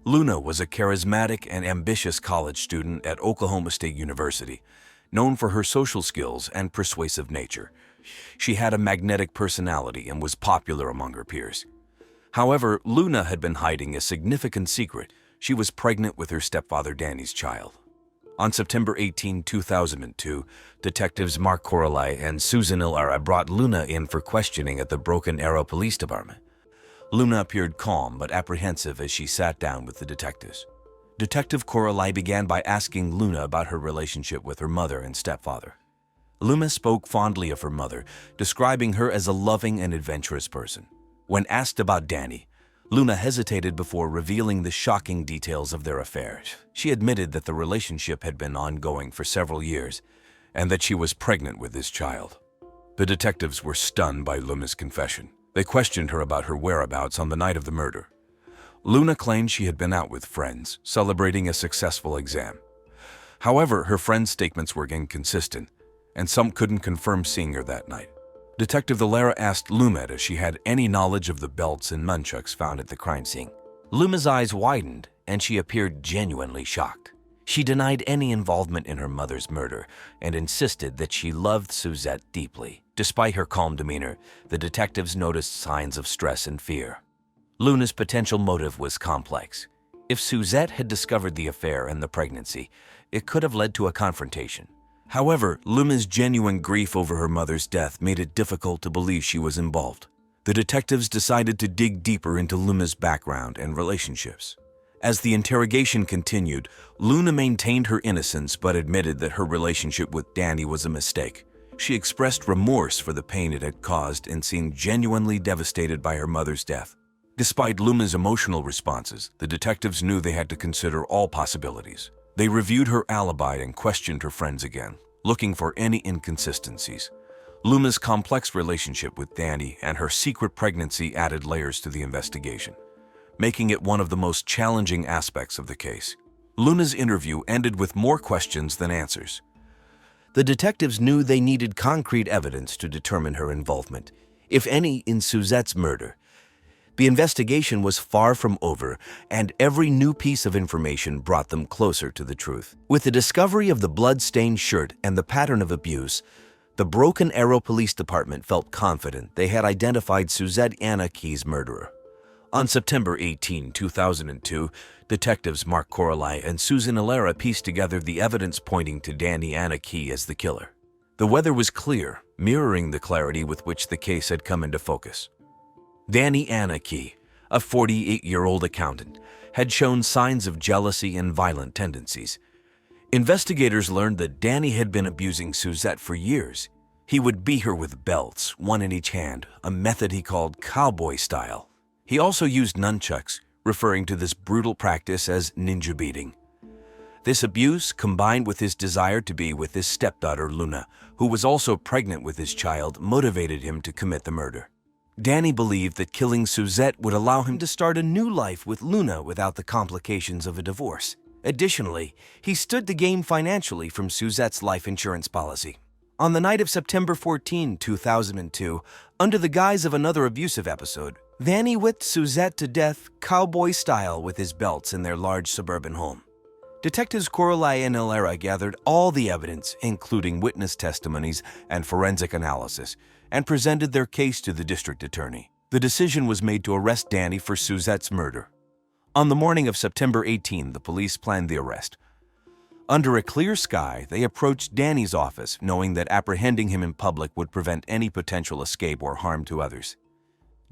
Luna was a charismatic and ambitious college student at Oklahoma State University, known for her social skills and persuasive nature. She had a magnetic personality and was popular among her peers. However, Luna had been hiding a significant secret. She was pregnant with her stepfather Danny's child. On September 18, 2002, detectives Mark Coralie and Susan Alara brought Luna in for questioning at the Broken Arrow Police Department. Luna appeared calm but apprehensive as she sat down with the detectives. Detective Coralie began by asking Luna about her relationship with her mother and stepfather. Luna spoke fondly of her mother, describing her as a loving and adventurous person. When asked about Danny, Luna hesitated before revealing the shocking details of their affair. She admitted that the relationship had been ongoing for several years and that she was pregnant with this child. The detectives were stunned by Luna's confession. They questioned her about her whereabouts on the night of the murder. Luna claimed she had been out with friends, celebrating a successful exam. However, her friends' statements were inconsistent, and some couldn't confirm seeing her that night. Detective Alara asked Luna if she had any knowledge of the belts and nunchucks found at the crime scene. Luna's eyes widened, and she appeared genuinely shocked. She denied any involvement in her mother's murder and insisted that she loved Suzette deeply. Despite her calm demeanor, the detectives noticed signs of stress and fear. Luna's potential motive was complex. If Suzette had discovered the affair and the pregnancy, it could have led to a confrontation. However, Luna's genuine grief over her mother's death made it difficult to believe she was involved. The detectives decided to dig deeper into Luna's background and relationships. As the interrogation continued, Luna maintained her innocence but admitted that her relationship with Danny was a mistake. She expressed remorse for the pain it had caused and seemed genuinely devastated by her mother's death. Despite Luna's emotional responses, the detectives knew they had to consider all possibilities. They reviewed her alibi and questioned her friends again, looking for any inconsistencies. Luna's complex relationship with Danny and her secret pregnancy added layers to the investigation, making it one of the most challenging aspects of the case. Luna's interview ended with more questions than answers. The detectives knew they needed concrete evidence to determine her involvement, if any, in Suzette's murder. The investigation was far from over, and every new piece of information brought them closer to the truth. With the discovery of the blood-stained shirt and the pattern of abuse, the Broken Arrow Police Department felt confident they had identified Suzette Anna Key's murderer. On September 18, 2002, detectives Mark Coralai and Susan Alera pieced together the evidence pointing to Danny Anna Key as the killer. The weather was clear, mirroring the clarity with which the case had come into focus. Danny Anna Key, a 48-year-old accountant, had shown signs of jealousy and violent tendencies. Investigators learned that Danny had been abusing Suzette for years. He would beat her with belts, one in each hand, a method he called cowboy style. He also used nunchucks, referring to this brutal practice as ninja beating. This abuse, combined with his desire to be with his stepdaughter Luna, who was also pregnant with his child, motivated him to commit the murder. Danny believed that killing Suzette would allow him to start a new life with Luna without the complications of a divorce. Additionally, he stood to gain financially from Suzette's life insurance policy. On the night of September 14, 2002, under the guise of another abusive episode, Danny whipped Suzette to death cowboy style with his belts in their large suburban home. Detectives Coralai and Alera gathered all the evidence, including witness testimonies and forensic analysis, and presented their case to the district attorney. The decision was made to arrest Danny for Suzette's murder. On the morning of September 18, the police planned the arrest. Under a clear sky, they approached Danny's office, knowing that apprehending him in public would prevent any potential escape or harm to others.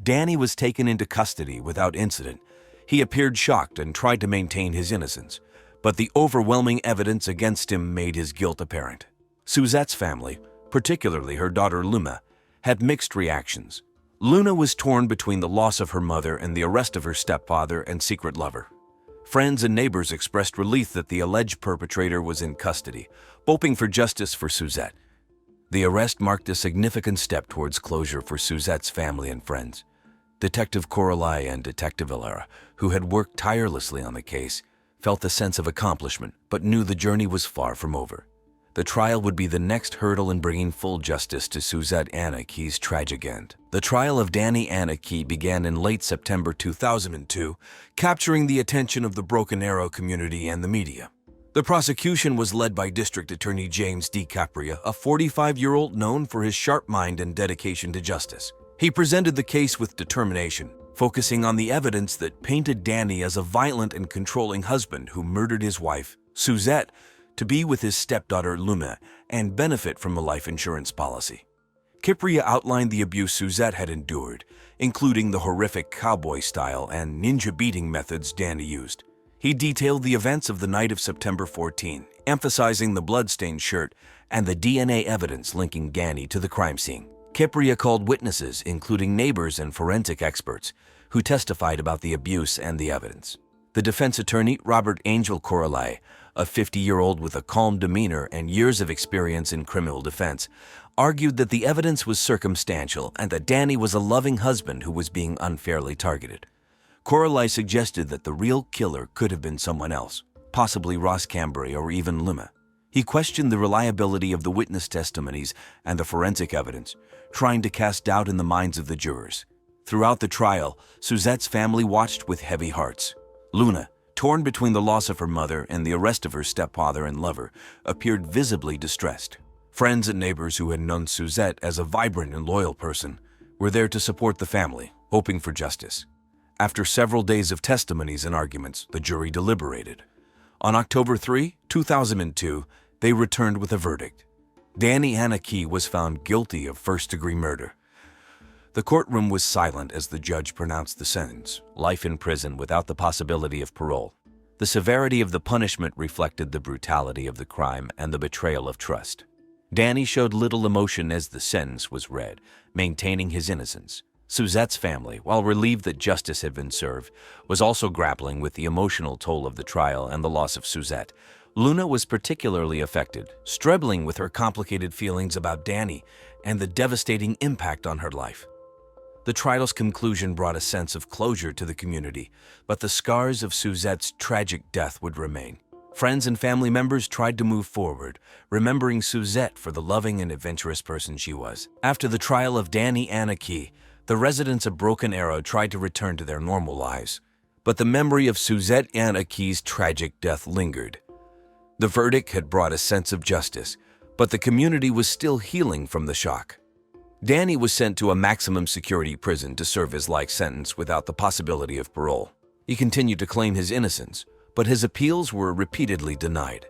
Danny was taken into custody without incident. He appeared shocked and tried to maintain his innocence, but the overwhelming evidence against him made his guilt apparent. Suzette's family, particularly her daughter Luna, had mixed reactions. Luna was torn between the loss of her mother and the arrest of her stepfather and secret lover. Friends and neighbors expressed relief that the alleged perpetrator was in custody, hoping for justice for Suzette. The arrest marked a significant step towards closure for Suzette's family and friends. Detective Coralai and Detective Alera, who had worked tirelessly on the case, felt a sense of accomplishment but knew the journey was far from over. The trial would be the next hurdle in bringing full justice to Suzette Anna Key's tragic end. The trial of Danny Anna Key began in late September 2002, capturing the attention of the Broken Arrow community and the media. The prosecution was led by District Attorney James D. Capria, a 45-year-old known for his sharp mind and dedication to justice. He presented the case with determination, focusing on the evidence that painted Danny as a violent and controlling husband who murdered his wife, Suzette, to be with his stepdaughter Luna and benefit from a life insurance policy. Capria outlined the abuse Suzette had endured, including the horrific cowboy style and ninja beating methods Danny used. He detailed the events of the night of September 14, emphasizing the bloodstained shirt and the DNA evidence linking Danny to the crime scene. Capria called witnesses, including neighbors and forensic experts, who testified about the abuse and the evidence. The defense attorney, Robert Angel Coralai, a 50-year-old with a calm demeanor and years of experience in criminal defense, argued that the evidence was circumstantial and that Danny was a loving husband who was being unfairly targeted. Coralai suggested that the real killer could have been someone else, possibly Ross Cambry or even Luma. He questioned the reliability of the witness testimonies and the forensic evidence, trying to cast doubt in the minds of the jurors. Throughout the trial, Suzette's family watched with heavy hearts. Luna, torn between the loss of her mother and the arrest of her stepfather and lover, appeared visibly distressed. Friends and neighbors who had known Suzette as a vibrant and loyal person were there to support the family, hoping for justice. After several days of testimonies and arguments, the jury deliberated. On October 3, 2002, they returned with a verdict. Danny Anakey was found guilty of first-degree murder. The courtroom was silent as the judge pronounced the sentence, life in prison without the possibility of parole. The severity of the punishment reflected the brutality of the crime and the betrayal of trust. Danny showed little emotion as the sentence was read, maintaining his innocence. Suzette's family, while relieved that justice had been served, was also grappling with the emotional toll of the trial and the loss of Suzette. Luna was particularly affected, struggling with her complicated feelings about Danny and the devastating impact on her life. The trial's conclusion brought a sense of closure to the community, but the scars of Suzette's tragic death would remain. Friends and family members tried to move forward, remembering Suzette for the loving and adventurous person she was. After the trial of Danny Anakey, the residents of Broken Arrow tried to return to their normal lives, but the memory of Suzette Anakey's tragic death lingered. The verdict had brought a sense of justice, but the community was still healing from the shock. Danny was sent to a maximum security prison to serve his life sentence without the possibility of parole. He continued to claim his innocence, but his appeals were repeatedly denied.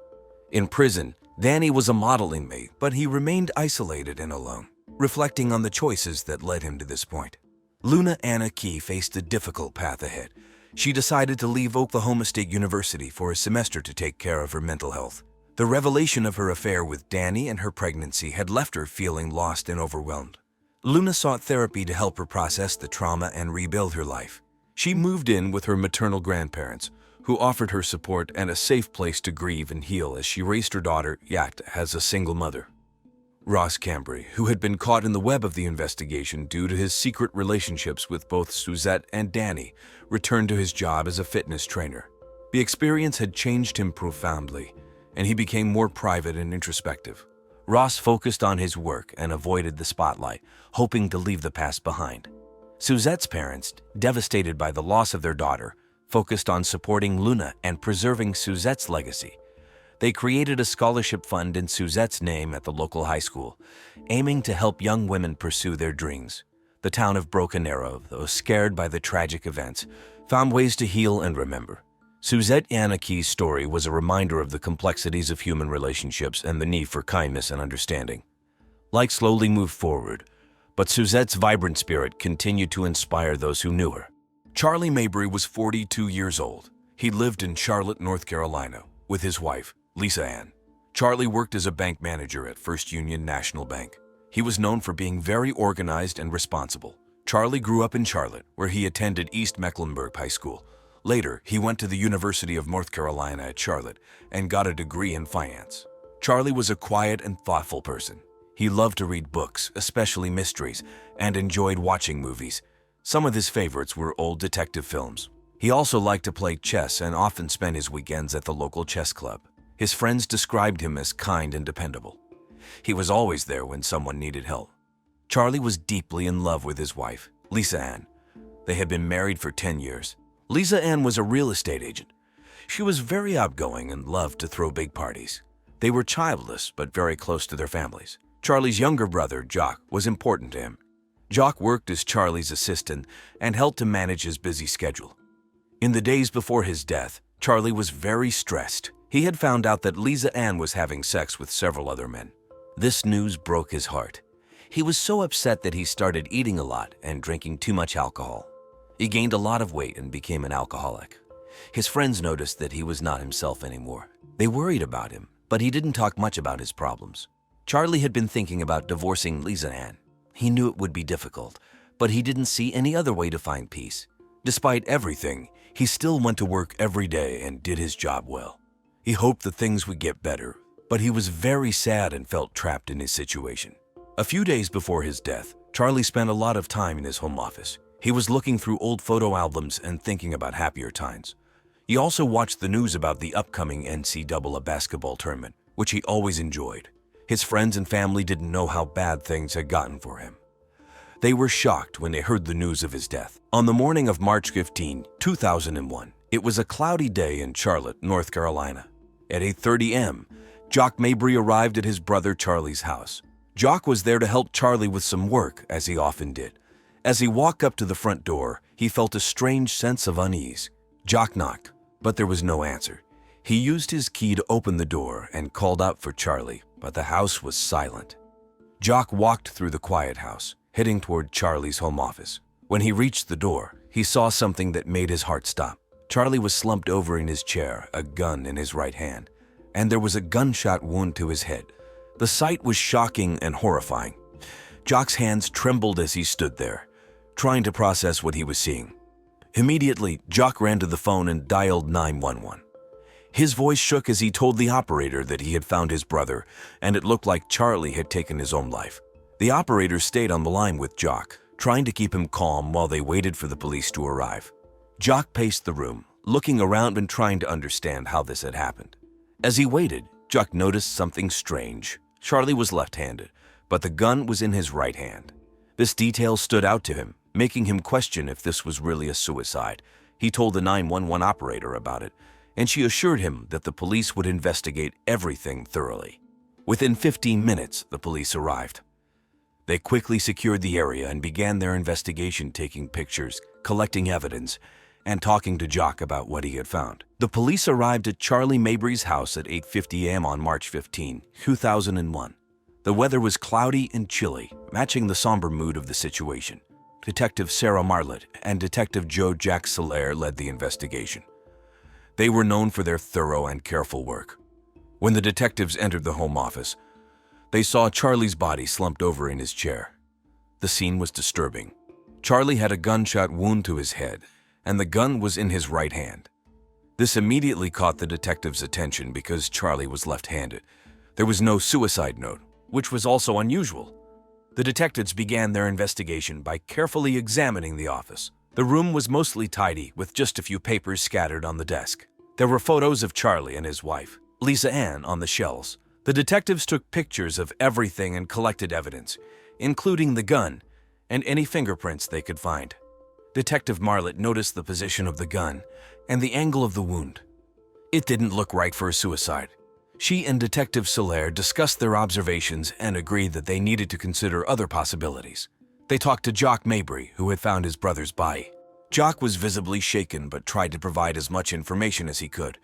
In prison, Danny was a model inmate, but he remained isolated and alone, reflecting on the choices that led him to this point. Luna Anakey faced a difficult path ahead. She decided to leave Oklahoma State University for a semester to take care of her mental health. The revelation of her affair with Danny and her pregnancy had left her feeling lost and overwhelmed. Luna sought therapy to help her process the trauma and rebuild her life. She moved in with her maternal grandparents, who offered her support and a safe place to grieve and heal as she raised her daughter, Yacht, as a single mother. Ross Cambry, who had been caught in the web of the investigation due to his secret relationships with both Suzette and Danny, returned to his job as a fitness trainer. The experience had changed him profoundly, and he became more private and introspective. Ross focused on his work and avoided the spotlight, hoping to leave the past behind. Suzette's parents, devastated by the loss of their daughter, focused on supporting Luna and preserving Suzette's legacy. They created a scholarship fund in Suzette's name at the local high school, aiming to help young women pursue their dreams. The town of Broken Arrow, though scared by the tragic events, found ways to heal and remember. Suzette Anakey's story was a reminder of the complexities of human relationships and the need for kindness and understanding. Life slowly moved forward, but Suzette's vibrant spirit continued to inspire those who knew her. Charlie Mabry was 42 years old. He lived in Charlotte, North Carolina, with his wife, Lisa Ann. Charlie worked as a bank manager at First Union National Bank. He was known for being very organized and responsible. Charlie grew up in Charlotte, where he attended East Mecklenburg High School. Later, he went to the University of North Carolina at Charlotte and got a degree in finance. Charlie was a quiet and thoughtful person. He loved to read books, especially mysteries, and enjoyed watching movies. Some of his favorites were old detective films. He also liked to play chess and often spent his weekends at the local chess club. His friends described him as kind and dependable. He was always there when someone needed help. Charlie was deeply in love with his wife, Lisa Ann. They had been married for 10 years. Lisa Ann was a real estate agent. She was very outgoing and loved to throw big parties. They were childless, but very close to their families. Charlie's younger brother, Jock, was important to him. Jock worked as Charlie's assistant and helped to manage his busy schedule. In the days before his death, Charlie was very stressed. He had found out that Lisa Ann was having sex with several other men. This news broke his heart. He was so upset that he started eating a lot and drinking too much alcohol. He gained a lot of weight and became an alcoholic. His friends noticed that he was not himself anymore. They worried about him, but he didn't talk much about his problems. Charlie had been thinking about divorcing Lisa Ann. He knew it would be difficult, but he didn't see any other way to find peace. Despite everything, he still went to work every day and did his job well. He hoped that things would get better, but he was very sad and felt trapped in his situation. A few days before his death, Charlie spent a lot of time in his home office. He was looking through old photo albums and thinking about happier times. He also watched the news about the upcoming NCAA basketball tournament, which he always enjoyed. His friends and family didn't know how bad things had gotten for him. They were shocked when they heard the news of his death. On the morning of March 15, 2001, it was a cloudy day in Charlotte, North Carolina. At 8:30 a.m., Jock Mabry arrived at his brother Charlie's house. Jock was there to help Charlie with some work, as he often did. As he walked up to the front door, he felt a strange sense of unease. Jock knocked, but there was no answer. He used his key to open the door and called out for Charlie, but the house was silent. Jock walked through the quiet house, heading toward Charlie's home office. When he reached the door, he saw something that made his heart stop. Charlie was slumped over in his chair, a gun in his right hand, and there was a gunshot wound to his head. The sight was shocking and horrifying. Jock's hands trembled as he stood there, trying to process what he was seeing. Immediately, Jock ran to the phone and dialed 911. His voice shook as he told the operator that he had found his brother, and it looked like Charlie had taken his own life. The operator stayed on the line with Jock, trying to keep him calm while they waited for the police to arrive. Jock paced the room, looking around and trying to understand how this had happened. As he waited, Jock noticed something strange. Charlie was left-handed, but the gun was in his right hand. This detail stood out to him, making him question if this was really a suicide. He told the 911 operator about it, and she assured him that the police would investigate everything thoroughly. Within 15 minutes, the police arrived. They quickly secured the area and began their investigation, taking pictures, collecting evidence, and talking to Jock about what he had found. The police arrived at Charlie Mabry's house at 8:50 a.m. on March 15, 2001. The weather was cloudy and chilly, matching the somber mood of the situation. Detective Sarah Marlett and Detective Joe Jack Solaire led the investigation. They were known for their thorough and careful work. When the detectives entered the home office, they saw Charlie's body slumped over in his chair. The scene was disturbing. Charlie had a gunshot wound to his head, and the gun was in his right hand. This immediately caught the detectives' attention because Charlie was left-handed. There was no suicide note, which was also unusual. The detectives began their investigation by carefully examining the office. The room was mostly tidy, with just a few papers scattered on the desk. There were photos of Charlie and his wife, Lisa Ann, on the shelves. The detectives took pictures of everything and collected evidence, including the gun and any fingerprints they could find. Detective Marlett noticed the position of the gun and the angle of the wound. It didn't look right for a suicide. She and Detective Solaire discussed their observations and agreed that they needed to consider other possibilities. They talked to Jock Mabry, who had found his brother's body. Jock was visibly shaken but tried to provide as much information as he could.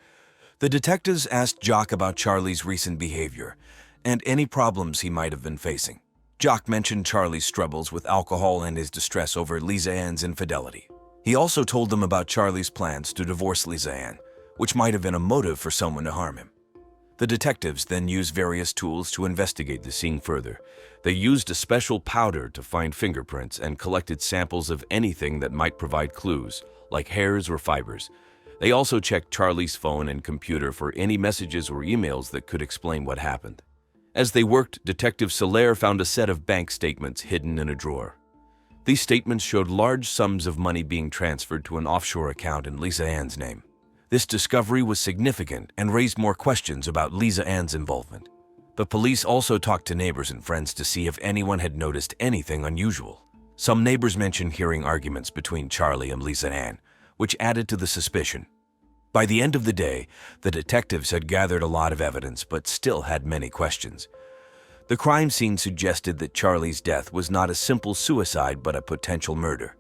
The detectives asked Jock about Charlie's recent behavior and any problems he might have been facing. Jock mentioned Charlie's struggles with alcohol and his distress over Lisa Ann's infidelity. He also told them about Charlie's plans to divorce Lisa Ann, which might have been a motive for someone to harm him. The detectives then used various tools to investigate the scene further. They used a special powder to find fingerprints and collected samples of anything that might provide clues, like hairs or fibers. They also checked Charlie's phone and computer for any messages or emails that could explain what happened. As they worked, Detective Solaire found a set of bank statements hidden in a drawer. These statements showed large sums of money being transferred to an offshore account in Lisa Ann's name. This discovery was significant and raised more questions about Lisa Ann's involvement. The police also talked to neighbors and friends to see if anyone had noticed anything unusual. Some neighbors mentioned hearing arguments between Charlie and Lisa Ann, which added to the suspicion. By the end of the day, the detectives had gathered a lot of evidence but still had many questions. The crime scene suggested that Charlie's death was not a simple suicide but a potential murder.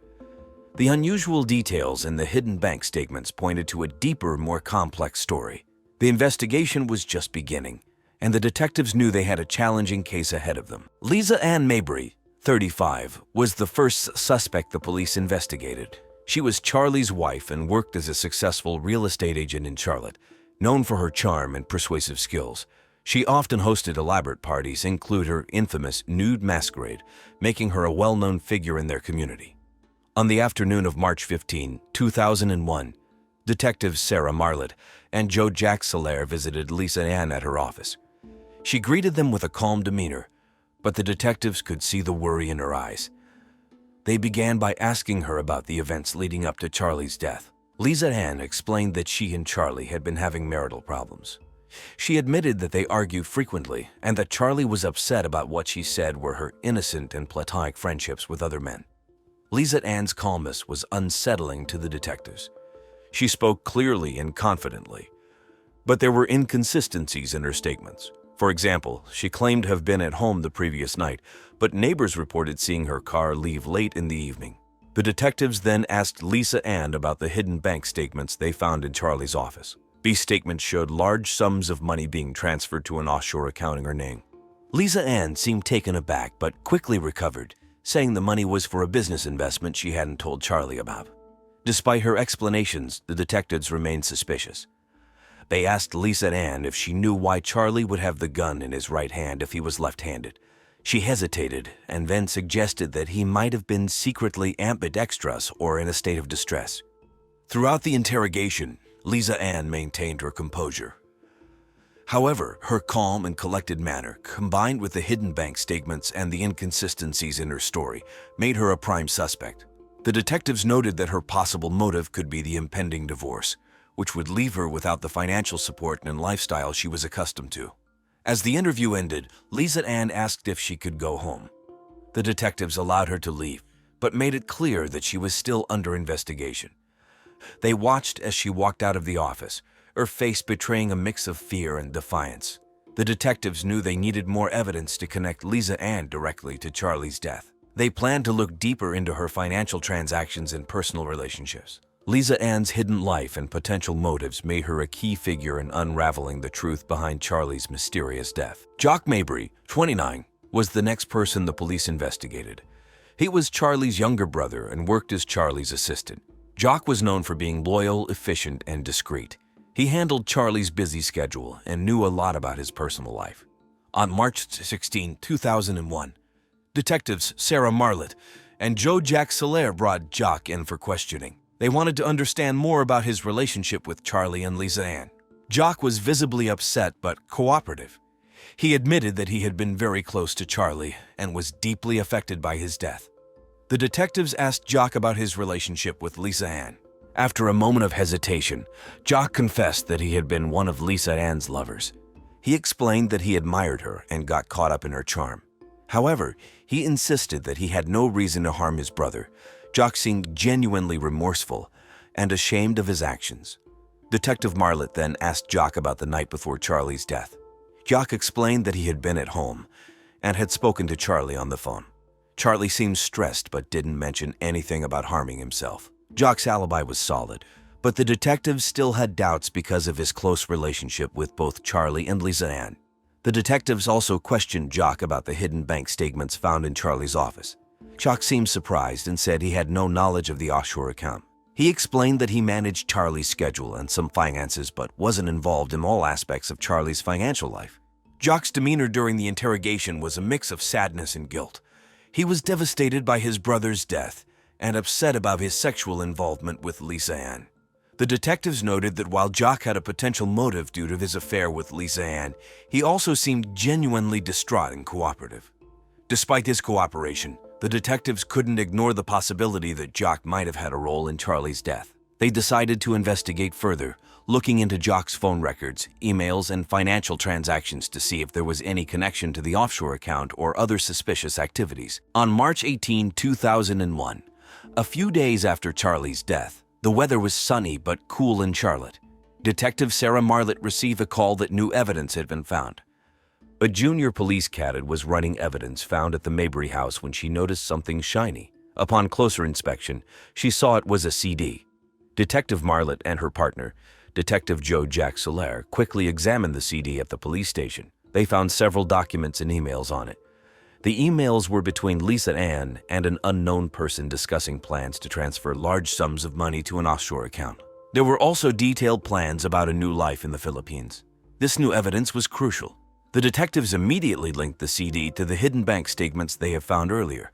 The unusual details in the hidden bank statements pointed to a deeper, more complex story. The investigation was just beginning, and the detectives knew they had a challenging case ahead of them. Lisa Ann Mabry, 35, was the first suspect the police investigated. She was Charlie's wife and worked as a successful real estate agent in Charlotte, known for her charm and persuasive skills. She often hosted elaborate parties, including her infamous nude masquerade, making her a well-known figure in their community. On the afternoon of March 15, 2001, Detectives Sarah Marlett and Joe Jack Solaire visited Lisa Ann at her office. She greeted them with a calm demeanor, but the detectives could see the worry in her eyes. They began by asking her about the events leading up to Charlie's death. Lisa Ann explained that she and Charlie had been having marital problems. She admitted that they argued frequently and that Charlie was upset about what she said were her innocent and platonic friendships with other men. Lisa Ann's calmness was unsettling to the detectives. She spoke clearly and confidently. But there were inconsistencies in her statements. For example, she claimed to have been at home the previous night, but neighbors reported seeing her car leave late in the evening. The detectives then asked Lisa Ann about the hidden bank statements they found in Charlie's office. These statements showed large sums of money being transferred to an offshore account in her name. Lisa Ann seemed taken aback but quickly recovered, saying the money was for a business investment she hadn't told Charlie about. Despite her explanations, the detectives remained suspicious. They asked Lisa Ann if she knew why Charlie would have the gun in his right hand if he was left-handed. She hesitated and then suggested that he might have been secretly ambidextrous or in a state of distress. Throughout the interrogation, Lisa Ann maintained her composure. However, her calm and collected manner, combined with the hidden bank statements and the inconsistencies in her story, made her a prime suspect. The detectives noted that her possible motive could be the impending divorce, which would leave her without the financial support and lifestyle she was accustomed to. As the interview ended, Lisa Ann asked if she could go home. The detectives allowed her to leave, but made it clear that she was still under investigation. They watched as she walked out of the office, her face betraying a mix of fear and defiance. The detectives knew they needed more evidence to connect Lisa Ann directly to Charlie's death. They planned to look deeper into her financial transactions and personal relationships. Lisa Ann's hidden life and potential motives made her a key figure in unraveling the truth behind Charlie's mysterious death. Jock Mabry, 29, was the next person the police investigated. He was Charlie's younger brother and worked as Charlie's assistant. Jock was known for being loyal, efficient, and discreet. He handled Charlie's busy schedule and knew a lot about his personal life. On March 16, 2001, detectives Sarah Marlett and Joe Jack Soler brought Jock in for questioning. They wanted to understand more about his relationship with Charlie and Lisa Ann. Jock was visibly upset but cooperative. He admitted that he had been very close to Charlie and was deeply affected by his death. The detectives asked Jock about his relationship with Lisa Ann. After a moment of hesitation, Jock confessed that he had been one of Lisa Ann's lovers. He explained that he admired her and got caught up in her charm. However, he insisted that he had no reason to harm his brother. Jock seemed genuinely remorseful and ashamed of his actions. Detective Marlett then asked Jock about the night before Charlie's death. Jock explained that he had been at home and had spoken to Charlie on the phone. Charlie seemed stressed but didn't mention anything about harming himself. Jock's alibi was solid, but the detectives still had doubts because of his close relationship with both Charlie and Lisa Ann. The detectives also questioned Jock about the hidden bank statements found in Charlie's office. Jock seemed surprised and said he had no knowledge of the offshore account. He explained that he managed Charlie's schedule and some finances but wasn't involved in all aspects of Charlie's financial life. Jock's demeanor during the interrogation was a mix of sadness and guilt. He was devastated by his brother's death and upset about his sexual involvement with Lisa Ann. The detectives noted that while Jock had a potential motive due to his affair with Lisa Ann, he also seemed genuinely distraught and cooperative. Despite his cooperation, the detectives couldn't ignore the possibility that Jock might have had a role in Charlie's death. They decided to investigate further, looking into Jock's phone records, emails, and financial transactions to see if there was any connection to the offshore account or other suspicious activities. On March 18, 2001, a few days after Charlie's death, the weather was sunny but cool in Charlotte. Detective Sarah Marlett received a call that new evidence had been found. A junior police cadet was running evidence found at the Mabry house when she noticed something shiny. Upon closer inspection, she saw it was a CD. Detective Marlett and her partner, Detective Joe Jack Soler, quickly examined the CD at the police station. They found several documents and emails on it. The emails were between Lisa Ann and an unknown person discussing plans to transfer large sums of money to an offshore account. There were also detailed plans about a new life in the Philippines. This new evidence was crucial. The detectives immediately linked the CD to the hidden bank statements they had found earlier.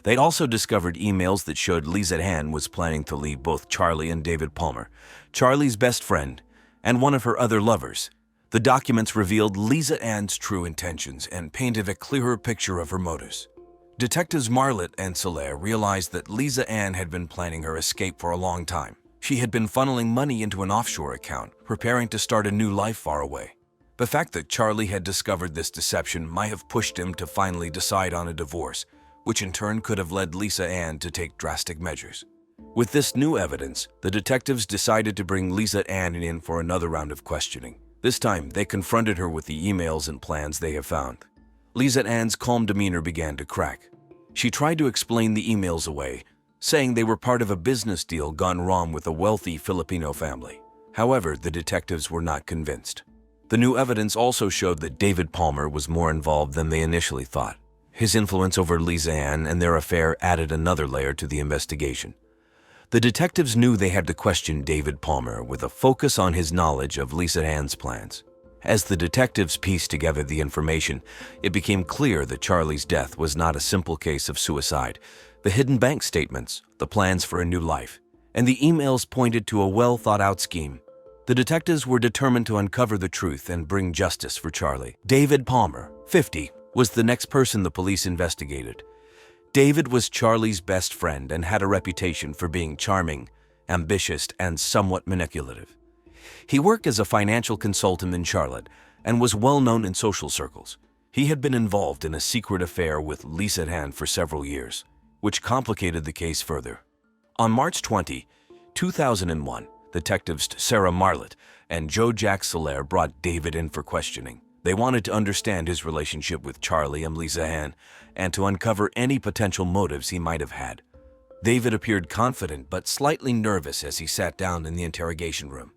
They also discovered emails that showed Lisa Ann was planning to leave both Charlie and David Palmer, Charlie's best friend, and one of her other lovers. The documents revealed Lisa Ann's true intentions and painted a clearer picture of her motives. Detectives Marlett and Soler realized that Lisa Ann had been planning her escape for a long time. She had been funneling money into an offshore account, preparing to start a new life far away. The fact that Charlie had discovered this deception might have pushed him to finally decide on a divorce, which in turn could have led Lisa Ann to take drastic measures. With this new evidence, the detectives decided to bring Lisa Ann in for another round of questioning. This time, they confronted her with the emails and plans they have found. Lisa Ann's calm demeanor began to crack. She tried to explain the emails away, saying they were part of a business deal gone wrong with a wealthy Filipino family. However, the detectives were not convinced. The new evidence also showed that David Palmer was more involved than they initially thought. His influence over Lisa Ann and their affair added another layer to the investigation. The detectives knew they had to question David Palmer with a focus on his knowledge of Lisa Ann's plans. As the detectives pieced together the information, it became clear that Charlie's death was not a simple case of suicide. The hidden bank statements, the plans for a new life, and the emails pointed to a well-thought-out scheme. The detectives were determined to uncover the truth and bring justice for Charlie. David Palmer, 50, was the next person the police investigated. David was Charlie's best friend and had a reputation for being charming, ambitious, and somewhat manipulative. He worked as a financial consultant in Charlotte and was well known in social circles. He had been involved in a secret affair with Lisa Ann for several years, which complicated the case further. On March 20, 2001, detectives Sarah Marlett and Joe Jack Soler brought David in for questioning. They wanted to understand his relationship with Charlie and Lisa Ann and to uncover any potential motives he might have had. David appeared confident but slightly nervous as he sat down in the interrogation room.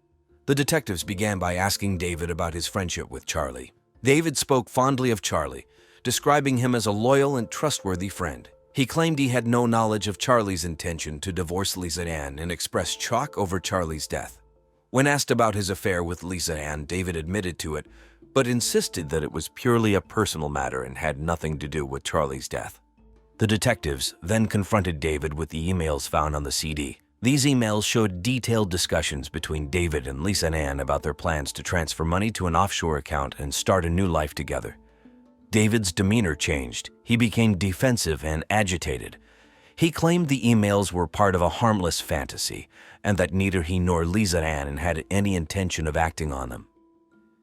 The detectives began by asking David about his friendship with Charlie. David spoke fondly of Charlie, describing him as a loyal and trustworthy friend. He claimed he had no knowledge of Charlie's intention to divorce Lisa Ann and expressed shock over Charlie's death. When asked about his affair with Lisa Ann, David admitted to it, but insisted that it was purely a personal matter and had nothing to do with Charlie's death. The detectives then confronted David with the emails found on the CD. These emails showed detailed discussions between David and Lisa Ann about their plans to transfer money to an offshore account and start a new life together. David's demeanor changed. He became defensive and agitated. He claimed the emails were part of a harmless fantasy and that neither he nor Lisa Ann had any intention of acting on them.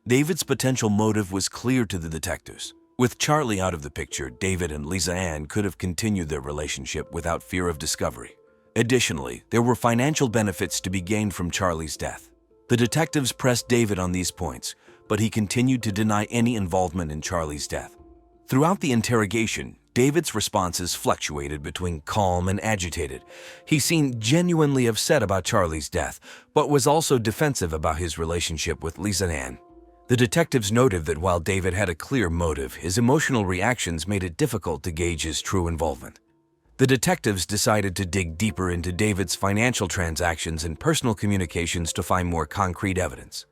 David's potential motive was clear to the detectives. With Charlie out of the picture, David and Lisa Ann could have continued their relationship without fear of discovery. Additionally, there were financial benefits to be gained from Charlie's death. The detectives pressed David on these points, but he continued to deny any involvement in Charlie's death. Throughout the interrogation, David's responses fluctuated between calm and agitated. He seemed genuinely upset about Charlie's death, but was also defensive about his relationship with Lisa Ann. The detectives noted that while David had a clear motive, his emotional reactions made it difficult to gauge his true involvement. The detectives decided to dig deeper into David's financial transactions and personal communications to find more concrete evidence.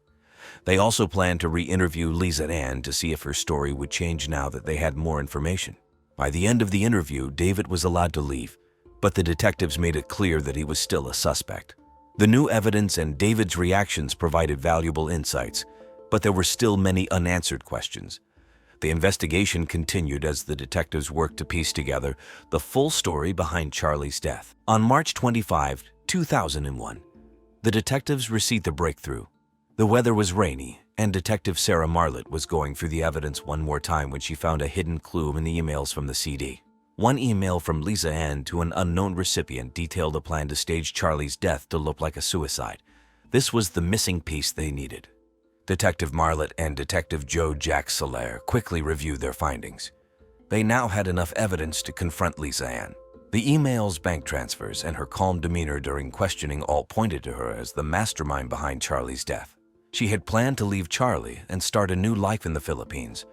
They also planned to re-interview Lisa Ann to see if her story would change now that they had more information. By the end of the interview, David was allowed to leave, but the detectives made it clear that he was still a suspect. The new evidence and David's reactions provided valuable insights, but there were still many unanswered questions. The investigation continued as the detectives worked to piece together the full story behind Charlie's death. On March 25, 2001, the detectives received a breakthrough. The weather was rainy, and Detective Sarah Marlett was going through the evidence one more time when she found a hidden clue in the emails from the CD. One email from Lisa Ann to an unknown recipient detailed a plan to stage Charlie's death to look like a suicide. This was the missing piece they needed. Detective Marlett and Detective Joe Jack Soler quickly reviewed their findings. They now had enough evidence to confront Lisa Ann. The emails, bank transfers, and her calm demeanor during questioning all pointed to her as the mastermind behind Charlie's death. She had planned to leave Charlie and start a new life in the Philippines,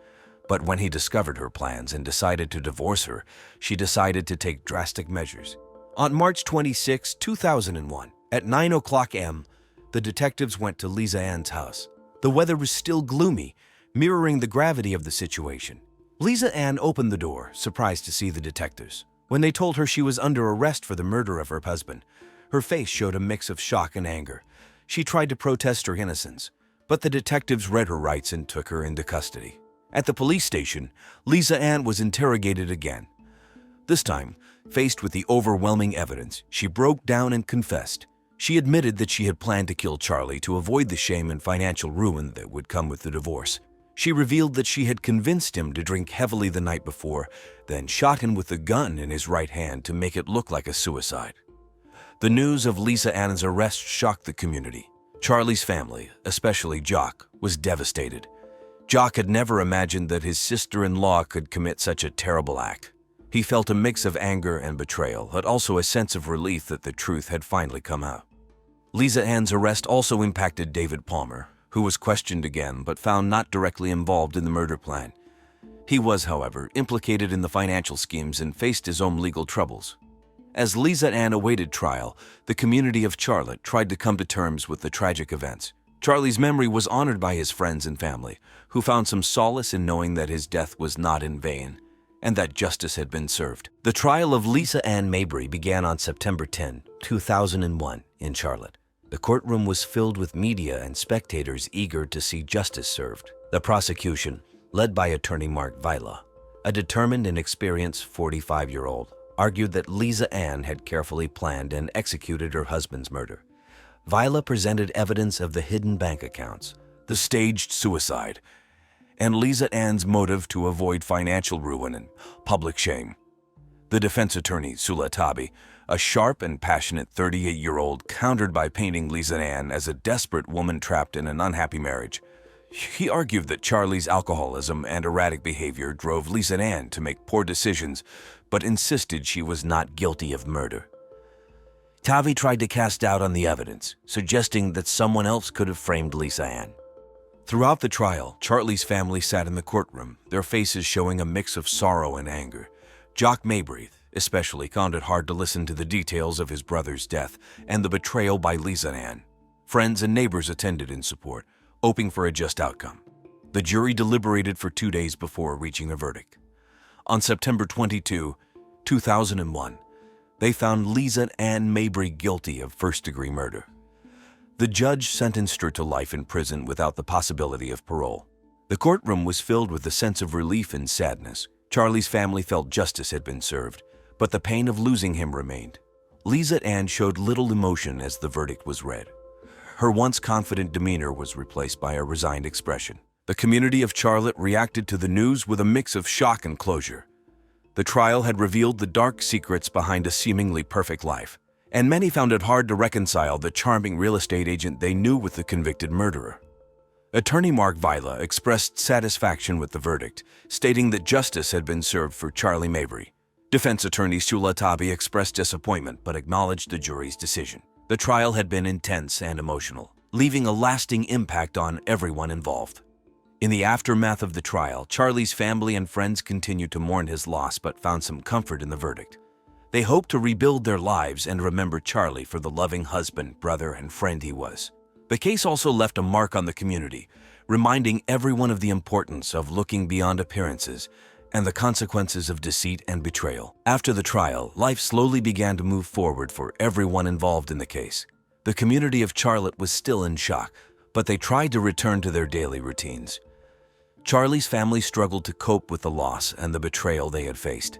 but when he discovered her plans and decided to divorce her, she decided to take drastic measures. On March 26, 2001, at 9:00 a.m., the detectives went to Lisa Ann's house. The weather was still gloomy, mirroring the gravity of the situation. Lisa Ann opened the door, surprised to see the detectives. When they told her she was under arrest for the murder of her husband, her face showed a mix of shock and anger. She tried to protest her innocence, but the detectives read her rights and took her into custody. At the police station, Lisa Ann was interrogated again. This time, faced with the overwhelming evidence, she broke down and confessed. She admitted that she had planned to kill Charlie to avoid the shame and financial ruin that would come with the divorce. She revealed that she had convinced him to drink heavily the night before, then shot him with the gun in his right hand to make it look like a suicide. The news of Lisa Ann's arrest shocked the community. Charlie's family, especially Jock, was devastated. Jock had never imagined that his sister-in-law could commit such a terrible act. He felt a mix of anger and betrayal, but also a sense of relief that the truth had finally come out. Lisa Ann's arrest also impacted David Palmer, who was questioned again but found not directly involved in the murder plan. He was, however, implicated in the financial schemes and faced his own legal troubles. As Lisa Ann awaited trial, the community of Charlotte tried to come to terms with the tragic events. Charlie's memory was honored by his friends and family, who found some solace in knowing that his death was not in vain and that justice had been served. The trial of Lisa Ann Mabry began on September 10, 2001, in Charlotte. The courtroom was filled with media and spectators eager to see justice served. The prosecution, led by attorney Mark Vila, a determined and experienced 45-year-old, argued that Lisa Ann had carefully planned and executed her husband's murder. Vila presented evidence of the hidden bank accounts, the staged suicide, and Lisa Ann's motive to avoid financial ruin and public shame. The defense attorney, Sula Tabi, a sharp and passionate 38-year-old, countered by painting Lisa Ann as a desperate woman trapped in an unhappy marriage. He argued that Charlie's alcoholism and erratic behavior drove Lisa Ann to make poor decisions, but insisted she was not guilty of murder. Tavi tried to cast doubt on the evidence, suggesting that someone else could have framed Lisa Ann. Throughout the trial, Charlie's family sat in the courtroom, their faces showing a mix of sorrow and anger. Jock Mabry, especially, found it hard to listen to the details of his brother's death and the betrayal by Lisa Ann. Friends and neighbors attended in support, hoping for a just outcome. The jury deliberated for 2 days before reaching a verdict. On September 22, 2001, they found Lisa Ann Mabry guilty of first-degree murder. The judge sentenced her to life in prison without the possibility of parole. The courtroom was filled with a sense of relief and sadness. Charlie's family felt justice had been served, but the pain of losing him remained. Lisa Ann showed little emotion as the verdict was read. Her once confident demeanor was replaced by a resigned expression. The community of Charlotte reacted to the news with a mix of shock and closure. The trial had revealed the dark secrets behind a seemingly perfect life, and many found it hard to reconcile the charming real estate agent they knew with the convicted murderer. Attorney Mark Vila expressed satisfaction with the verdict, stating that justice had been served for Charlie Mabry. Defense attorney Sula Tabi expressed disappointment but acknowledged the jury's decision. The trial had been intense and emotional, leaving a lasting impact on everyone involved. In the aftermath of the trial, Charlie's family and friends continued to mourn his loss but found some comfort in the verdict. They hoped to rebuild their lives and remember Charlie for the loving husband, brother, and friend he was. The case also left a mark on the community, reminding everyone of the importance of looking beyond appearances and the consequences of deceit and betrayal. After the trial, life slowly began to move forward for everyone involved in the case. The community of Charlotte was still in shock, but they tried to return to their daily routines. Charlie's family struggled to cope with the loss and the betrayal they had faced.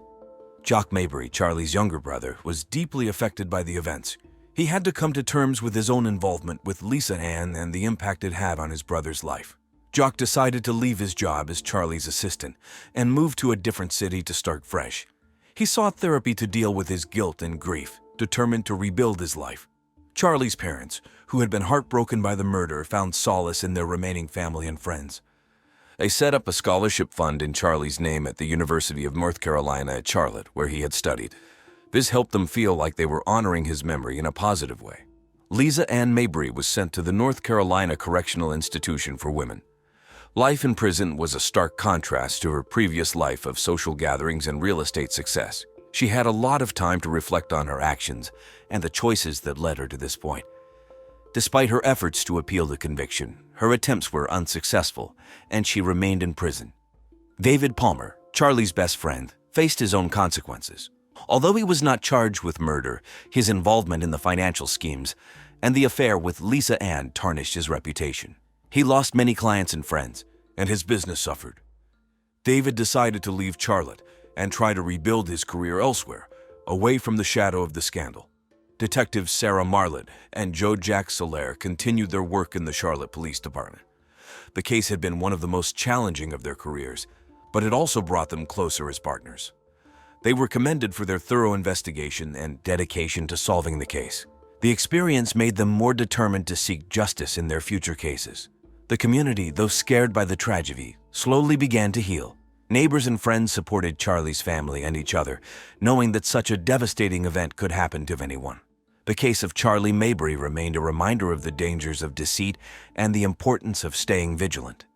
Jock Mabry, Charlie's younger brother, was deeply affected by the events. He had to come to terms with his own involvement with Lisa Ann and the impact it had on his brother's life. Jock decided to leave his job as Charlie's assistant and move to a different city to start fresh. He sought therapy to deal with his guilt and grief, determined to rebuild his life. Charlie's parents, who had been heartbroken by the murder, found solace in their remaining family and friends. They set up a scholarship fund in Charlie's name at the University of North Carolina at Charlotte, where he had studied. This helped them feel like they were honoring his memory in a positive way. Lisa Ann Mabry was sent to the North Carolina Correctional Institution for Women. Life in prison was a stark contrast to her previous life of social gatherings and real estate success. She had a lot of time to reflect on her actions and the choices that led her to this point. Despite her efforts to appeal the conviction, her attempts were unsuccessful, and she remained in prison. David Palmer, Charlie's best friend, faced his own consequences. Although he was not charged with murder, his involvement in the financial schemes and the affair with Lisa Ann tarnished his reputation. He lost many clients and friends, and his business suffered. David decided to leave Charlotte and try to rebuild his career elsewhere, away from the shadow of the scandal. Detectives Sarah Marlett and Joe Jack Soler continued their work in the Charlotte Police Department. The case had been one of the most challenging of their careers, but it also brought them closer as partners. They were commended for their thorough investigation and dedication to solving the case. The experience made them more determined to seek justice in their future cases. The community, though scared by the tragedy, slowly began to heal. Neighbors and friends supported Charlie's family and each other, knowing that such a devastating event could happen to anyone. The case of Charlie Mabry remained a reminder of the dangers of deceit and the importance of staying vigilant.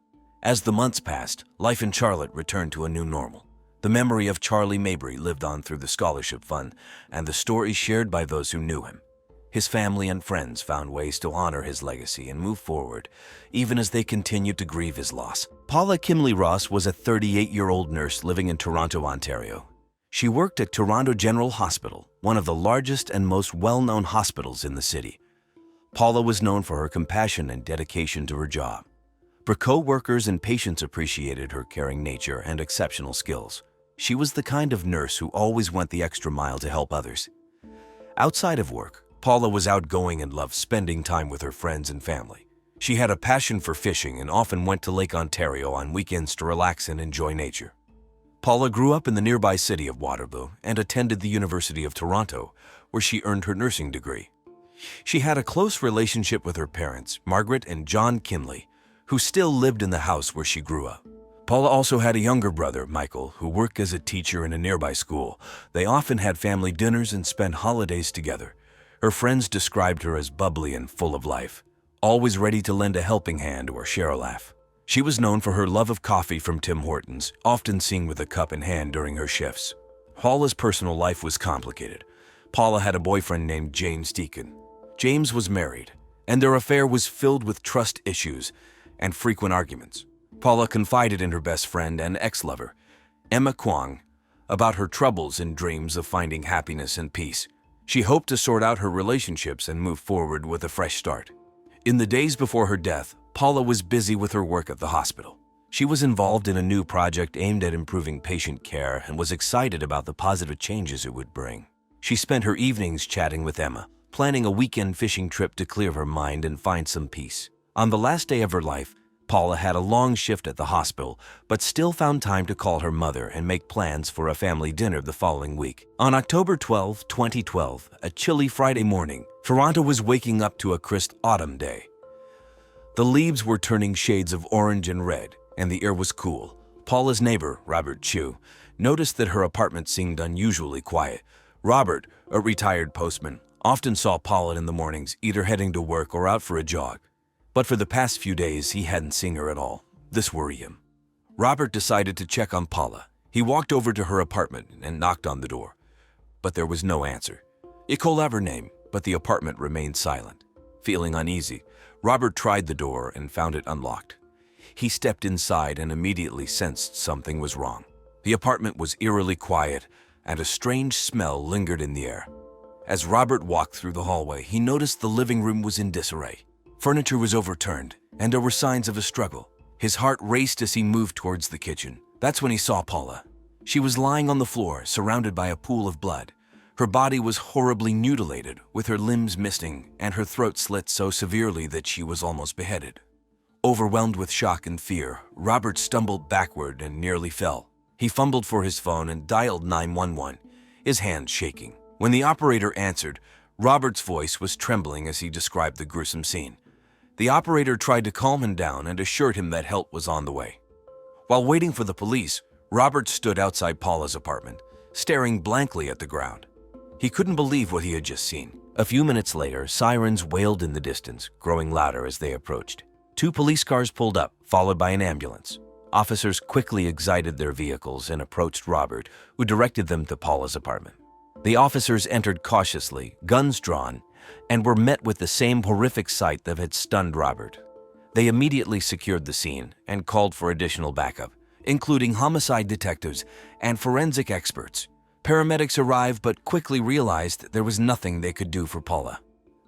As the months passed, life in Charlotte returned to a new normal. The memory of Charlie Mabry lived on through the scholarship fund and the stories shared by those who knew him. His family and friends found ways to honor his legacy and move forward, even as they continued to grieve his loss. Paula Kimley Ross was a 38-year-old nurse living in Toronto, Ontario. She worked at Toronto General Hospital, one of the largest and most well-known hospitals in the city. Paula was known for her compassion and dedication to her job. Her co-workers and patients appreciated her caring nature and exceptional skills. She was the kind of nurse who always went the extra mile to help others. Outside of work, Paula was outgoing and loved spending time with her friends and family. She had a passion for fishing and often went to Lake Ontario on weekends to relax and enjoy nature. Paula grew up in the nearby city of Waterloo and attended the University of Toronto, where she earned her nursing degree. She had a close relationship with her parents, Margaret and John Kimley, who still lived in the house where she grew up. Paula also had a younger brother, Michael, who worked as a teacher in a nearby school. They often had family dinners and spent holidays together. Her friends described her as bubbly and full of life, always ready to lend a helping hand or share a laugh. She was known for her love of coffee from Tim Hortons, often seen with a cup in hand during her shifts. Paula's personal life was complicated. Paula had a boyfriend named James Deacon. James was married, and their affair was filled with trust issues and frequent arguments. Paula confided in her best friend and ex-lover, Emma Kwong, about her troubles and dreams of finding happiness and peace. She hoped to sort out her relationships and move forward with a fresh start. In the days before her death, Paula was busy with her work at the hospital. She was involved in a new project aimed at improving patient care and was excited about the positive changes it would bring. She spent her evenings chatting with Emma, planning a weekend fishing trip to clear her mind and find some peace. On the last day of her life, Paula had a long shift at the hospital, but still found time to call her mother and make plans for a family dinner the following week. On October 12, 2012, a chilly Friday morning, Toronto was waking up to a crisp autumn day. The leaves were turning shades of orange and red, and the air was cool. Paula's neighbor, Robert Chu, noticed that her apartment seemed unusually quiet. Robert, a retired postman, often saw Paula in the mornings, either heading to work or out for a jog. But for the past few days, he hadn't seen her at all. This worried him. Robert decided to check on Paula. He walked over to her apartment and knocked on the door. But there was no answer. He called out her name, but the apartment remained silent. Feeling uneasy, Robert tried the door and found it unlocked. He stepped inside and immediately sensed something was wrong. The apartment was eerily quiet, and a strange smell lingered in the air. As Robert walked through the hallway, he noticed the living room was in disarray. Furniture was overturned, and there were signs of a struggle. His heart raced as he moved towards the kitchen. That's when he saw Paula. She was lying on the floor, surrounded by a pool of blood. Her body was horribly mutilated, with her limbs missing and her throat slit so severely that she was almost beheaded. Overwhelmed with shock and fear, Robert stumbled backward and nearly fell. He fumbled for his phone and dialed 911, his hands shaking. When the operator answered, Robert's voice was trembling as he described the gruesome scene. The operator tried to calm him down and assured him that help was on the way. While waiting for the police, Robert stood outside Paula's apartment, staring blankly at the ground. He couldn't believe what he had just seen. A few minutes later, sirens wailed in the distance, growing louder as they approached. 2 police cars pulled up, followed by an ambulance. Officers quickly exited their vehicles and approached Robert, who directed them to Paula's apartment. The officers entered cautiously, guns drawn, and were met with the same horrific sight that had stunned Robert. They immediately secured the scene and called for additional backup, including homicide detectives and forensic experts. Paramedics arrived but quickly realized there was nothing they could do for Paula.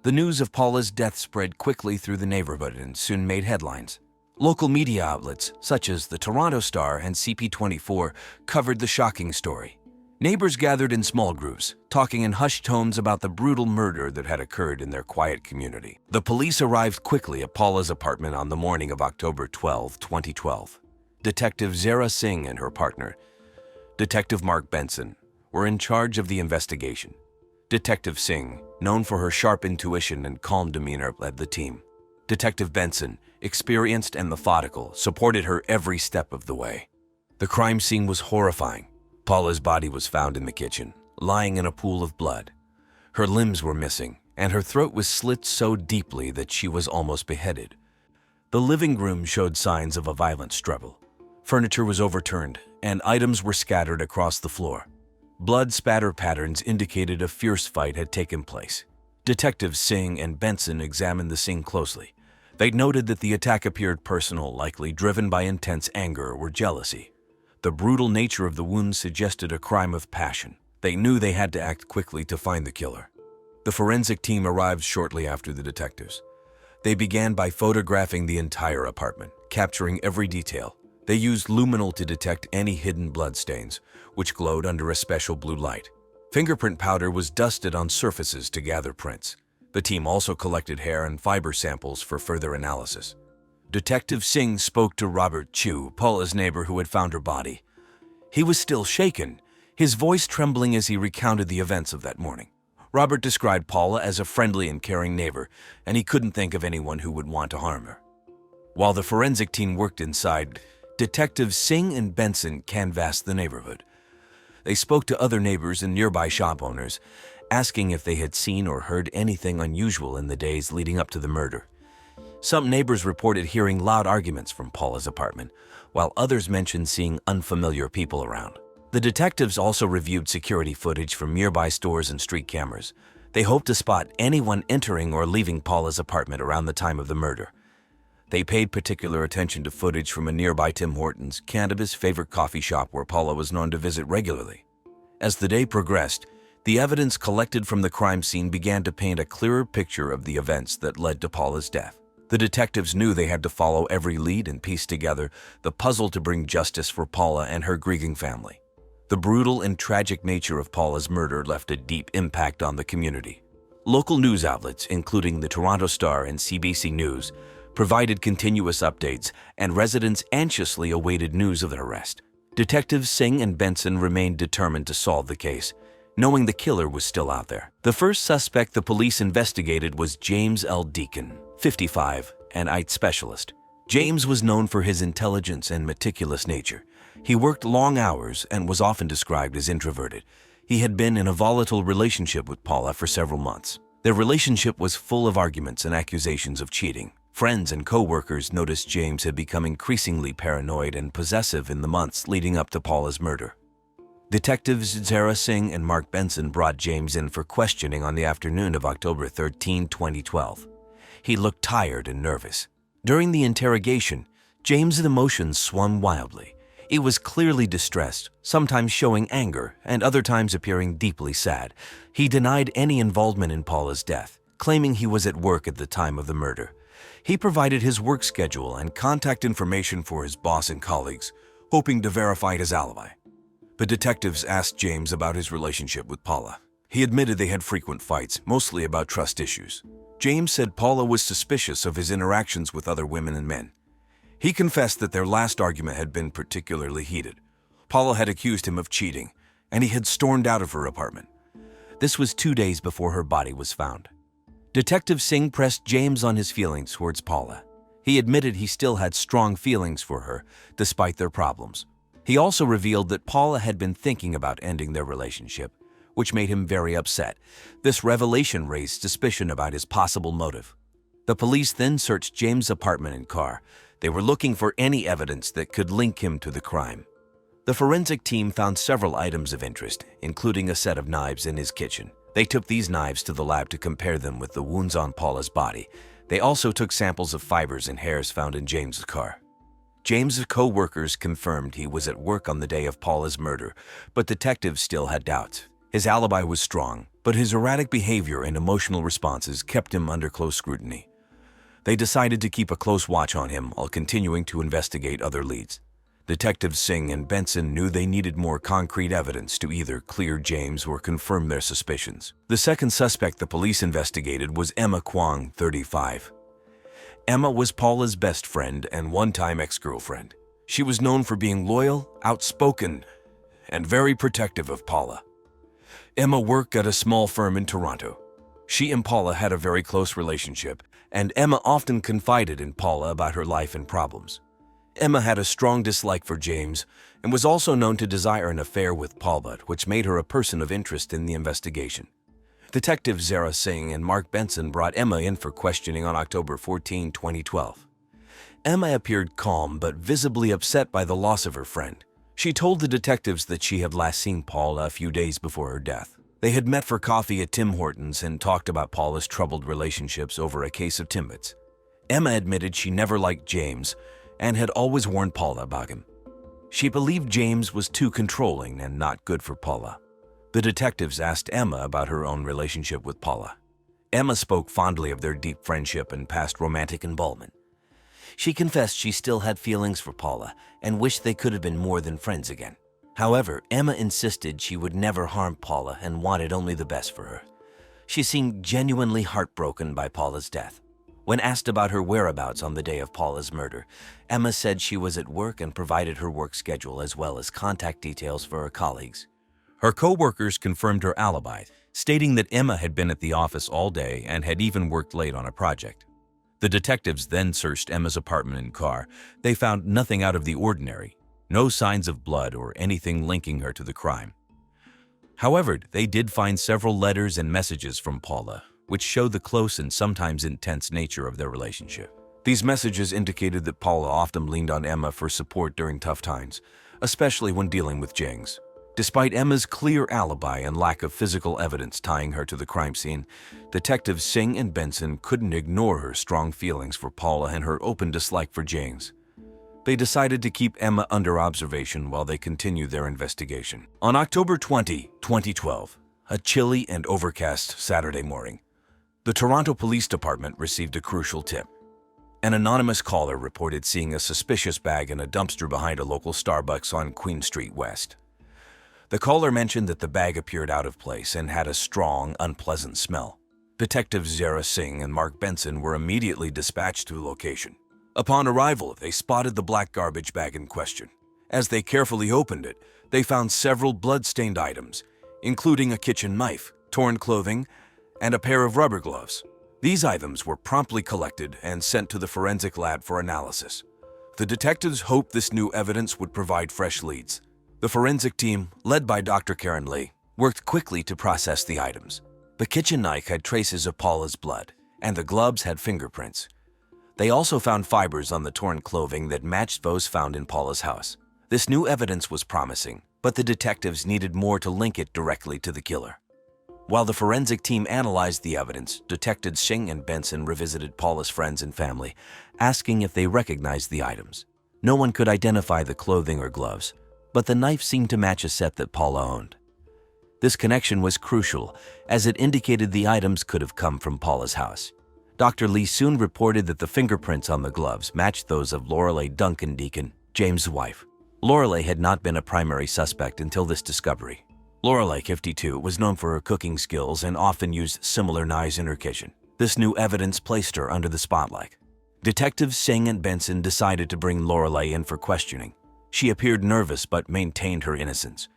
The news of Paula's death spread quickly through the neighborhood and soon made headlines. Local media outlets, such as the Toronto Star and CP24, covered the shocking story. Neighbors gathered in small groups, talking in hushed tones about the brutal murder that had occurred in their quiet community. The police arrived quickly at Paula's apartment on the morning of October 12, 2012. Detective Zara Singh and her partner, Detective Mark Benson, were in charge of the investigation. Detective Singh, known for her sharp intuition and calm demeanor, led the team. Detective Benson, experienced and methodical, supported her every step of the way. The crime scene was horrifying. Paula's body was found in the kitchen, lying in a pool of blood. Her limbs were missing, and her throat was slit so deeply that she was almost beheaded. The living room showed signs of a violent struggle. Furniture was overturned, and items were scattered across the floor. Blood spatter patterns indicated a fierce fight had taken place. Detectives Singh and Benson examined the scene closely. They noted that the attack appeared personal, likely driven by intense anger or jealousy. The brutal nature of the wounds suggested a crime of passion. They knew they had to act quickly to find the killer. The forensic team arrived shortly after the detectives. They began by photographing the entire apartment, capturing every detail. They used luminol to detect any hidden bloodstains, which glowed under a special blue light. Fingerprint powder was dusted on surfaces to gather prints. The team also collected hair and fiber samples for further analysis. Detective Singh spoke to Robert Chu, Paula's neighbor who had found her body. He was still shaken, his voice trembling as he recounted the events of that morning. Robert described Paula as a friendly and caring neighbor, and he couldn't think of anyone who would want to harm her. While the forensic team worked inside, Detectives Singh and Benson canvassed the neighborhood. They spoke to other neighbors and nearby shop owners, asking if they had seen or heard anything unusual in the days leading up to the murder. Some neighbors reported hearing loud arguments from Paula's apartment, while others mentioned seeing unfamiliar people around. The detectives also reviewed security footage from nearby stores and street cameras. They hoped to spot anyone entering or leaving Paula's apartment around the time of the murder. They paid particular attention to footage from a nearby Tim Hortons, Canada's favorite coffee shop where Paula was known to visit regularly. As the day progressed, the evidence collected from the crime scene began to paint a clearer picture of the events that led to Paula's death. The detectives knew they had to follow every lead and piece together the puzzle to bring justice for Paula and her grieving family. The brutal and tragic nature of Paula's murder left a deep impact on the community. Local news outlets, including the Toronto Star and CBC News, provided continuous updates, and residents anxiously awaited news of the arrest. Detectives Singh and Benson remained determined to solve the case, knowing the killer was still out there. The first suspect the police investigated was James L. Deacon, 55, an IT specialist. James was known for his intelligence and meticulous nature. He worked long hours and was often described as introverted. He had been in a volatile relationship with Paula for several months. Their relationship was full of arguments and accusations of cheating. Friends and co-workers noticed James had become increasingly paranoid and possessive in the months leading up to Paula's murder. Detectives Zara Singh and Mark Benson brought James in for questioning on the afternoon of October 13, 2012. He looked tired and nervous. During the interrogation, James's emotions swung wildly. He was clearly distressed, sometimes showing anger and other times appearing deeply sad. He denied any involvement in Paula's death, claiming he was at work at the time of the murder. He provided his work schedule and contact information for his boss and colleagues, hoping to verify his alibi. But detectives asked James about his relationship with Paula. He admitted they had frequent fights, mostly about trust issues. James said Paula was suspicious of his interactions with other women and men. He confessed that their last argument had been particularly heated. Paula had accused him of cheating, and he had stormed out of her apartment. This was 2 days before her body was found. Detective Singh pressed James on his feelings towards Paula. He admitted he still had strong feelings for her, despite their problems. He also revealed that Paula had been thinking about ending their relationship, which made him very upset. This revelation raised suspicion about his possible motive. The police then searched James' apartment and car. They were looking for any evidence that could link him to the crime. The forensic team found several items of interest, including a set of knives in his kitchen. They took these knives to the lab to compare them with the wounds on Paula's body. They also took samples of fibers and hairs found in James's car. James's co-workers confirmed he was at work on the day of Paula's murder, but detectives still had doubts. His alibi was strong, but his erratic behavior and emotional responses kept him under close scrutiny. They decided to keep a close watch on him while continuing to investigate other leads. Detectives Singh and Benson knew they needed more concrete evidence to either clear James or confirm their suspicions. The second suspect the police investigated was Emma Kwong, 35. Emma was Paula's best friend and one-time ex-girlfriend. She was known for being loyal, outspoken, and very protective of Paula. Emma worked at a small firm in Toronto. She and Paula had a very close relationship, and Emma often confided in Paula about her life and problems. Emma had a strong dislike for James and was also known to desire an affair with Paula, which made her a person of interest in the investigation. Detectives Zara Singh and Mark Benson brought Emma in for questioning on October 14, 2012. Emma appeared calm but visibly upset by the loss of her friend. She told the detectives that she had last seen Paula a few days before her death. They had met for coffee at Tim Hortons and talked about Paula's troubled relationships over a case of Timbits. Emma admitted she never liked James and had always warned Paula about him. She believed James was too controlling and not good for Paula. The detectives asked Emma about her own relationship with Paula. Emma spoke fondly of their deep friendship and past romantic involvement. She confessed she still had feelings for Paula and wished they could have been more than friends again. However, Emma insisted she would never harm Paula and wanted only the best for her. She seemed genuinely heartbroken by Paula's death. When asked about her whereabouts on the day of Paula's murder, Emma said she was at work and provided her work schedule as well as contact details for her colleagues. Her co-workers confirmed her alibi, stating that Emma had been at the office all day and had even worked late on a project. The detectives then searched Emma's apartment and car. They found nothing out of the ordinary, no signs of blood or anything linking her to the crime. However, they did find several letters and messages from Paula, which showed the close and sometimes intense nature of their relationship. These messages indicated that Paula often leaned on Emma for support during tough times, especially when dealing with James. Despite Emma's clear alibi and lack of physical evidence tying her to the crime scene, Detectives Singh and Benson couldn't ignore her strong feelings for Paula and her open dislike for James. They decided to keep Emma under observation while they continued their investigation. On October 20, 2012, a chilly and overcast Saturday morning, the Toronto Police Department received a crucial tip. An anonymous caller reported seeing a suspicious bag in a dumpster behind a local Starbucks on Queen Street West. The caller mentioned that the bag appeared out of place and had a strong, unpleasant smell. Detectives Zara Singh and Mark Benson were immediately dispatched to the location. Upon arrival, they spotted the black garbage bag in question. As they carefully opened it, they found several blood-stained items, including a kitchen knife, torn clothing, and a pair of rubber gloves. These items were promptly collected and sent to the forensic lab for analysis. The detectives hoped this new evidence would provide fresh leads. The forensic team, led by Dr. Karen Lee, worked quickly to process the items. The kitchen knife had traces of Paula's blood, and the gloves had fingerprints. They also found fibers on the torn clothing that matched those found in Paula's house. This new evidence was promising, but the detectives needed more to link it directly to the killer. While the forensic team analyzed the evidence, Detectives Singh and Benson revisited Paula's friends and family, asking if they recognized the items. No one could identify the clothing or gloves, but the knife seemed to match a set that Paula owned. This connection was crucial, as it indicated the items could have come from Paula's house. Dr. Lee soon reported that the fingerprints on the gloves matched those of Lorelei Duncan Deacon, James' wife. Lorelei had not been a primary suspect until this discovery. Lorelei, 52, was known for her cooking skills and often used similar knives in her kitchen. This new evidence placed her under the spotlight. Detectives Singh and Benson decided to bring Lorelei in for questioning. She appeared nervous but maintained her innocence,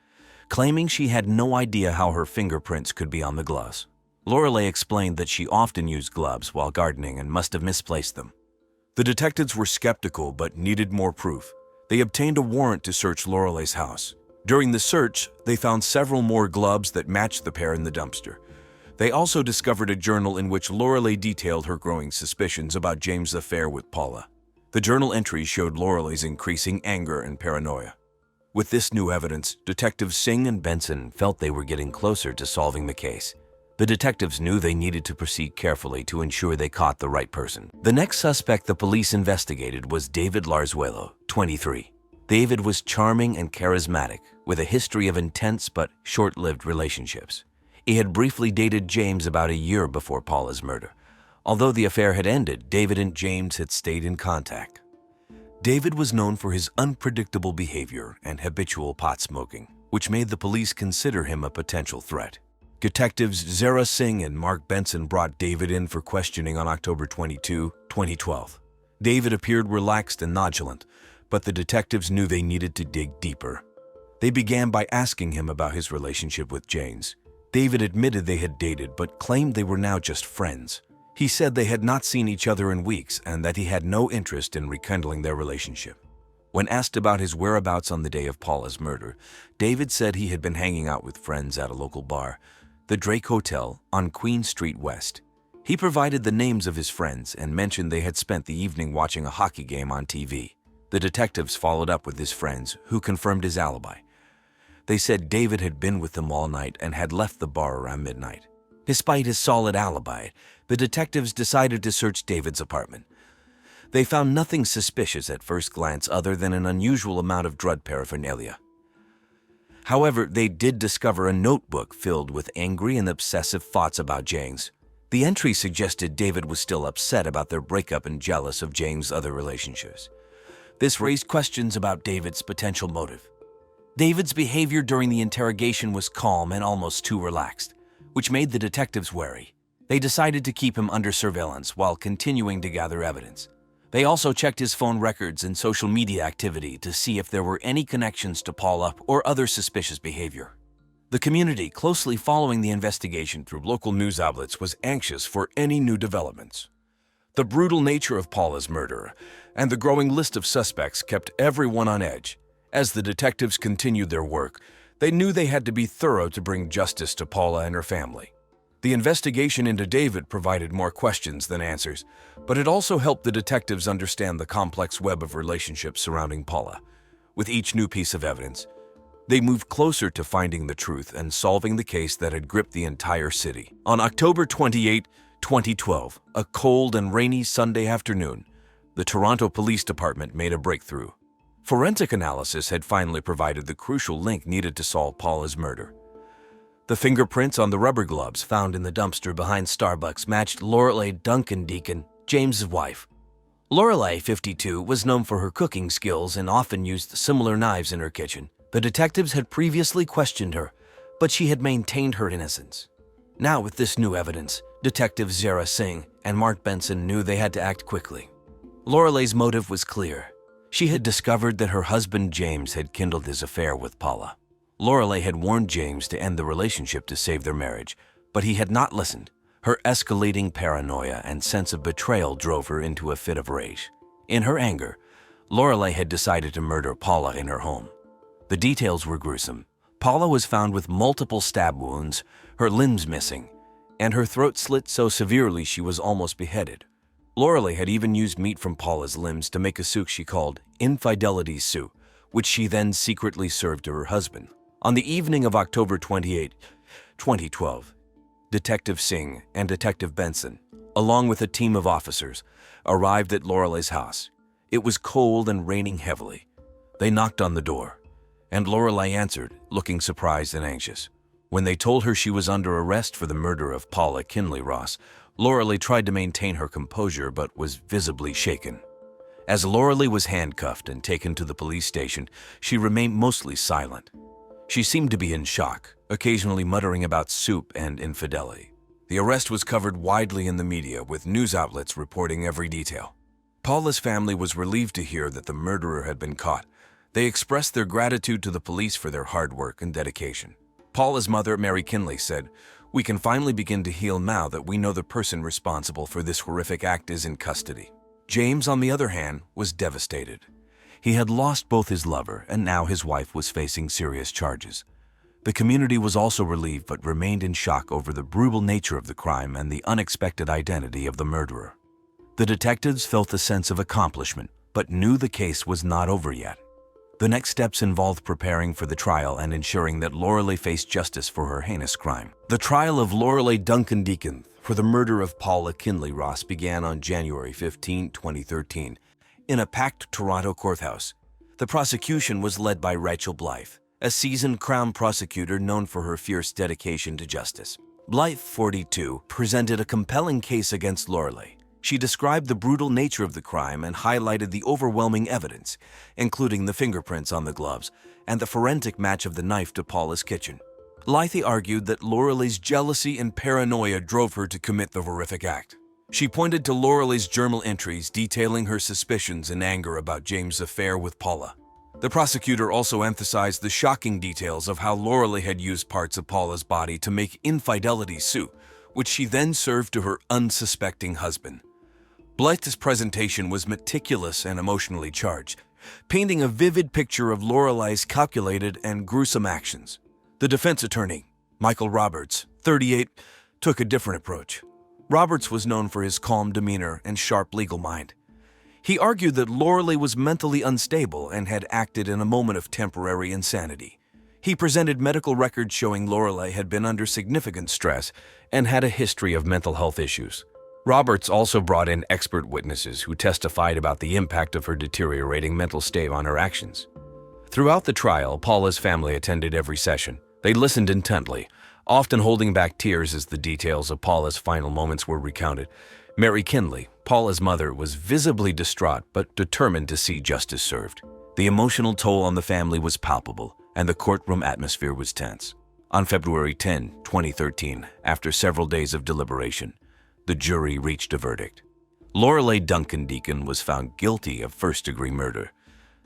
claiming she had no idea how her fingerprints could be on the gloves. Lorelei explained that she often used gloves while gardening and must have misplaced them. The detectives were skeptical but needed more proof. They obtained a warrant to search Lorelei's house. During the search, they found several more gloves that matched the pair in the dumpster. They also discovered a journal in which Lorelei detailed her growing suspicions about James' affair with Paula. The journal entries showed Lorelei's increasing anger and paranoia. With this new evidence, Detectives Singh and Benson felt they were getting closer to solving the case. The detectives knew they needed to proceed carefully to ensure they caught the right person. The next suspect the police investigated was David Larzuelo, 23. David was charming and charismatic, with a history of intense but short-lived relationships. He had briefly dated James about a year before Paula's murder. Although the affair had ended, David and James had stayed in contact. David was known for his unpredictable behavior and habitual pot smoking, which made the police consider him a potential threat. Detectives Zara Singh and Mark Benson brought David in for questioning on October 22, 2012. David appeared relaxed and nonchalant, but the detectives knew they needed to dig deeper. They began by asking him about his relationship with James. David admitted they had dated but claimed they were now just friends. He said they had not seen each other in weeks and that he had no interest in rekindling their relationship. When asked about his whereabouts on the day of Paula's murder, David said he had been hanging out with friends at a local bar, the Drake Hotel on Queen Street West. He provided the names of his friends and mentioned they had spent the evening watching a hockey game on TV. The detectives followed up with his friends, who confirmed his alibi. They said David had been with them all night and had left the bar around midnight. Despite his solid alibi, the detectives decided to search David's apartment. They found nothing suspicious at first glance other than an unusual amount of drug paraphernalia. However, they did discover a notebook filled with angry and obsessive thoughts about James. The entry suggested David was still upset about their breakup and jealous of James' other relationships. This raised questions about David's potential motive. David's behavior during the interrogation was calm and almost too relaxed, which made the detectives wary. They decided to keep him under surveillance while continuing to gather evidence. They also checked his phone records and social media activity to see if there were any connections to Paula or other suspicious behavior. The community, closely following the investigation through local news outlets, was anxious for any new developments. The brutal nature of Paula's murder and the growing list of suspects kept everyone on edge. As the detectives continued their work, they knew they had to be thorough to bring justice to Paula and her family. The investigation into David provided more questions than answers, but it also helped the detectives understand the complex web of relationships surrounding Paula. With each new piece of evidence, they moved closer to finding the truth and solving the case that had gripped the entire city. On October 28, 2012, a cold and rainy Sunday afternoon, the Toronto Police Department made a breakthrough. Forensic analysis had finally provided the crucial link needed to solve Paula's murder. The fingerprints on the rubber gloves found in the dumpster behind Starbucks matched Lorelei Duncan-Deacon, James's wife. Lorelei, 52, was known for her cooking skills and often used similar knives in her kitchen. The detectives had previously questioned her, but she had maintained her innocence. Now, with this new evidence, Detectives Zara Singh and Mark Benson knew they had to act quickly. Lorelei's motive was clear. She had discovered that her husband James had kindled his affair with Paula. Lorelei had warned James to end the relationship to save their marriage, but he had not listened. Her escalating paranoia and sense of betrayal drove her into a fit of rage. In her anger, Lorelei had decided to murder Paula in her home. The details were gruesome. Paula was found with multiple stab wounds, her limbs missing, and her throat slit so severely she was almost beheaded. Lorelei had even used meat from Paula's limbs to make a soup she called infidelity soup, which she then secretly served to her husband. On the evening of October 28, 2012, Detective Singh and Detective Benson, along with a team of officers, arrived at Lorelei's house. It was cold and raining heavily. They knocked on the door, and Lorelei answered, looking surprised and anxious. When they told her she was under arrest for the murder of Paula Kinley Ross, Lorelei tried to maintain her composure but was visibly shaken. As Lorelei was handcuffed and taken to the police station, she remained mostly silent. She seemed to be in shock, occasionally muttering about soup and infidelity. The arrest was covered widely in the media, with news outlets reporting every detail. Paula's family was relieved to hear that the murderer had been caught. They expressed their gratitude to the police for their hard work and dedication. Paula's mother, Mary Kinley, said, "We can finally begin to heal now that we know the person responsible for this horrific act is in custody." James, on the other hand, was devastated. He had lost both his lover, and now his wife was facing serious charges. The community was also relieved but remained in shock over the brutal nature of the crime and the unexpected identity of the murderer. The detectives felt a sense of accomplishment, but knew the case was not over yet. The next steps involved preparing for the trial and ensuring that Lorelei faced justice for her heinous crime. The trial of Lorelei Duncan-Deacon for the murder of Paula Kinley Ross began on January 15, 2013, in a packed Toronto courthouse. The prosecution was led by Rachel Blythe, a seasoned Crown prosecutor known for her fierce dedication to justice. Blythe, 42, presented a compelling case against Lorelei. She described the brutal nature of the crime and highlighted the overwhelming evidence, including the fingerprints on the gloves and the forensic match of the knife to Paula's kitchen. Blythe argued that Lorelei's jealousy and paranoia drove her to commit the horrific act. She pointed to Lorelei's journal entries detailing her suspicions and anger about James' affair with Paula. The prosecutor also emphasized the shocking details of how Lorelei had used parts of Paula's body to make infidelity soup, which she then served to her unsuspecting husband. Blythe's presentation was meticulous and emotionally charged, painting a vivid picture of Lorelei's calculated and gruesome actions. The defense attorney, Michael Roberts, 38, took a different approach. Roberts was known for his calm demeanor and sharp legal mind. He argued that Lorelei was mentally unstable and had acted in a moment of temporary insanity. He presented medical records showing Lorelei had been under significant stress and had a history of mental health issues. Roberts also brought in expert witnesses who testified about the impact of her deteriorating mental state on her actions. Throughout the trial, Paula's family attended every session. They listened intently, often holding back tears as the details of Paula's final moments were recounted. Mary Kinley, Paula's mother, was visibly distraught but determined to see justice served. The emotional toll on the family was palpable, and the courtroom atmosphere was tense. On February 10, 2013, after several days of deliberation, the jury reached a verdict. Lorelei Duncan Deacon was found guilty of first-degree murder.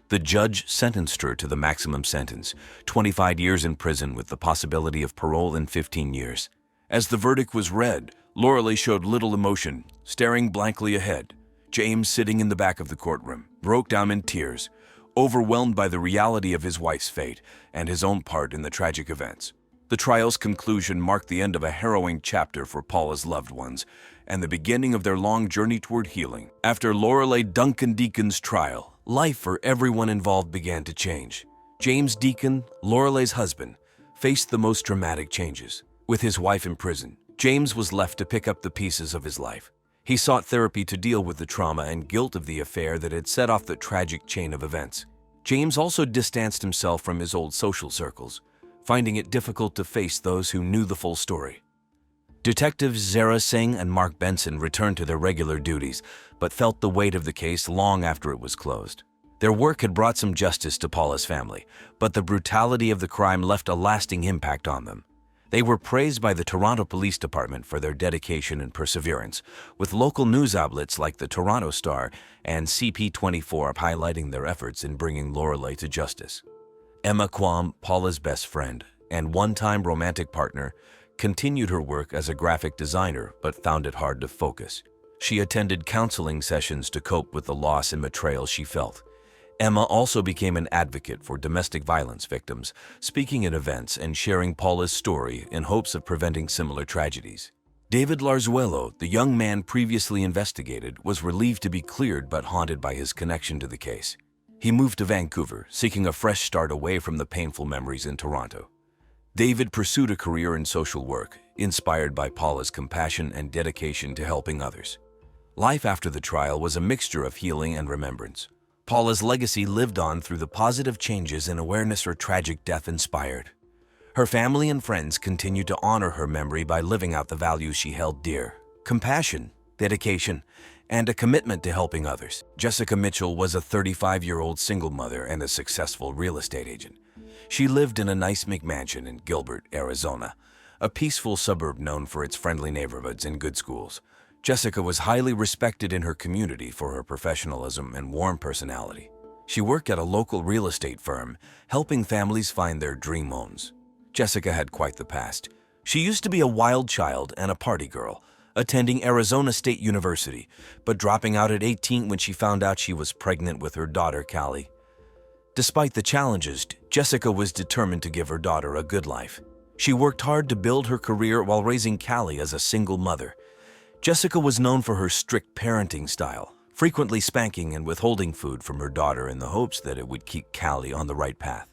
The judge sentenced her to the maximum sentence, 25 years in prison with the possibility of parole in 15 years. As the verdict was read, Lorelei showed little emotion, staring blankly ahead. James, sitting in the back of the courtroom, broke down in tears, overwhelmed by the reality of his wife's fate and his own part in the tragic events. The trial's conclusion marked the end of a harrowing chapter for Paula's loved ones and the beginning of their long journey toward healing. After Lorelei Duncan Deacon's trial, life for everyone involved began to change. James Deacon, Lorelei's husband, faced the most dramatic changes. With his wife in prison, James was left to pick up the pieces of his life. He sought therapy to deal with the trauma and guilt of the affair that had set off the tragic chain of events. James also distanced himself from his old social circles, finding it difficult to face those who knew the full story. Detectives Zara Singh and Mark Benson returned to their regular duties, but felt the weight of the case long after it was closed. Their work had brought some justice to Paula's family, but the brutality of the crime left a lasting impact on them. They were praised by the Toronto Police Department for their dedication and perseverance, with local news outlets like the Toronto Star and CP24 highlighting their efforts in bringing Lorelei to justice. Emma Quam, Paula's best friend and one-time romantic partner, continued her work as a graphic designer but found it hard to focus. She attended counseling sessions to cope with the loss and betrayal she felt. Emma also became an advocate for domestic violence victims, speaking at events and sharing Paula's story in hopes of preventing similar tragedies. David Larzuelo, the young man previously investigated, was relieved to be cleared but haunted by his connection to the case. He moved to Vancouver, seeking a fresh start away from the painful memories in Toronto. David pursued a career in social work, inspired by Paula's compassion and dedication to helping others. Life after the trial was a mixture of healing and remembrance. Paula's legacy lived on through the positive changes and awareness her tragic death inspired. Her family and friends continued to honor her memory by living out the values she held dear: compassion, dedication, and a commitment to helping others. Jessica Mitchell was a 35-year-old single mother and a successful real estate agent. She lived in a nice McMansion in Gilbert, Arizona, a peaceful suburb known for its friendly neighborhoods and good schools. Jessica was highly respected in her community for her professionalism and warm personality. She worked at a local real estate firm, helping families find their dream homes. Jessica had quite the past. She used to be a wild child and a party girl, attending Arizona State University, but dropping out at 18 when she found out she was pregnant with her daughter, Callie. Despite the challenges, Jessica was determined to give her daughter a good life. She worked hard to build her career while raising Callie as a single mother. Jessica was known for her strict parenting style, frequently spanking and withholding food from her daughter in the hopes that it would keep Callie on the right path.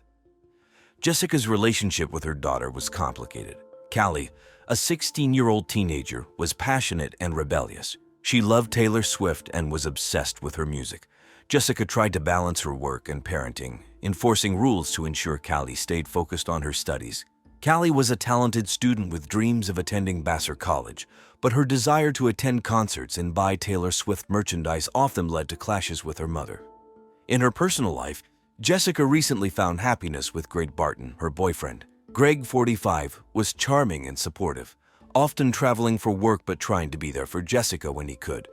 Jessica's relationship with her daughter was complicated. Callie, a 16-year-old teenager, was passionate and rebellious. She loved Taylor Swift and was obsessed with her music. Jessica tried to balance her work and parenting, enforcing rules to ensure Callie stayed focused on her studies. Callie was a talented student with dreams of attending Vassar College, but her desire to attend concerts and buy Taylor Swift merchandise often led to clashes with her mother. In her personal life, Jessica recently found happiness with Greg Barton, her boyfriend. Greg, 45, was charming and supportive, often traveling for work but trying to be there for Jessica when he could.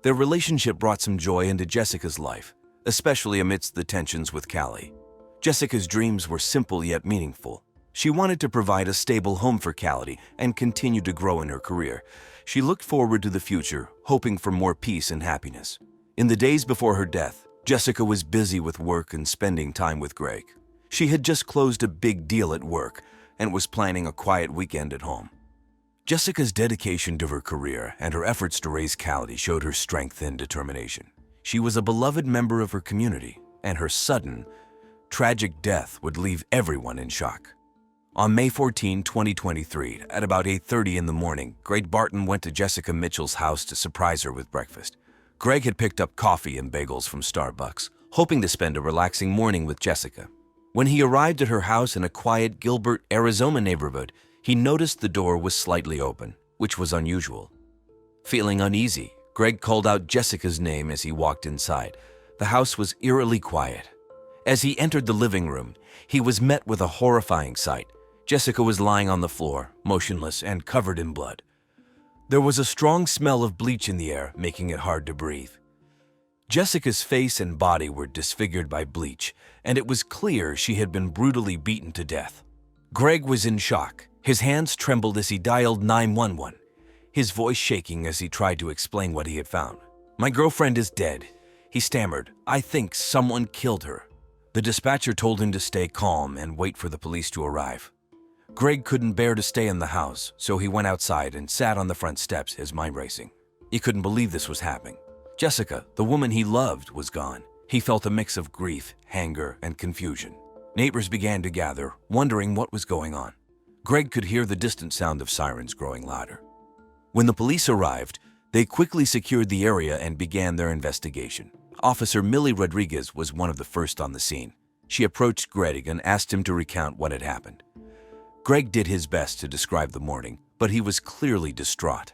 Their relationship brought some joy into Jessica's life, especially amidst the tensions with Callie. Jessica's dreams were simple yet meaningful. She wanted to provide a stable home for Callie and continue to grow in her career. She looked forward to the future, hoping for more peace and happiness. In the days before her death, Jessica was busy with work and spending time with Greg. She had just closed a big deal at work and was planning a quiet weekend at home. Jessica's dedication to her career and her efforts to raise Callie showed her strength and determination. She was a beloved member of her community, and her sudden, tragic death would leave everyone in shock. On May 14, 2023, at about 8:30 in the morning, Greg Barton went to Jessica Mitchell's house to surprise her with breakfast. Greg had picked up coffee and bagels from Starbucks, hoping to spend a relaxing morning with Jessica. When he arrived at her house in a quiet Gilbert, Arizona neighborhood, he noticed the door was slightly open, which was unusual. Feeling uneasy, Greg called out Jessica's name as he walked inside. The house was eerily quiet. As he entered the living room, he was met with a horrifying sight. Jessica was lying on the floor, motionless and covered in blood. There was a strong smell of bleach in the air, making it hard to breathe. Jessica's face and body were disfigured by bleach, and it was clear she had been brutally beaten to death. Greg was in shock. His hands trembled as he dialed 911, his voice shaking as he tried to explain what he had found. "My girlfriend is dead," he stammered. "I think someone killed her." The dispatcher told him to stay calm and wait for the police to arrive. Greg couldn't bear to stay in the house, so he went outside and sat on the front steps, his mind racing. He couldn't believe this was happening. Jessica, the woman he loved, was gone. He felt a mix of grief, anger, and confusion. Neighbors began to gather, wondering what was going on. Greg could hear the distant sound of sirens growing louder. When the police arrived, they quickly secured the area and began their investigation. Officer Millie Rodriguez was one of the first on the scene. She approached Greg and asked him to recount what had happened. Greg did his best to describe the morning, but he was clearly distraught.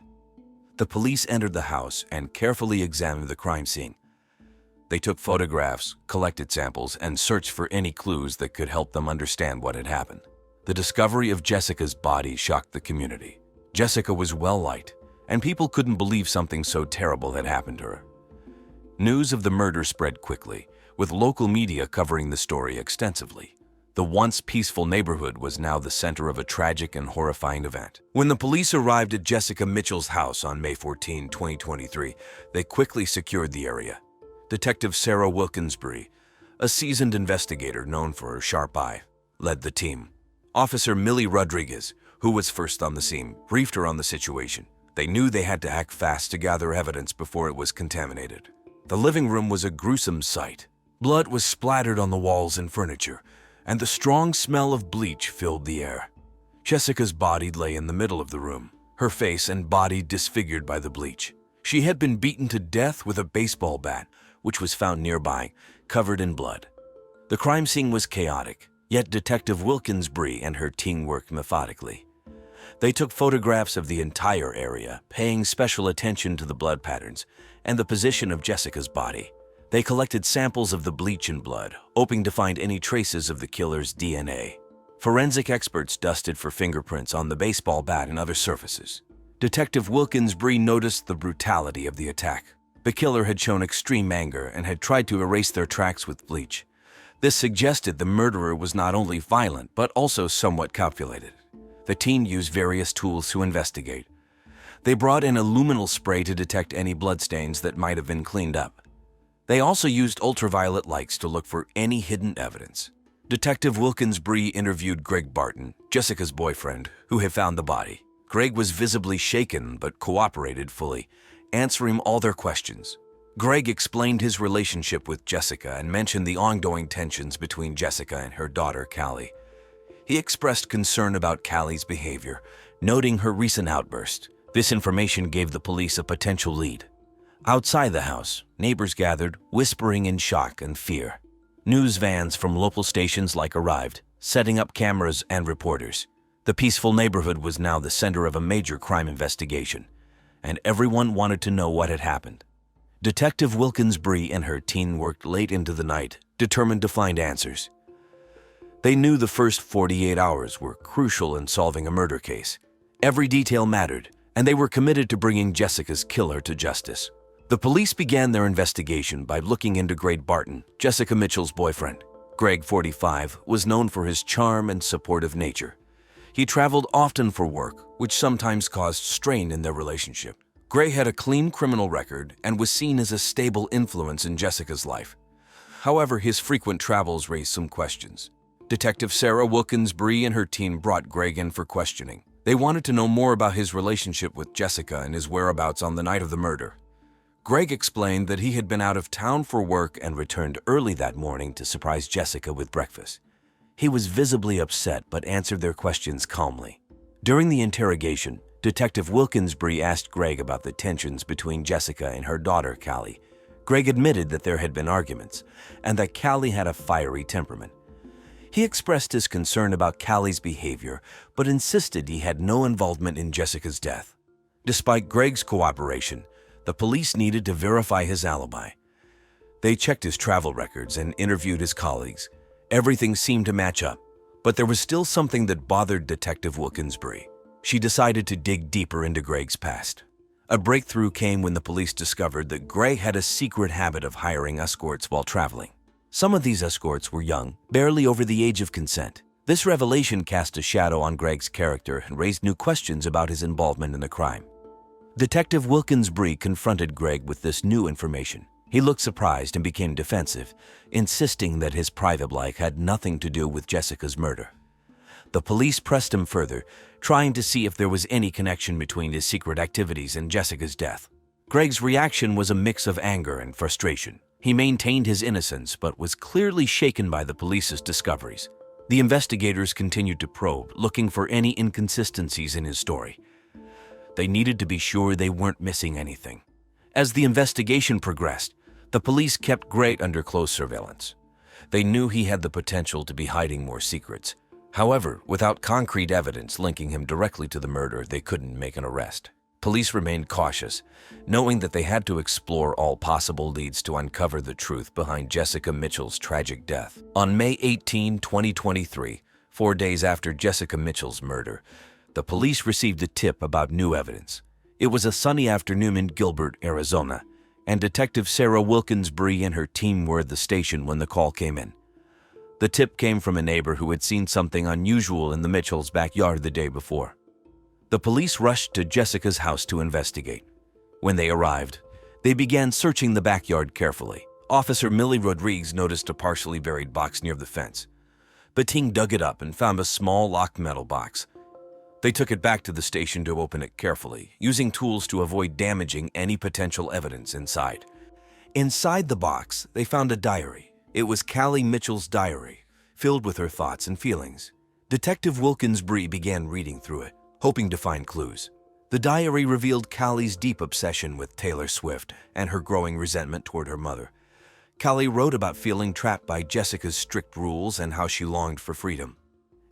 The police entered the house and carefully examined the crime scene. They took photographs, collected samples, and searched for any clues that could help them understand what had happened. The discovery of Jessica's body shocked the community. Jessica was well-liked, and people couldn't believe something so terrible had happened to her. News of the murder spread quickly, with local media covering the story extensively. The once peaceful neighborhood was now the center of a tragic and horrifying event. When the police arrived at Jessica Mitchell's house on May 14, 2023, they quickly secured the area. Detective Sarah Wilkinsbury, a seasoned investigator known for her sharp eye, led the team. Officer Millie Rodriguez, who was first on the scene, briefed her on the situation. They knew they had to act fast to gather evidence before it was contaminated. The living room was a gruesome sight. Blood was splattered on the walls and furniture, and the strong smell of bleach filled the air. Jessica's body lay in the middle of the room, her face and body disfigured by the bleach. She had been beaten to death with a baseball bat, which was found nearby, covered in blood. The crime scene was chaotic, yet Detective Wilkinsbury and her team worked methodically. They took photographs of the entire area, paying special attention to the blood patterns and the position of Jessica's body. They collected samples of the bleach and blood, hoping to find any traces of the killer's DNA. Forensic experts dusted for fingerprints on the baseball bat and other surfaces. Detective Wilkinsbury noticed the brutality of the attack. The killer had shown extreme anger and had tried to erase their tracks with bleach. This suggested the murderer was not only violent, but also somewhat calculated. The team used various tools to investigate. They brought in a luminol spray to detect any bloodstains that might have been cleaned up. They also used ultraviolet lights to look for any hidden evidence. Detective Wilkinsbury interviewed Greg Barton, Jessica's boyfriend, who had found the body. Greg was visibly shaken but cooperated fully, answering all their questions. Greg explained his relationship with Jessica and mentioned the ongoing tensions between Jessica and her daughter, Callie. He expressed concern about Callie's behavior, noting her recent outburst. This information gave the police a potential lead. Outside the house, neighbors gathered, whispering in shock and fear. News vans from local stations arrived, setting up cameras and reporters. The peaceful neighborhood was now the center of a major crime investigation, and everyone wanted to know what had happened. Detective Wilkinsbury and her team worked late into the night, determined to find answers. They knew the first 48 hours were crucial in solving a murder case. Every detail mattered, and they were committed to bringing Jessica's killer to justice. The police began their investigation by looking into Greg Barton, Jessica Mitchell's boyfriend. Greg, 45, was known for his charm and supportive nature. He traveled often for work, which sometimes caused strain in their relationship. Gray had a clean criminal record and was seen as a stable influence in Jessica's life. However, his frequent travels raised some questions. Detective Sarah Wilkins-Bree and her team brought Greg in for questioning. They wanted to know more about his relationship with Jessica and his whereabouts on the night of the murder. Greg explained that he had been out of town for work and returned early that morning to surprise Jessica with breakfast. He was visibly upset but answered their questions calmly. During the interrogation, Detective Wilkins-Bree asked Greg about the tensions between Jessica and her daughter, Callie. Greg admitted that there had been arguments and that Callie had a fiery temperament. He expressed his concern about Callie's behavior but insisted he had no involvement in Jessica's death. Despite Greg's cooperation, the police needed to verify his alibi. They checked his travel records and interviewed his colleagues. Everything seemed to match up, but there was still something that bothered Detective Wilkins-Bree. She decided to dig deeper into Greg's past. A breakthrough came when the police discovered that Greg had a secret habit of hiring escorts while traveling. Some of these escorts were young, barely over the age of consent. This revelation cast a shadow on Greg's character and raised new questions about his involvement in the crime. Detective Wilkins-Bree confronted Greg with this new information. He looked surprised and became defensive, insisting that his private life had nothing to do with Jessica's murder. The police pressed him further, trying to see if there was any connection between his secret activities and Jessica's death. Greg's reaction was a mix of anger and frustration. He maintained his innocence but was clearly shaken by the police's discoveries. The investigators continued to probe, looking for any inconsistencies in his story. They needed to be sure they weren't missing anything. As the investigation progressed, the police kept Greg under close surveillance. They knew he had the potential to be hiding more secrets. However, without concrete evidence linking him directly to the murder, they couldn't make an arrest. Police remained cautious, knowing that they had to explore all possible leads to uncover the truth behind Jessica Mitchell's tragic death. On May 18, 2023, 4 days after Jessica Mitchell's murder, the police received a tip about new evidence. It was a sunny afternoon in Gilbert, Arizona, and Detective Sarah Wilkins-Bree and her team were at the station when the call came in. The tip came from a neighbor who had seen something unusual in the Mitchells' backyard the day before. The police rushed to Jessica's house to investigate. When they arrived, they began searching the backyard carefully. Officer Millie Rodriguez noticed a partially buried box near the fence. Bating dug it up and found a small locked metal box. They took it back to the station to open it carefully, using tools to avoid damaging any potential evidence inside. Inside the box, they found a diary. It was Callie Mitchell's diary, filled with her thoughts and feelings. Detective Wilkins-Bree began reading through it, hoping to find clues. The diary revealed Callie's deep obsession with Taylor Swift and her growing resentment toward her mother. Callie wrote about feeling trapped by Jessica's strict rules and how she longed for freedom.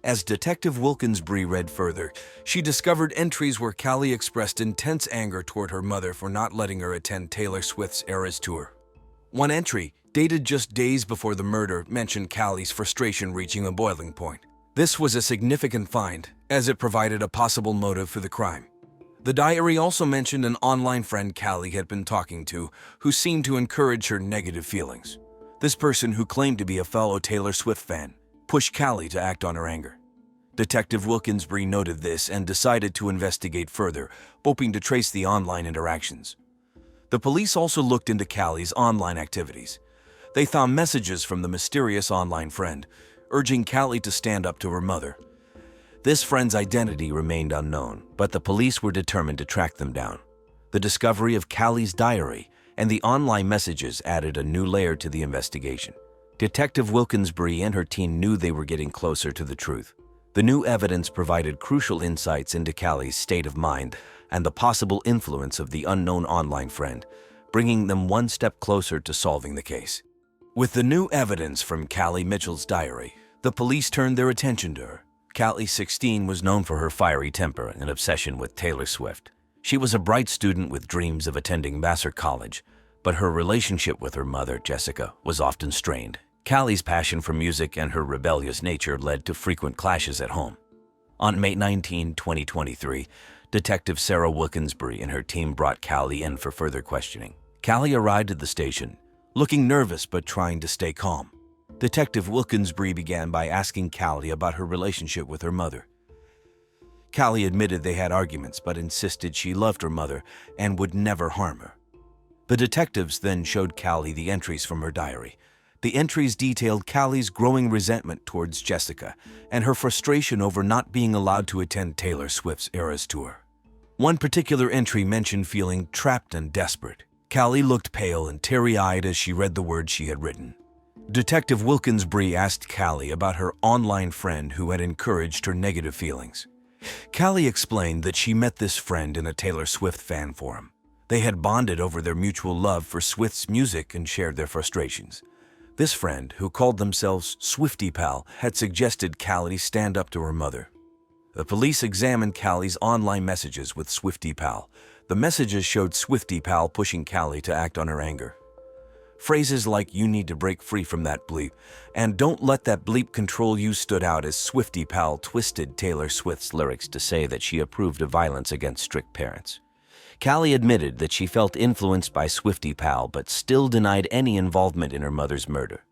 As Detective Wilkins-Bree read further, she discovered entries where Callie expressed intense anger toward her mother for not letting her attend Taylor Swift's Eras Tour. One entry, dated just days before the murder, mentioned Callie's frustration reaching a boiling point. This was a significant find, as it provided a possible motive for the crime. The diary also mentioned an online friend Callie had been talking to, who seemed to encourage her negative feelings. This person, who claimed to be a fellow Taylor Swift fan, pushed Callie to act on her anger. Detective Wilkins-Bree noted this and decided to investigate further, hoping to trace the online interactions. The police also looked into Callie's online activities. They found messages from the mysterious online friend, urging Callie to stand up to her mother. This friend's identity remained unknown, but the police were determined to track them down. The discovery of Callie's diary and the online messages added a new layer to the investigation. Detective Wilkins-Bree and her team knew they were getting closer to the truth. The new evidence provided crucial insights into Callie's state of mind and the possible influence of the unknown online friend, bringing them one step closer to solving the case. With the new evidence from Callie Mitchell's diary, the police turned their attention to her. Callie, 16, was known for her fiery temper and obsession with Taylor Swift. She was a bright student with dreams of attending Vassar College, but her relationship with her mother, Jessica, was often strained. Callie's passion for music and her rebellious nature led to frequent clashes at home. On May 19, 2023, Detective Sarah Wilkins-Bree and her team brought Callie in for further questioning. Callie arrived at the station, looking nervous but trying to stay calm. Detective Wilkinsbury began by asking Callie about her relationship with her mother. Callie admitted they had arguments but insisted she loved her mother and would never harm her. The detectives then showed Callie the entries from her diary. The entries detailed Callie's growing resentment towards Jessica and her frustration over not being allowed to attend Taylor Swift's Eras Tour. One particular entry mentioned feeling trapped and desperate. Callie looked pale and teary-eyed as she read the words she had written. Detective Wilkinsbury asked Callie about her online friend who had encouraged her negative feelings. Callie explained that she met this friend in a Taylor Swift fan forum. They had bonded over their mutual love for Swift's music and shared their frustrations. This friend, who called themselves Swiftie Pal, had suggested Callie stand up to her mother. The police examined Callie's online messages with Swiftie Pal. The messages showed Swiftie Pal pushing Callie to act on her anger. Phrases like "you need to break free from that bleep" and "don't let that bleep control you" stood out as Swiftie Pal twisted Taylor Swift's lyrics to say that she approved of violence against strict parents. Callie admitted that she felt influenced by Swiftie Pal but still denied any involvement in her mother's murder.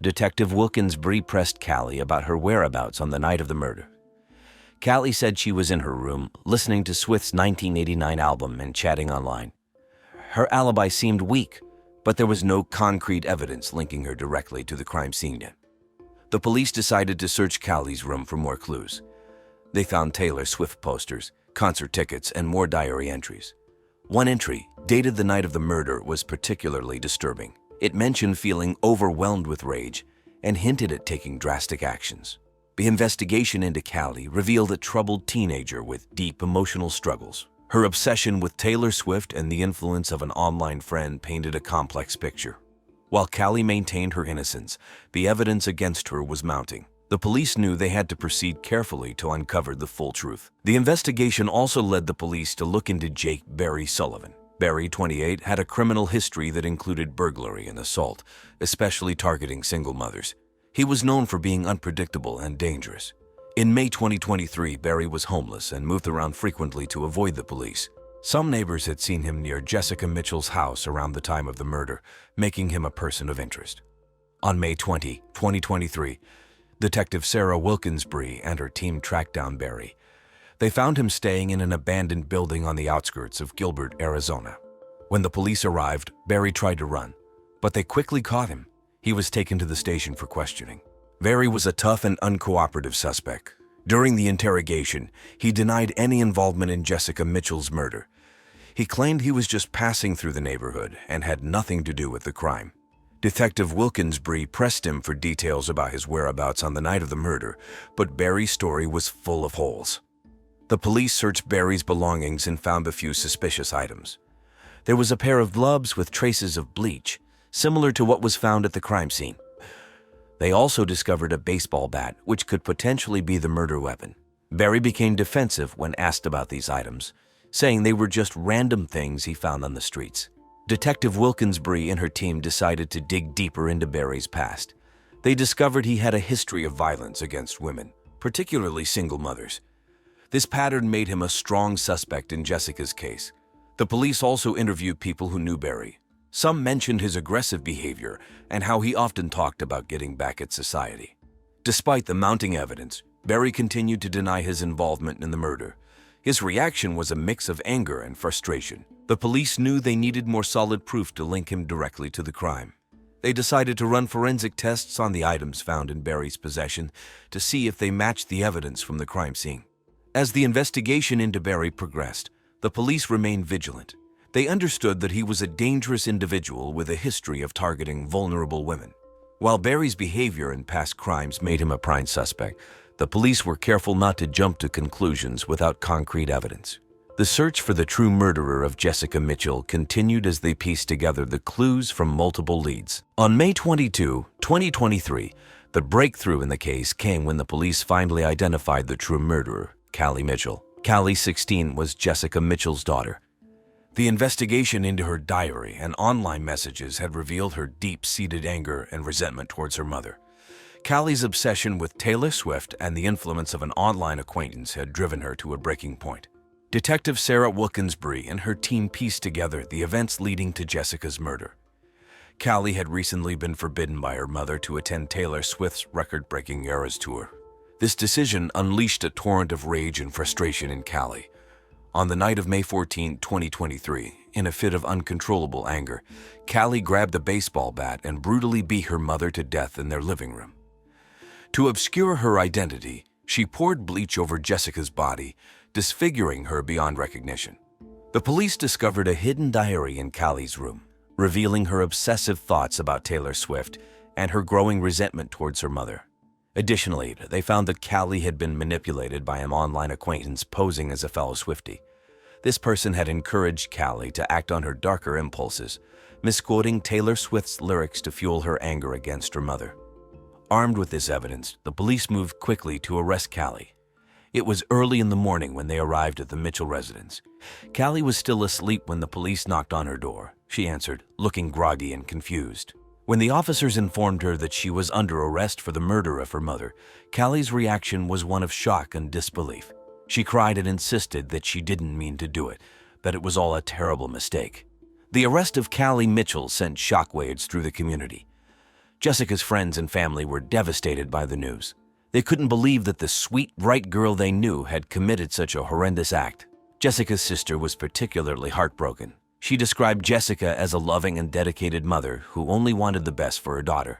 Detective Wilkinsbury pressed Callie about her whereabouts on the night of the murder. Callie said she was in her room, listening to Swift's 1989 album and chatting online. Her alibi seemed weak, but there was no concrete evidence linking her directly to the crime scene yet. The police decided to search Callie's room for more clues. They found Taylor Swift posters, concert tickets, and more diary entries. One entry, dated the night of the murder, was particularly disturbing. It mentioned feeling overwhelmed with rage and hinted at taking drastic actions. The investigation into Callie revealed a troubled teenager with deep emotional struggles. Her obsession with Taylor Swift and the influence of an online friend painted a complex picture. While Callie maintained her innocence, the evidence against her was mounting. The police knew they had to proceed carefully to uncover the full truth. The investigation also led the police to look into Jake Barry Sullivan. Barry, 28, had a criminal history that included burglary and assault, especially targeting single mothers. He was known for being unpredictable and dangerous. In May 2023, Barry was homeless and moved around frequently to avoid the police. Some neighbors had seen him near Jessica Mitchell's house around the time of the murder, making him a person of interest. On May 20, 2023, Detective Sarah Wilkinsbury and her team tracked down Barry. They found him staying in an abandoned building on the outskirts of Gilbert, Arizona. When the police arrived, Barry tried to run, but they quickly caught him. He was taken to the station for questioning. Barry was a tough and uncooperative suspect. During the interrogation, he denied any involvement in Jessica Mitchell's murder. He claimed he was just passing through the neighborhood and had nothing to do with the crime. Detective Wilkinsbury pressed him for details about his whereabouts on the night of the murder, but Barry's story was full of holes. The police searched Barry's belongings and found a few suspicious items. There was a pair of gloves with traces of bleach, similar to what was found at the crime scene. They also discovered a baseball bat, which could potentially be the murder weapon. Barry became defensive when asked about these items, saying they were just random things he found on the streets. Detective Wilkinsbury and her team decided to dig deeper into Barry's past. They discovered he had a history of violence against women, particularly single mothers. This pattern made him a strong suspect in Jessica's case. The police also interviewed people who knew Barry. Some mentioned his aggressive behavior and how he often talked about getting back at society. Despite the mounting evidence, Barry continued to deny his involvement in the murder. His reaction was a mix of anger and frustration. The police knew they needed more solid proof to link him directly to the crime. They decided to run forensic tests on the items found in Barry's possession to see if they matched the evidence from the crime scene. As the investigation into Barry progressed, the police remained vigilant. They understood that he was a dangerous individual with a history of targeting vulnerable women. While Barry's behavior and past crimes made him a prime suspect, the police were careful not to jump to conclusions without concrete evidence. The search for the true murderer of Jessica Mitchell continued as they pieced together the clues from multiple leads. On May 22, 2023, the breakthrough in the case came when the police finally identified the true murderer, Callie Mitchell. Callie, 16, was Jessica Mitchell's daughter. The investigation into her diary and online messages had revealed her deep-seated anger and resentment towards her mother. Callie's obsession with Taylor Swift and the influence of an online acquaintance had driven her to a breaking point. Detective Sarah Wilkinsbury and her team pieced together the events leading to Jessica's murder. Callie had recently been forbidden by her mother to attend Taylor Swift's record-breaking Eras tour. This decision unleashed a torrent of rage and frustration in Callie. On the night of May 14, 2023, in a fit of uncontrollable anger, Callie grabbed a baseball bat and brutally beat her mother to death in their living room. To obscure her identity, she poured bleach over Jessica's body, disfiguring her beyond recognition. The police discovered a hidden diary in Callie's room, revealing her obsessive thoughts about Taylor Swift and her growing resentment towards her mother. Additionally, they found that Callie had been manipulated by an online acquaintance posing as a fellow Swiftie. This person had encouraged Callie to act on her darker impulses, misquoting Taylor Swift's lyrics to fuel her anger against her mother. Armed with this evidence, the police moved quickly to arrest Callie. It was early in the morning when they arrived at the Mitchell residence. Callie was still asleep when the police knocked on her door. She answered, looking groggy and confused. When the officers informed her that she was under arrest for the murder of her mother, Callie's reaction was one of shock and disbelief. She cried and insisted that she didn't mean to do it, that it was all a terrible mistake. The arrest of Callie Mitchell sent shockwaves through the community. Jessica's friends and family were devastated by the news. They couldn't believe that the sweet, bright girl they knew had committed such a horrendous act. Jessica's sister was particularly heartbroken. She described Jessica as a loving and dedicated mother who only wanted the best for her daughter.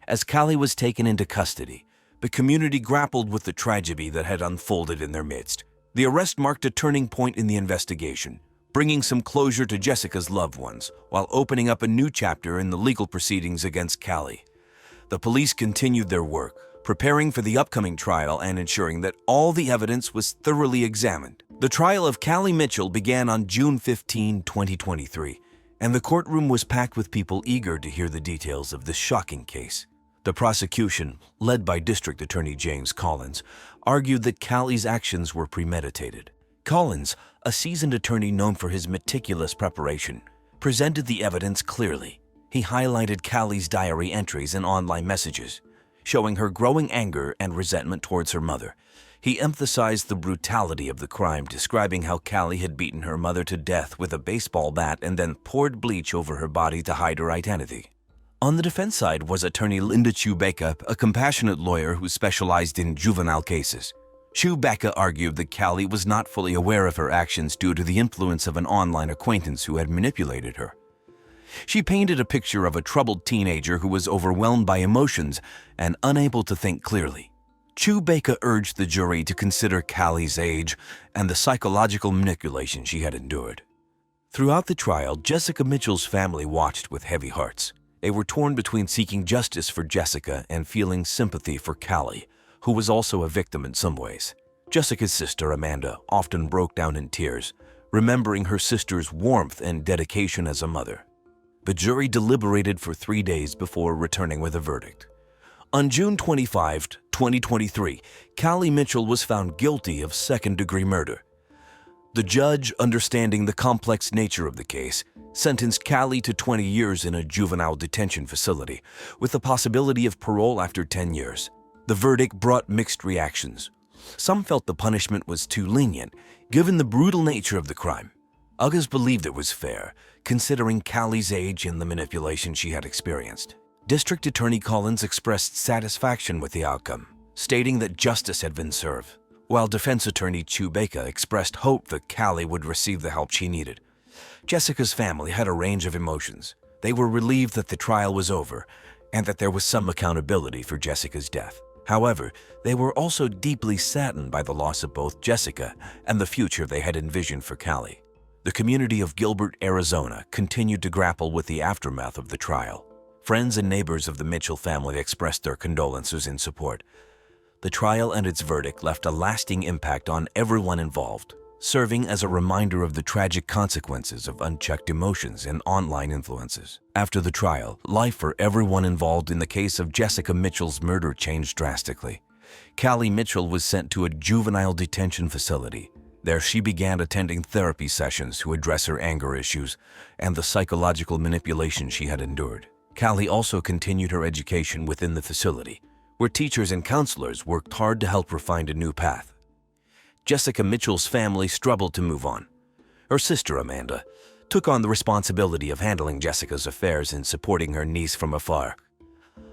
As Callie was taken into custody, the community grappled with the tragedy that had unfolded in their midst. The arrest marked a turning point in the investigation, bringing some closure to Jessica's loved ones, while opening up a new chapter in the legal proceedings against Callie. The police continued their work, preparing for the upcoming trial and ensuring that all the evidence was thoroughly examined. The trial of Callie Mitchell began on June 15, 2023, and the courtroom was packed with people eager to hear the details of this shocking case. The prosecution, led by District Attorney James Collins, argued that Callie's actions were premeditated. Collins, a seasoned attorney known for his meticulous preparation, presented the evidence clearly. He highlighted Callie's diary entries and online messages, showing her growing anger and resentment towards her mother. He emphasized the brutality of the crime, describing how Callie had beaten her mother to death with a baseball bat and then poured bleach over her body to hide her identity. On the defense side was attorney Linda Chewbacca, a compassionate lawyer who specialized in juvenile cases. Chewbacca argued that Callie was not fully aware of her actions due to the influence of an online acquaintance who had manipulated her. She painted a picture of a troubled teenager who was overwhelmed by emotions and unable to think clearly. Chewbacca urged the jury to consider Callie's age and the psychological manipulation she had endured. Throughout the trial, Jessica Mitchell's family watched with heavy hearts. They were torn between seeking justice for Jessica and feeling sympathy for Callie, who was also a victim in some ways. Jessica's sister, Amanda, often broke down in tears, remembering her sister's warmth and dedication as a mother. The jury deliberated for 3 days before returning with a verdict. On June 25, 2023, Callie Mitchell was found guilty of second-degree murder. The judge, understanding the complex nature of the case, sentenced Callie to 20 years in a juvenile detention facility, with the possibility of parole after 10 years. The verdict brought mixed reactions. Some felt the punishment was too lenient, given the brutal nature of the crime. Others believed it was fair, considering Callie's age and the manipulation she had experienced. District Attorney Collins expressed satisfaction with the outcome, stating that justice had been served, while Defense Attorney Chewbacca expressed hope that Callie would receive the help she needed. Jessica's family had a range of emotions. They were relieved that the trial was over and that there was some accountability for Jessica's death. However, they were also deeply saddened by the loss of both Jessica and the future they had envisioned for Callie. The community of Gilbert, Arizona, continued to grapple with the aftermath of the trial. Friends and neighbors of the Mitchell family expressed their condolences and support. The trial and its verdict left a lasting impact on everyone involved, serving as a reminder of the tragic consequences of unchecked emotions and online influences. After the trial, life for everyone involved in the case of Jessica Mitchell's murder changed drastically. Callie Mitchell was sent to a juvenile detention facility. There she began attending therapy sessions to address her anger issues and the psychological manipulation she had endured. Callie also continued her education within the facility, where teachers and counselors worked hard to help her find a new path. Jessica Mitchell's family struggled to move on. Her sister, Amanda, took on the responsibility of handling Jessica's affairs and supporting her niece from afar.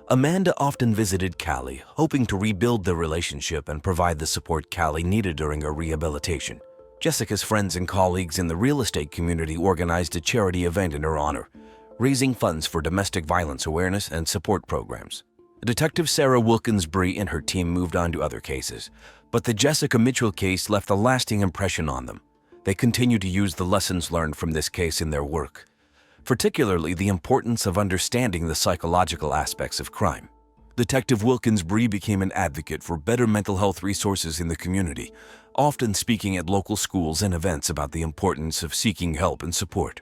Amanda often visited Callie, hoping to rebuild their relationship and provide the support Callie needed during her rehabilitation. Jessica's friends and colleagues in the real estate community organized a charity event in her honor, raising funds for domestic violence awareness and support programs. Detective Sarah Wilkins-Bree and her team moved on to other cases, but the Jessica Mitchell case left a lasting impression on them. They continue to use the lessons learned from this case in their work, particularly the importance of understanding the psychological aspects of crime. Detective Wilkins-Bree became an advocate for better mental health resources in the community, often speaking at local schools and events about the importance of seeking help and support.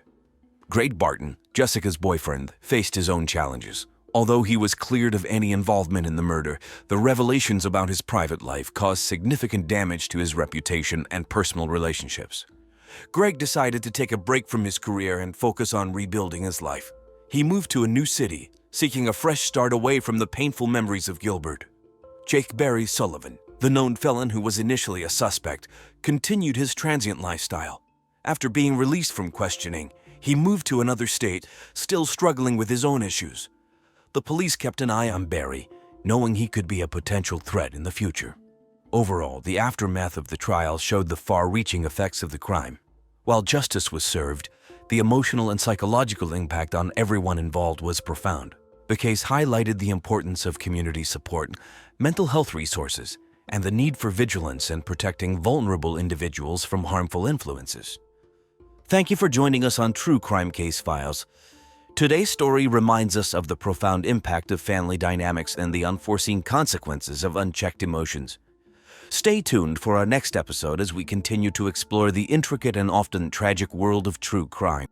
Greg Barton, Jessica's boyfriend, faced his own challenges. Although he was cleared of any involvement in the murder, the revelations about his private life caused significant damage to his reputation and personal relationships. Greg decided to take a break from his career and focus on rebuilding his life. He moved to a new city, seeking a fresh start away from the painful memories of Gilbert. Jake Barry Sullivan, the known felon who was initially a suspect, continued his transient lifestyle. After being released from questioning, he moved to another state, still struggling with his own issues. The police kept an eye on Barry, knowing he could be a potential threat in the future. Overall, the aftermath of the trial showed the far-reaching effects of the crime. While justice was served, the emotional and psychological impact on everyone involved was profound. The case highlighted the importance of community support, mental health resources, and the need for vigilance and protecting vulnerable individuals from harmful influences. Thank you for joining us on True Crime Case Files. Today's story reminds us of the profound impact of family dynamics and the unforeseen consequences of unchecked emotions. Stay tuned for our next episode as we continue to explore the intricate and often tragic world of true crime.